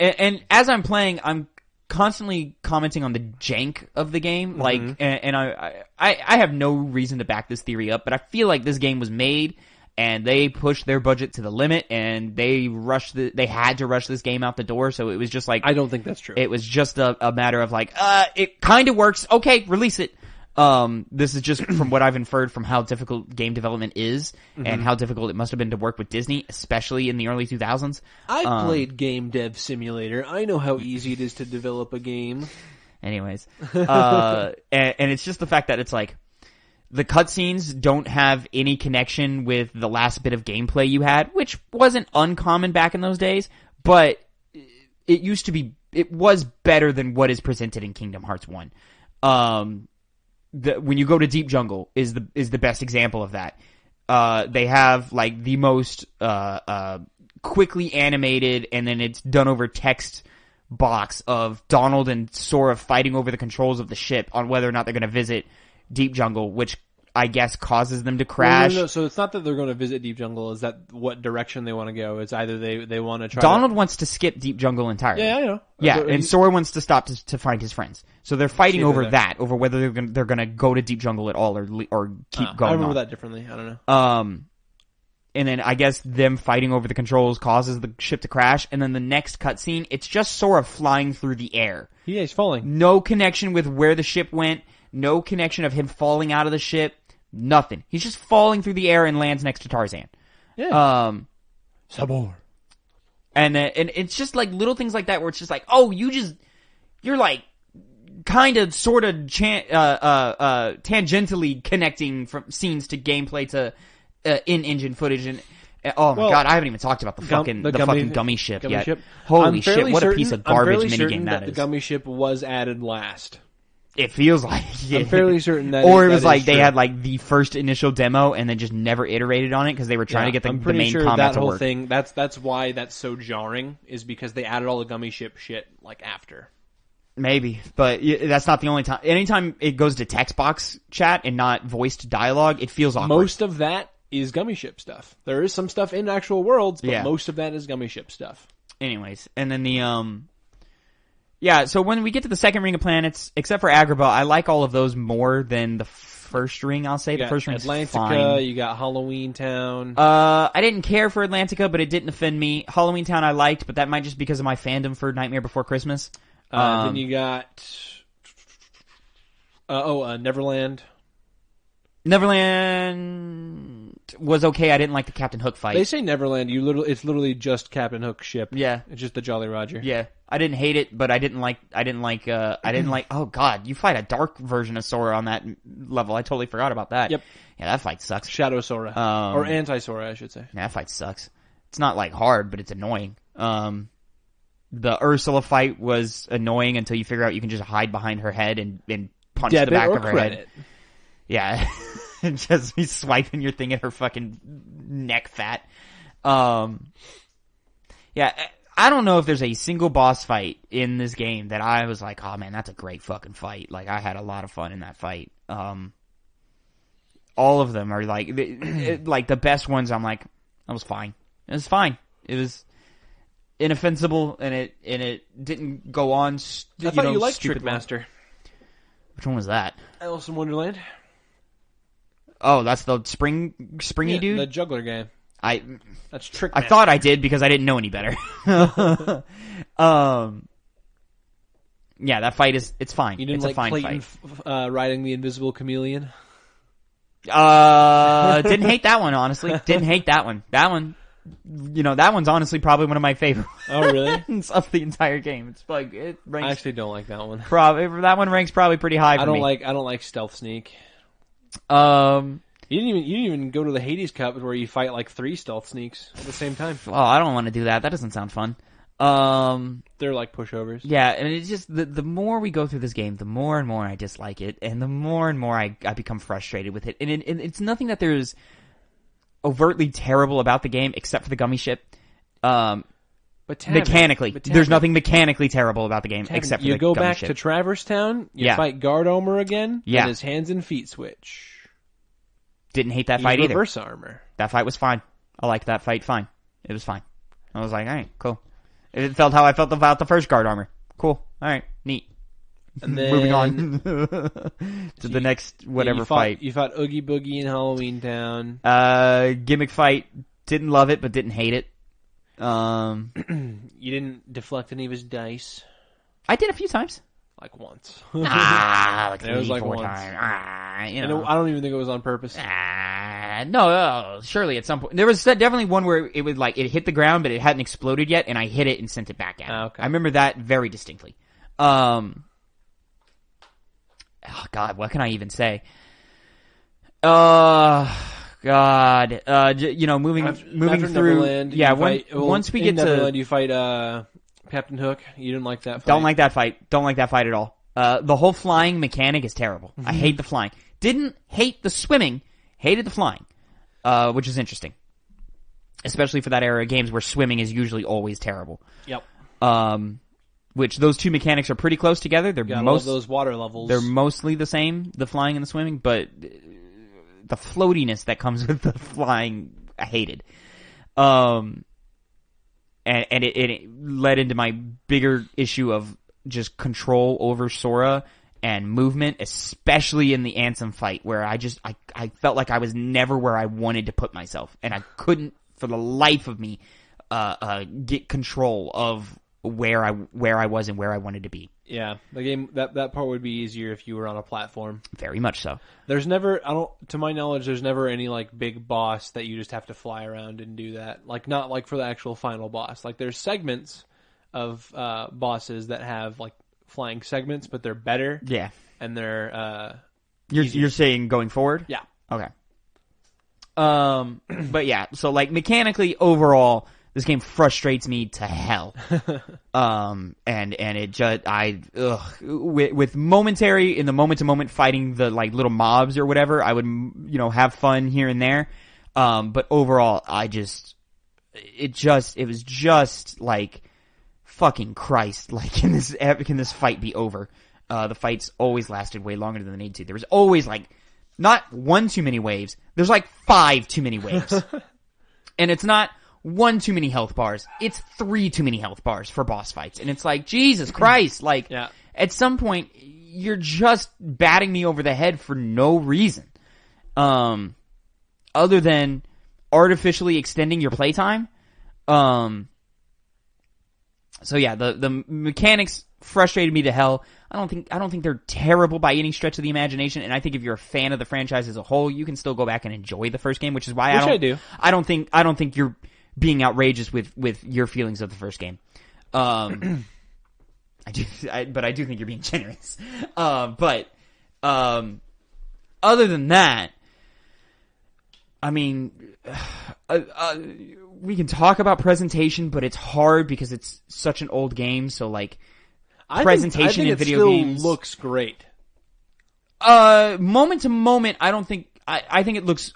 and as I'm playing, I'm constantly commenting on the jank of the game. And I have no reason to back this theory up, but I feel like this game was made and they pushed their budget to the limit, and they had to rush this game out the door. So it was just I don't think that's true. It was just a matter of it kind of works. Okay, release it. This is just from what I've inferred from how difficult game development is and how difficult it must have been to work with Disney, especially in the early 2000s. I played Game Dev Simulator. I know how easy it is to develop a game. Anyways, and it's just the fact that it's The cutscenes don't have any connection with the last bit of gameplay you had, which wasn't uncommon back in those days, but it was better than what is presented in Kingdom Hearts 1. When you go to Deep Jungle is the best example of that. They have like the most quickly animated, and then it's done over text box of Donald and Sora fighting over the controls of the ship on whether or not they're going to visit Deep Jungle, which I guess causes them to crash. No. So it's not that they're going to visit Deep Jungle. Is that what direction they want to go? It's either they want to try. Donald wants to skip Deep Jungle entirely. Yeah, I know. Yeah, and Sora wants to stop to find his friends. So they're fighting over that, over whether they're going to go to Deep Jungle at all or keep going. I remember on. that differently. I don't know. And then I guess them fighting over the controls causes the ship to crash. And then the next cutscene, it's just Sora flying through the air. Yeah, he's falling. No connection with where the ship went. No connection of him falling out of the ship. Nothing. He's just falling through the air and lands next to Tarzan. Yeah. Sabor. And it's just like little things like that where it's just like, oh, you're like kind of sort of tangentially connecting from scenes to gameplay to in-engine footage. And oh my god, I haven't even talked about the fucking gummy ship yet. Holy shit, what a piece of garbage minigame that is. The gummy ship was added last. It feels like I'm fairly certain that. Or it was like they had like the first initial demo and then just never iterated on it because they were trying to get the main combat to work. Thing. That's why that's so jarring, is because they added all the gummy ship shit like after. Maybe, but that's not the only time. Anytime it goes to text box chat and not voiced dialogue, it feels awkward. Most of that is gummy ship stuff. There is some stuff in actual worlds, but most of that is gummy ship stuff. Anyways, and then the yeah, so when we get to the second Ring of Planets, except for Agrabah, I like all of those more than the first ring, I'll say. The first ring's Atlantica, fine. You got Halloween Town. I didn't care for Atlantica, but it didn't offend me. Halloween Town I liked, but that might just because of my fandom for Nightmare Before Christmas. Then you got Neverland. Neverland was okay. I didn't like the Captain Hook fight. They say Neverland. It's literally just Captain Hook's ship. Yeah, it's just the Jolly Roger. Yeah, I didn't hate it, but I didn't like. Oh god, you fight a dark version of Sora on that level. I totally forgot about that. Yep. Yeah, that fight sucks. Shadow Sora or Anti Sora, I should say. Yeah, that fight sucks. It's not like hard, but it's annoying. The Ursula fight was annoying until you figure out you can just hide behind her head and punch the back of her head. Yeah. And just be swiping your thing at her fucking neck fat. Yeah, I don't know if there's a single boss fight in this game that I was like, oh man, that's a great fucking fight. Like, I had a lot of fun in that fight. All of them are like, like the best ones, I'm like, that was fine. It was fine. It was inoffensive, and it didn't go on. I thought you liked Trickmaster. Which one was that? Alice in Wonderland. Oh, that's the springy dude? The juggler game. That's Trickmaster. I thought I did because I didn't know any better. Yeah, that fight it's fine. You didn't it's like a fine Clayton fight. riding the invisible chameleon? Didn't hate that one, honestly. Didn't hate that one. That one, that one's honestly probably one of my favorite Oh, really? of the entire game. It's like, it ranks. I actually don't like that one. That one ranks probably pretty high for me. I don't like Stealth Sneak. You didn't even go to the Hades Cup where you fight like 3 Stealth Sneaks at the same time. Oh, I don't want to do that. That doesn't sound fun. They're like pushovers. Yeah, and it's just the more we go through this game, the more and more I dislike it, and the more and more I become frustrated with it. And it's nothing that there's overtly terrible about the game except for the gummy ship. But mechanically, there's nothing mechanically terrible about the game except for the gummy ship. You go back to Traverse Town, you fight Guard Omer again, and his hands and feet switch. Didn't hate that fight either. Reverse armor. That fight was fine. I liked that fight fine. It was fine. I was like, all right, cool. It felt how I felt about the first Guard Armor. Cool. All right, neat. And then moving on to the next fight. You fought Oogie Boogie in Halloween Town. Gimmick fight. Didn't love it, but didn't hate it. You didn't deflect any of his dice. I did a few times. Like once. Like 3, it was like 4 once. times. I don't even think it was on purpose. No, surely at some point. There was definitely one where it was like, it hit the ground, but it hadn't exploded yet, and I hit it and sent it back out. Okay. I remember that very distinctly. Oh God, what can I even say? God. Moving After through. Neverland, Yeah, you fight, once we in get Neverland, to. you fight Captain Hook. You didn't like that fight. Don't like that fight. Don't like that fight at all. The whole flying mechanic is terrible. I hate the flying. Didn't hate the swimming. Hated the flying. Which is interesting. Especially for that era of games where swimming is usually always terrible. Yep. Which those two mechanics are pretty close together. They're love those water levels. They're mostly the same, the flying and the swimming, but the floatiness that comes with the flying, I hated. And it led into my bigger issue of just control over Sora and movement, especially in the Ansem fight, where I felt like I was never where I wanted to put myself, and I couldn't, for the life of me, get control of where I was and where I wanted to be. Yeah, the game that part would be easier if you were on a platform. Very much so. There's never, to my knowledge, there's never any like big boss that you just have to fly around and do that. Like not like for the actual final boss. Like there's segments of bosses that have like flying segments, but they're better. Yeah, and they're you're saying going forward? Yeah. Okay. But yeah, so like mechanically overall, this game frustrates me to hell. And it just, with momentary, in the moment to moment fighting the like little mobs or whatever, I would, have fun here and there. But overall, it was just like, fucking Christ, like, can this fight be over? The fights always lasted way longer than they need to. There was always like, not one too many waves, there's like 5 too many waves. And it's not 1 too many health bars, it's 3 too many health bars for boss fights. And it's like, Jesus Christ, like, yeah. At some point, you're just batting me over the head for no reason. Other than artificially extending your playtime. So yeah, the mechanics frustrated me to hell. I don't think they're terrible by any stretch of the imagination, and I think if you're a fan of the franchise as a whole, you can still go back and enjoy the first game, which is why I do. I don't think you're being outrageous with your feelings of the first game. I do think you're being generous. But other than that, I mean, we can talk about presentation, but it's hard because it's such an old game. So like, presentation in video games looks great. Moment to moment, I don't think. I think it looks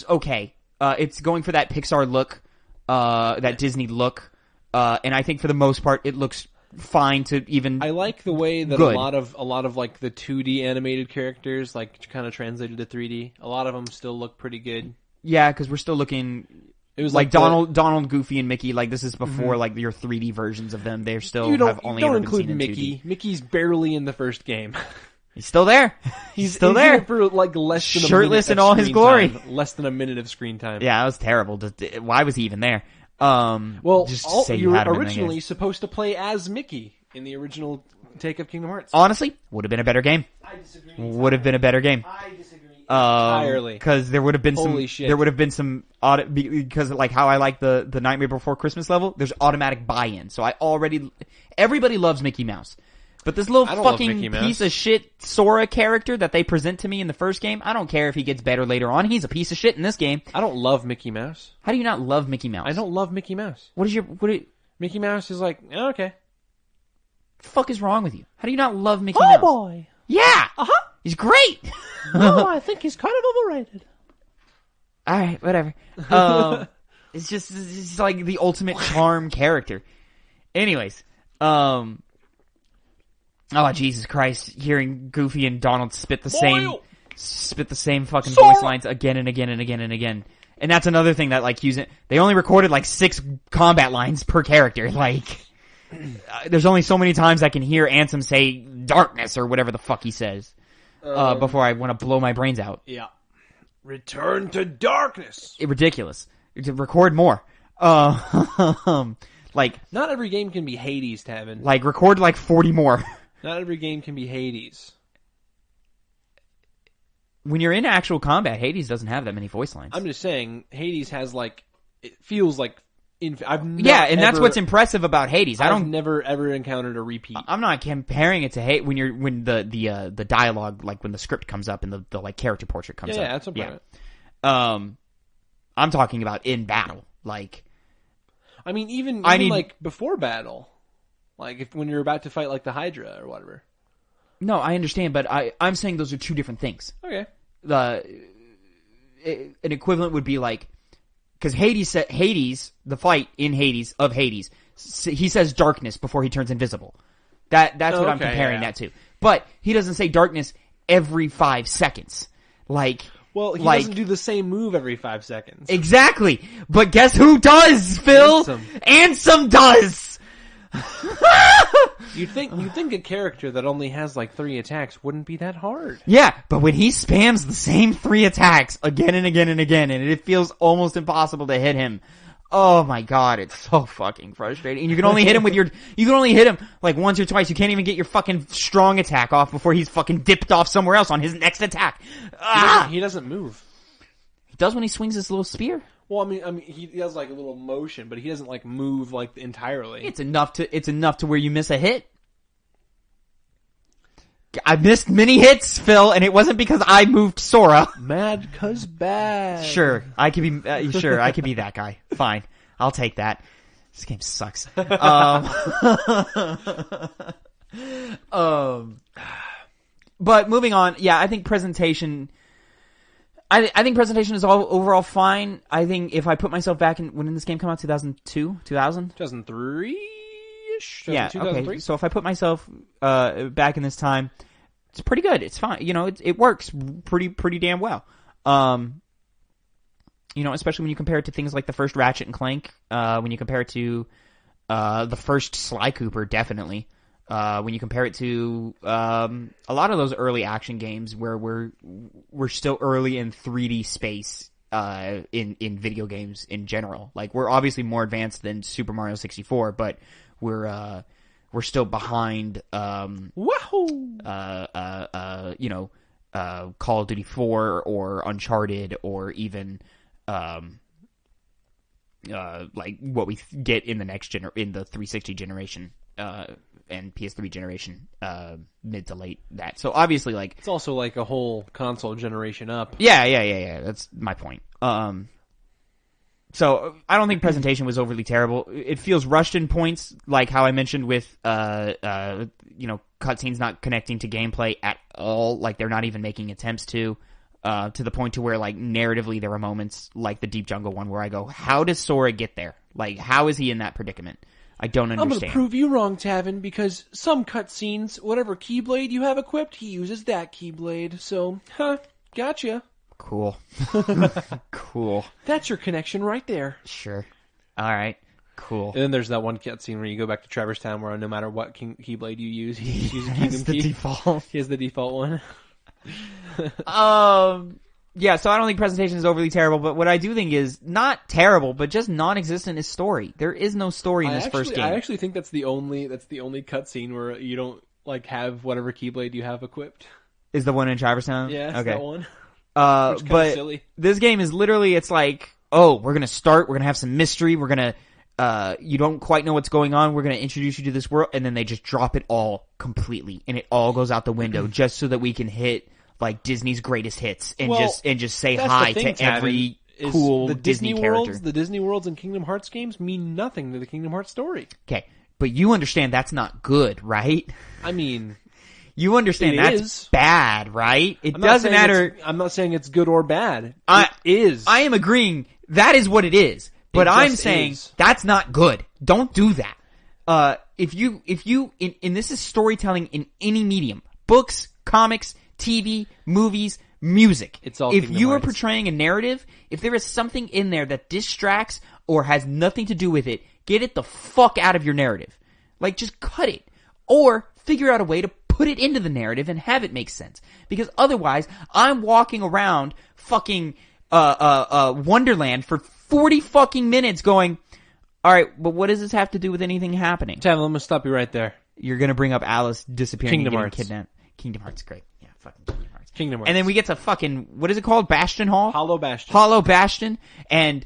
okay. It's going for that Pixar look, that Disney look, and I think for the most part, it looks fine to even. I like the way that good. a lot of like the 2D animated characters like kind of translated to 3D. A lot of them still look pretty good. Yeah, because we're still looking. It was like Donald, Goofy, and Mickey. Like this is before like your 3D versions of them. They're still you have only don't ever been include seen in Mickey. 2D. Mickey's barely in the first game. He's still there. He's still in there it for like less than shirtless a in minute all of his screen glory. time. Less than a minute of screen time. Yeah, that was terrible. Why was he even there? Well, just to say you were had him in there, originally supposed to play as Mickey in the original take of Kingdom Hearts. Honestly, would have been a better game. I disagree. Would have been a better game. I disagree entirely. Because there would have been Holy shit. there would have been some because like how I like the Nightmare Before Christmas level. There's automatic buy-in, so everybody loves Mickey Mouse. But this little fucking piece of shit Sora character that they present to me in the first game, I don't care if he gets better later on. He's a piece of shit in this game. I don't love Mickey Mouse. How do you not love Mickey Mouse? I don't love Mickey Mouse. Mickey Mouse is like, oh, okay. The fuck is wrong with you? How do you not love Mickey Mouse? Oh boy. Yeah. He's great. No, I think he's kind of overrated. All right, whatever. It's just like the ultimate charm character. Anyways, oh Jesus Christ! Hearing Goofy and Donald spit the same fucking voice lines again and again and again and again, and that's another thing that like they only recorded like 6 combat lines per character. Like, there's only so many times I can hear Ansem say "darkness" or whatever the fuck he says before I want to blow my brains out. Yeah. Return to darkness. Ridiculous. Record more. Like, not every game can be Hades, Tavin. Like, record like 40 more. Not every game can be Hades. When you're in actual combat, Hades doesn't have that many voice lines. I'm just saying, Hades has like, it feels like And that's what's impressive about Hades. I've never ever encountered a repeat. I'm not comparing it to Hades when the dialogue, like when the script comes up and the like character portrait comes up. Yeah, that's what I'm talking about in battle. Like, I mean, even like before battle, like when you're about to fight like the Hydra or whatever. No, I understand, but I'm saying those are two different things. Okay. An equivalent would be like, because Hades, the fight in Hades, he says darkness before he turns invisible. That's what I'm comparing that to. But he doesn't say darkness every 5 seconds. Like, well, he doesn't do the same move every 5 seconds. Exactly. But guess who does, Phil? Ansem does. You'd think a character that only has like 3 attacks wouldn't be that hard. Yeah, but when he spams the same 3 attacks again and again and again, and it feels almost impossible to hit him, oh my god, it's so fucking frustrating. And you can only hit him like once or twice. You can't even get your fucking strong attack off before he's fucking dipped off somewhere else on his next attack. He doesn't move. He does when he swings his little spear. Well, I mean, he has like a little motion, but he doesn't like move like entirely. It's enough to where you miss a hit. I missed many hits, Phil, and it wasn't because I moved Sora. Mad 'cause bad. Sure, I could be that guy. Fine, I'll take that. This game sucks. But moving on, yeah, I think presentation. I think presentation is all overall fine. I think if I put myself back in when did this game come out? 2002, 2000, 2003-ish. Yeah. Okay. So if I put myself back in this time, it's pretty good. It's fine. You know, it works pretty damn well. You know, especially when you compare it to things like the first Ratchet and Clank. When you compare it to the first Sly Cooper, definitely. When you compare it to a lot of those early action games where we're still early in 3D space in video games in general. Like, we're obviously more advanced than Super Mario 64, but we're still behind you know, Call of Duty 4 or Uncharted or even like what we get in the in the 360 generation and PS3 generation, mid to late that. So obviously, like, it's also like a whole console generation up. Yeah. That's my point. So I don't think presentation was overly terrible. It feels rushed in points, like how I mentioned with you know, cutscenes not connecting to gameplay at all. Like, they're not even making attempts to the point to where, like, narratively there are moments like the Deep Jungle one where I go, how does Sora get there? Like, how is he in that predicament? I don't understand. I'm going to prove you wrong, Tavin, because some cutscenes, whatever Keyblade you have equipped, he uses that Keyblade. So, gotcha. Cool. Cool. That's your connection right there. Sure. All right. Cool. And then there's that one cutscene where you go back to Traverse Town where no matter what Keyblade you use, he's using Kingdom Key. Default. He has the default one. Yeah, so I don't think presentation is overly terrible, but what I do think is not terrible, but just non-existent is story. There is no story in this first game. I actually think that's the only cutscene where you don't like have whatever Keyblade you have equipped. Is the one in Traverse Town? Yeah, it's that one. But silly. This game is literally, it's like, oh, we're gonna start, we're gonna have some mystery, we're gonna, you don't quite know what's going on, we're gonna introduce you to this world, and then they just drop it all completely, and it all goes out the window just so that we can hit like Disney's greatest hits and just say hi to every cool Disney character. The Disney worlds and Kingdom Hearts games mean nothing to the Kingdom Hearts story. Okay, but you understand that's not good, right? I mean, you understand that's bad, right? It doesn't matter. I'm not saying it's good or bad. It is. I am agreeing that is what it is, but I'm saying that's not good. Don't do that. If you and this is storytelling in any medium, books, comics, TV, movies, music. It's all if you are Hearts. portraying a narrative, if there is something in there that distracts or has nothing to do with it, get it the fuck out of your narrative. Like, just cut it. Or figure out a way to put it into the narrative and have it make sense. Because otherwise, I'm walking around fucking Wonderland for 40 fucking minutes going, alright, but what does this have to do with anything happening? Tavin, let me stop you right there. You're gonna bring up Alice disappearing Kingdom and Hearts. getting kidnapped. Kingdom Hearts, great. Yeah, fucking Kingdom Hearts. Kingdom Hearts. And then we get to fucking, what is it called? Bastion Hall? Hollow Bastion. Hollow Bastion. And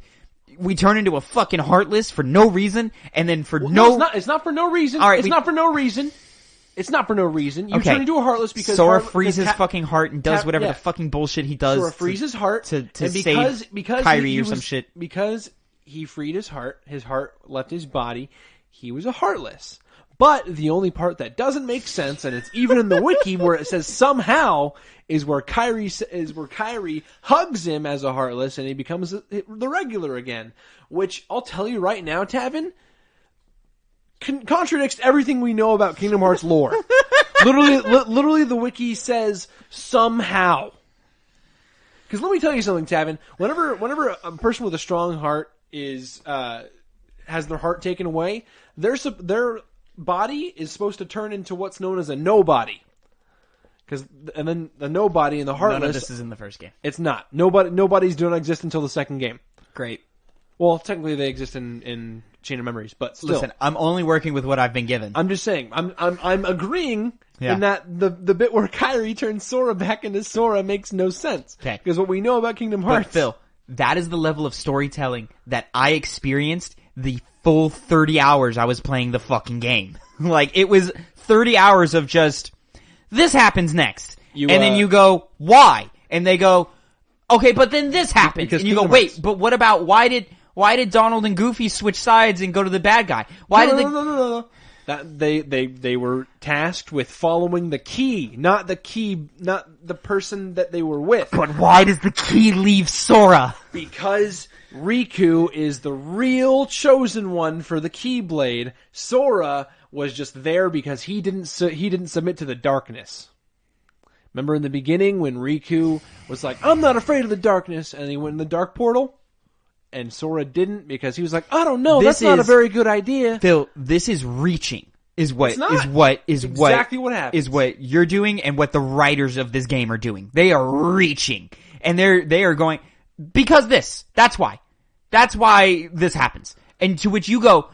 we turn into a fucking Heartless for no reason, and then for it's not for no reason. All right, it's not for no reason. It's not for no reason. You turn into a Heartless because Sora frees his fucking heart and does whatever yeah. the fucking bullshit he does. Sora frees his heart to and save Kyrie or some shit. Because he freed his heart left his body. He was a Heartless. But the only part that doesn't make sense, and it's even in the wiki where it says somehow, is where Kyrie hugs him as a Heartless and he becomes the regular again. Which I'll tell you right now, Tavin, contradicts everything we know about Kingdom Hearts lore. literally, the wiki says somehow. Because let me tell you something, Tavin. Whenever a person with a strong heart has their heart taken away, their body is supposed to turn into what's known as a nobody. And then the nobody and the heartless. None of this is in the first game. It's not. Nobodies don't exist until the second game. Great. Well, technically they exist in Chain of Memories, but still. Listen, I'm only working with what I've been given. I'm just saying. I'm agreeing Yeah. in that the bit where Kyrie turns Sora back into Sora makes no sense. Okay. Because what we know about Kingdom Hearts. But Phil, that is the level of storytelling that I experienced the full 30 hours I was playing the fucking game. Like, it was 30 hours of just, this happens next. And then you go, why? And they go, okay, but then this happens. Because And you go, Kingdom wait, Hearts. but what about, why did Donald and Goofy switch sides and go to the bad guy? No. That they were tasked with following the key, not the person that they were with. But why does the key leave Sora? Because Riku is the real chosen one for the Keyblade. Sora was just there because he didn't submit to the darkness. Remember in the beginning when Riku was like, "I'm not afraid of the darkness," and he went in the dark portal, and Sora didn't because he was like, "I don't know, that's not a very good idea." Phil, this is reaching. Is what exactly what happens. Is what you're doing and what the writers of this game are doing. They are reaching. And they are going, because this. That's why this happens. And to which you go,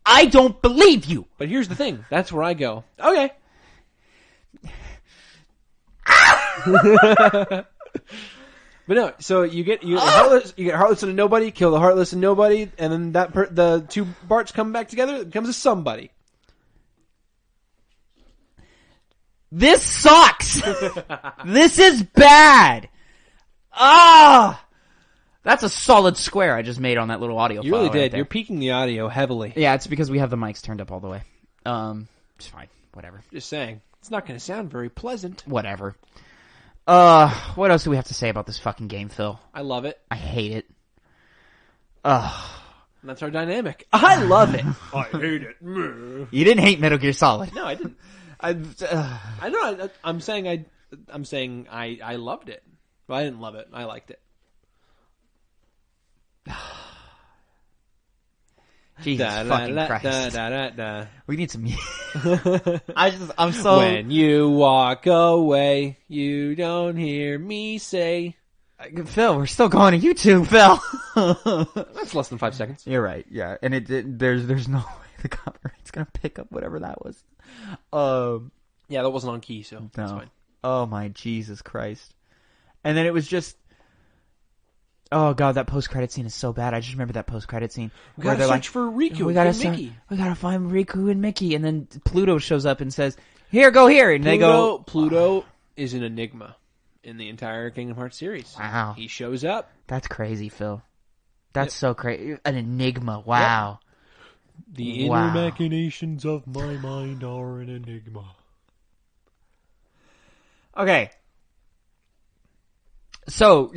I don't believe you. But here's the thing. That's where I go, okay. But no, so you get Heartless and a nobody, kill the Heartless and nobody, and then the two Barts come back together, it becomes a somebody. This sucks. This is bad. That's a solid square I just made on that little audio You file. really right did. there. You're peaking the audio heavily. Yeah, it's because we have the mics turned up all the way. It's fine. Whatever. Just saying. It's not going to sound very pleasant. Whatever. What else do we have to say about this fucking game, Phil? I love it. I hate it. And that's our dynamic. I love it. I hate it. You didn't hate Metal Gear Solid. No, I didn't. I know. I'm saying I loved it. But I didn't love it. I liked it. Jesus fucking Christ. We need some I'm so... When you walk away, you don't hear me say... Phil, we're still going to YouTube, Phil. That's less than 5 seconds. You're right, yeah. And there's no way the copyright's gonna pick up whatever that was. Yeah, that wasn't on key, so that's fine. Oh my Jesus Christ. And then it was just... Oh god, that post-credit scene is so bad. I just remember that post-credit scene. We gotta search for Riku and Mickey. We gotta find Riku and Mickey. And then Pluto shows up and says, "Here, go here." And they go... Pluto is an enigma in the entire Kingdom Hearts series. Wow. He shows up. That's crazy, Phil. That's so crazy. An enigma. Wow. Yep. The inner machinations of my mind are an enigma. Okay. So,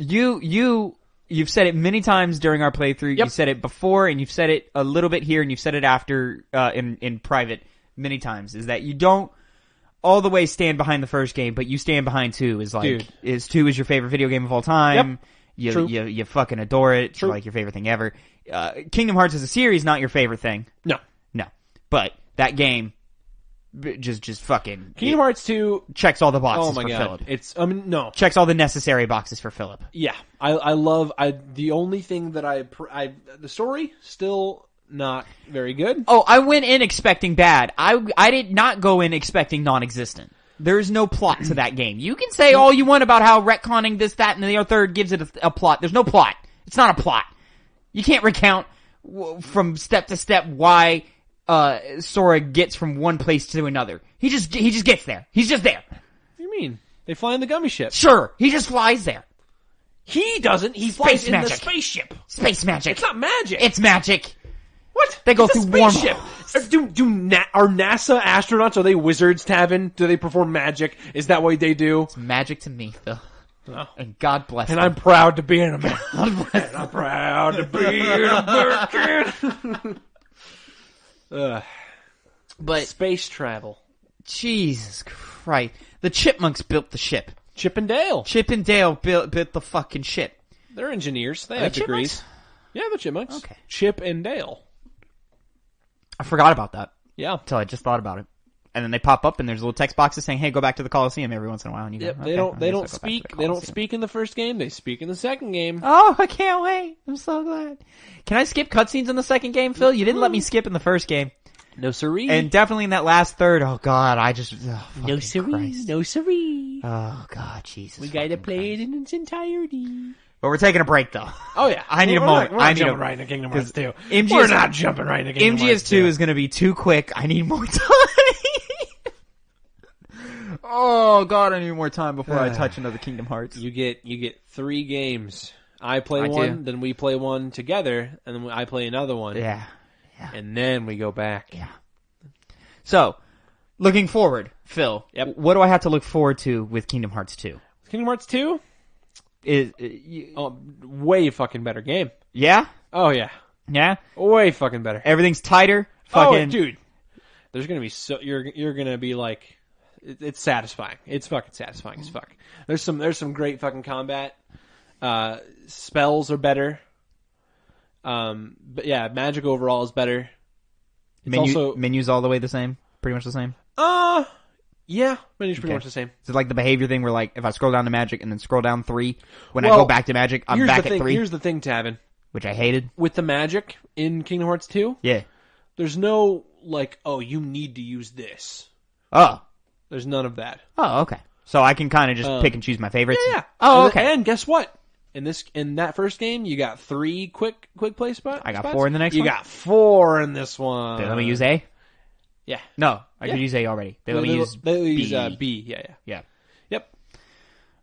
you've said it many times during our playthrough. Yep. You said it before, and you've said it a little bit here, and you've said it after in private many times. Is that you don't all the way stand behind the first game, but you stand behind 2. Is 2 is your favorite video game of all time. Yep. You fucking adore it. It's True. like your favorite thing ever. Kingdom Hearts as a series, not your favorite thing. No. But that game just fucking Kingdom Hearts 2 checks all the boxes Oh my for god. Philip. It's no. Checks all the necessary boxes for Philip. Yeah. I love the only thing that the story still not very good. Oh, I went in expecting bad. I did not go in expecting non-existent. There's no plot to that game. You can say all you want about how retconning this, that, and the third gives it a plot. There's no plot. It's not a plot. You can't recount from step to step why Sora gets from one place to another. He just gets there. He's just there. What do you mean? They fly in the gummy ship. Sure, he just flies there. He doesn't. He Space flies magic. in the spaceship. Space magic. It's not magic. It's magic. What? They go It's a through warm. spaceship. Are NASA astronauts? Are they wizards, Tavin? Do they perform magic? Is that what they do? It's magic to me, Phil. Oh. And God bless And them. I'm proud to be an American. I'm proud to be an American. But Space travel. Jesus Christ, the Chipmunks built the ship. Chip and Dale. Chip and Dale built the fucking ship. They're engineers. They Are have they degrees. Chipmunks? Yeah, the Chipmunks. Okay. Chip and Dale. I forgot about that Yeah. until I just thought about it. And then they pop up, and there's little text boxes saying, "Hey, go back to the Coliseum" every once in a while. And you Yep. go, They "Okay, don't. I They guess don't I'll go back to speak. the They don't Coliseum." speak in the first game. They speak in the second game. Oh, I can't wait! I'm so glad. Can I skip cutscenes in the second game, Phil? You didn't let me skip in the first game, No siree. and definitely in that last third. Oh God, I just no fucking siree. Christ. No siree. Oh God, Jesus. We gotta fucking play Christ. it in its entirety. But we're taking a break though. Oh yeah, I need a We're moment. Not, we're I not need jumping a- right into Kingdom Hearts 2. MGS We're not jumping right into Kingdom Hearts 2 is going to be too quick. I need more time. Oh God, I need more time before I touch another Kingdom Hearts. You get 3 games. I play I one, do. then we play one together, and then I play another one. Yeah. And then we go back. Yeah. So, looking forward, Phil. Yep. What do I have to look forward to with Kingdom Hearts 2? Kingdom Hearts 2? Is Way fucking better game. yeah? Oh yeah. Yeah? Way fucking better. Everything's tighter? Oh, Fucking dude. There's gonna be you're gonna be like, it's satisfying. It's fucking satisfying as fuck. There's some great fucking combat. Spells are better. But yeah, magic overall is better. It's also menus all the way the same? Pretty much the same? yeah, menu's pretty Okay. much the same. Is it like the behavior thing where like if I scroll down to magic and then scroll down 3, when I go back to magic, I'm here's back the at thing, 3? Here's the thing, Tavin. Which I hated. With the magic in Kingdom Hearts 2, Yeah. there's no like, oh, you need to use this. Oh. There's none of that. Oh, okay. So I can kind of just pick and choose my favorites? Yeah. Oh, And- okay. And guess what? In that first game, you got 3 quick play spots. I got 4 in the next you one? You got 4 in this one. They let me use A? Yeah. No, I Yeah. could use A already. They let me use They B. use B. Yeah. Yeah. Yep.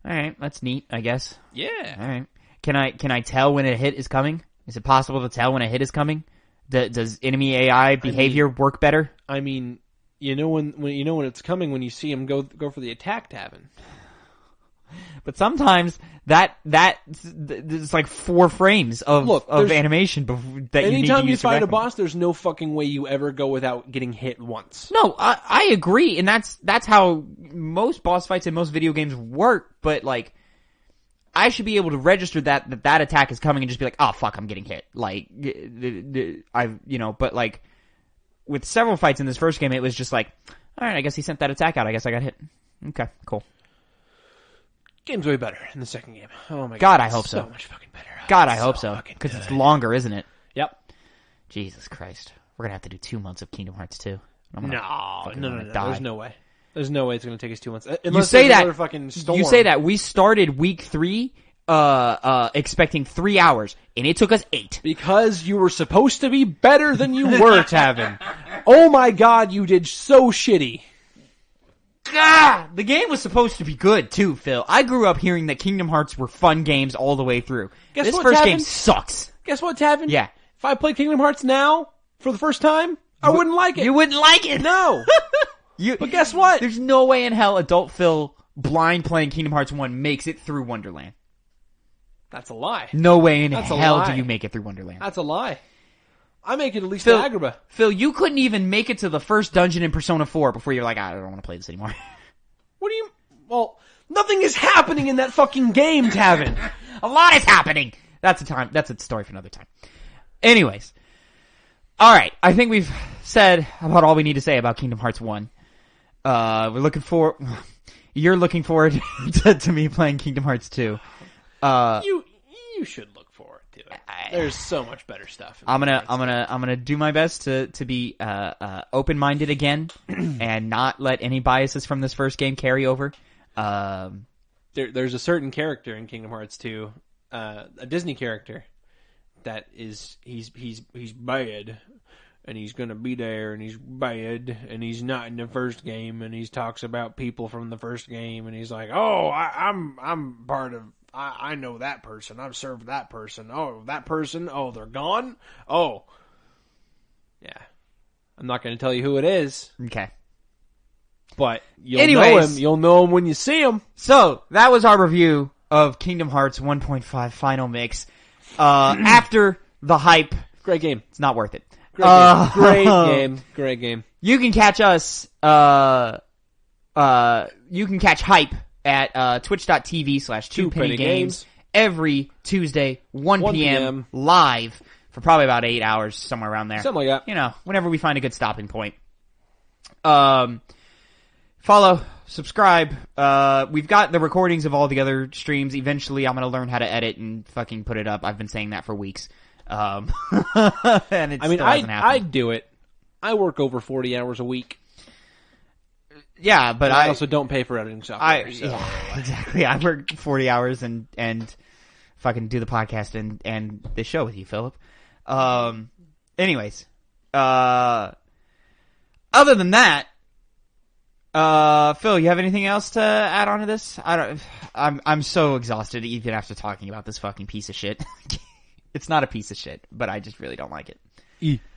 Alright, that's neat, I guess. Yeah. Alright. Can I tell when a hit is coming? Is it possible to tell when a hit is coming? Does enemy AI behavior work better? I mean, you know when it's coming when you see him go for the attack, Tavin. But sometimes there's like 4 frames of animation that you need to Anytime you use to fight a recognize. boss, there's no fucking way you ever go without getting hit once. No, I agree, and that's how most boss fights in most video games work. But like, I should be able to register that attack is coming and just be like, oh fuck, I'm getting hit. Like, but like with several fights in this first game, it was just like, all right, I guess he sent that attack out. I guess I got hit. Okay, cool. Game's way better in the second game. Oh my God, god, I hope so. So much fucking better. God, I hope so fucking because it's good. longer, isn't it? Yep. Jesus Christ, we're gonna have to do 2 months of Kingdom Hearts 2. No. Die. There's no way. There's no way it's going to take us 2 months. You Unless say there's that. another fucking storm. You say that. We started week 3, expecting 3 hours, and it took us 8. Because you were supposed to be better than you were, Tavin. Oh my god, you did so shitty. God, the game was supposed to be good too, Phil. I grew up hearing that Kingdom Hearts were fun games all the way through. Guess this what, first Tavin? game sucks. Guess what, Tavin? Yeah. If I played Kingdom Hearts now, for the first time, I wouldn't like it. You wouldn't like it. No. But guess what? There's no way in hell adult Phil blind playing Kingdom Hearts 1 makes it through Wonderland. That's a lie. No way in That's a hell lie. do you make it through Wonderland. That's a lie. I make it at least Phil- to Agrabah. Phil, you couldn't even make it to the first dungeon in Persona 4 before you're like, I don't want to play this anymore. What do you... Well, nothing is happening in that fucking game, Tavin. A lot is happening. That's a story for another time. Anyways. Alright, I think we've said about all we need to say about Kingdom Hearts 1. You're looking forward to me playing Kingdom Hearts 2. You should look forward to it. There's so much better stuff. I'm gonna do my best to be open-minded again and not let any biases from this first game carry over. There's a certain character in Kingdom Hearts 2, a Disney character, that is he's bad, and he's gonna be there, and he's bad, and he's not in the first game, and he talks about people from the first game, and he's like, oh, I'm part of. I know that person. I've served that person. Oh, that person. Oh, they're gone. Oh, yeah. I'm not going to tell you who it is, Okay. but you'll know him. You'll know him when you see him. So, that was our review of Kingdom Hearts 1.5 Final Mix. After the hype, Great game. it's not worth it. Great game. Great game. You can catch us, you can catch Hype at twitch.tv/2pennygames every Tuesday, 1 p.m. live for probably about 8 hours, somewhere around there. Something like that. You know, whenever we find a good stopping point. Follow, subscribe. We've got the recordings of all the other streams. Eventually, I'm going to learn how to edit and fucking put it up. I've been saying that for weeks. And it still hasn't happened. I'd do it. I work over 40 hours a week. Yeah, but I also don't pay for editing software. Yeah, exactly. I work 40 hours and fucking do the podcast and this show with you, Philip. Anyways, other than that, Phil, you have anything else to add on to this? I'm so exhausted even after talking about this fucking piece of shit. It's not a piece of shit, but I just really don't like it.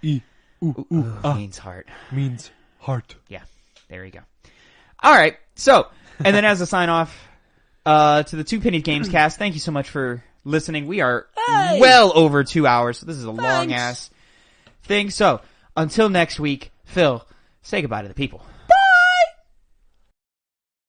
Means heart. Means heart. Yeah, there you go. All right, so, and then as a sign off, to the Two Pennies Gamescast, thank you so much for listening. We are well over 2 hours, so this is a long ass thing. So, until next week, Phil, say goodbye to the people.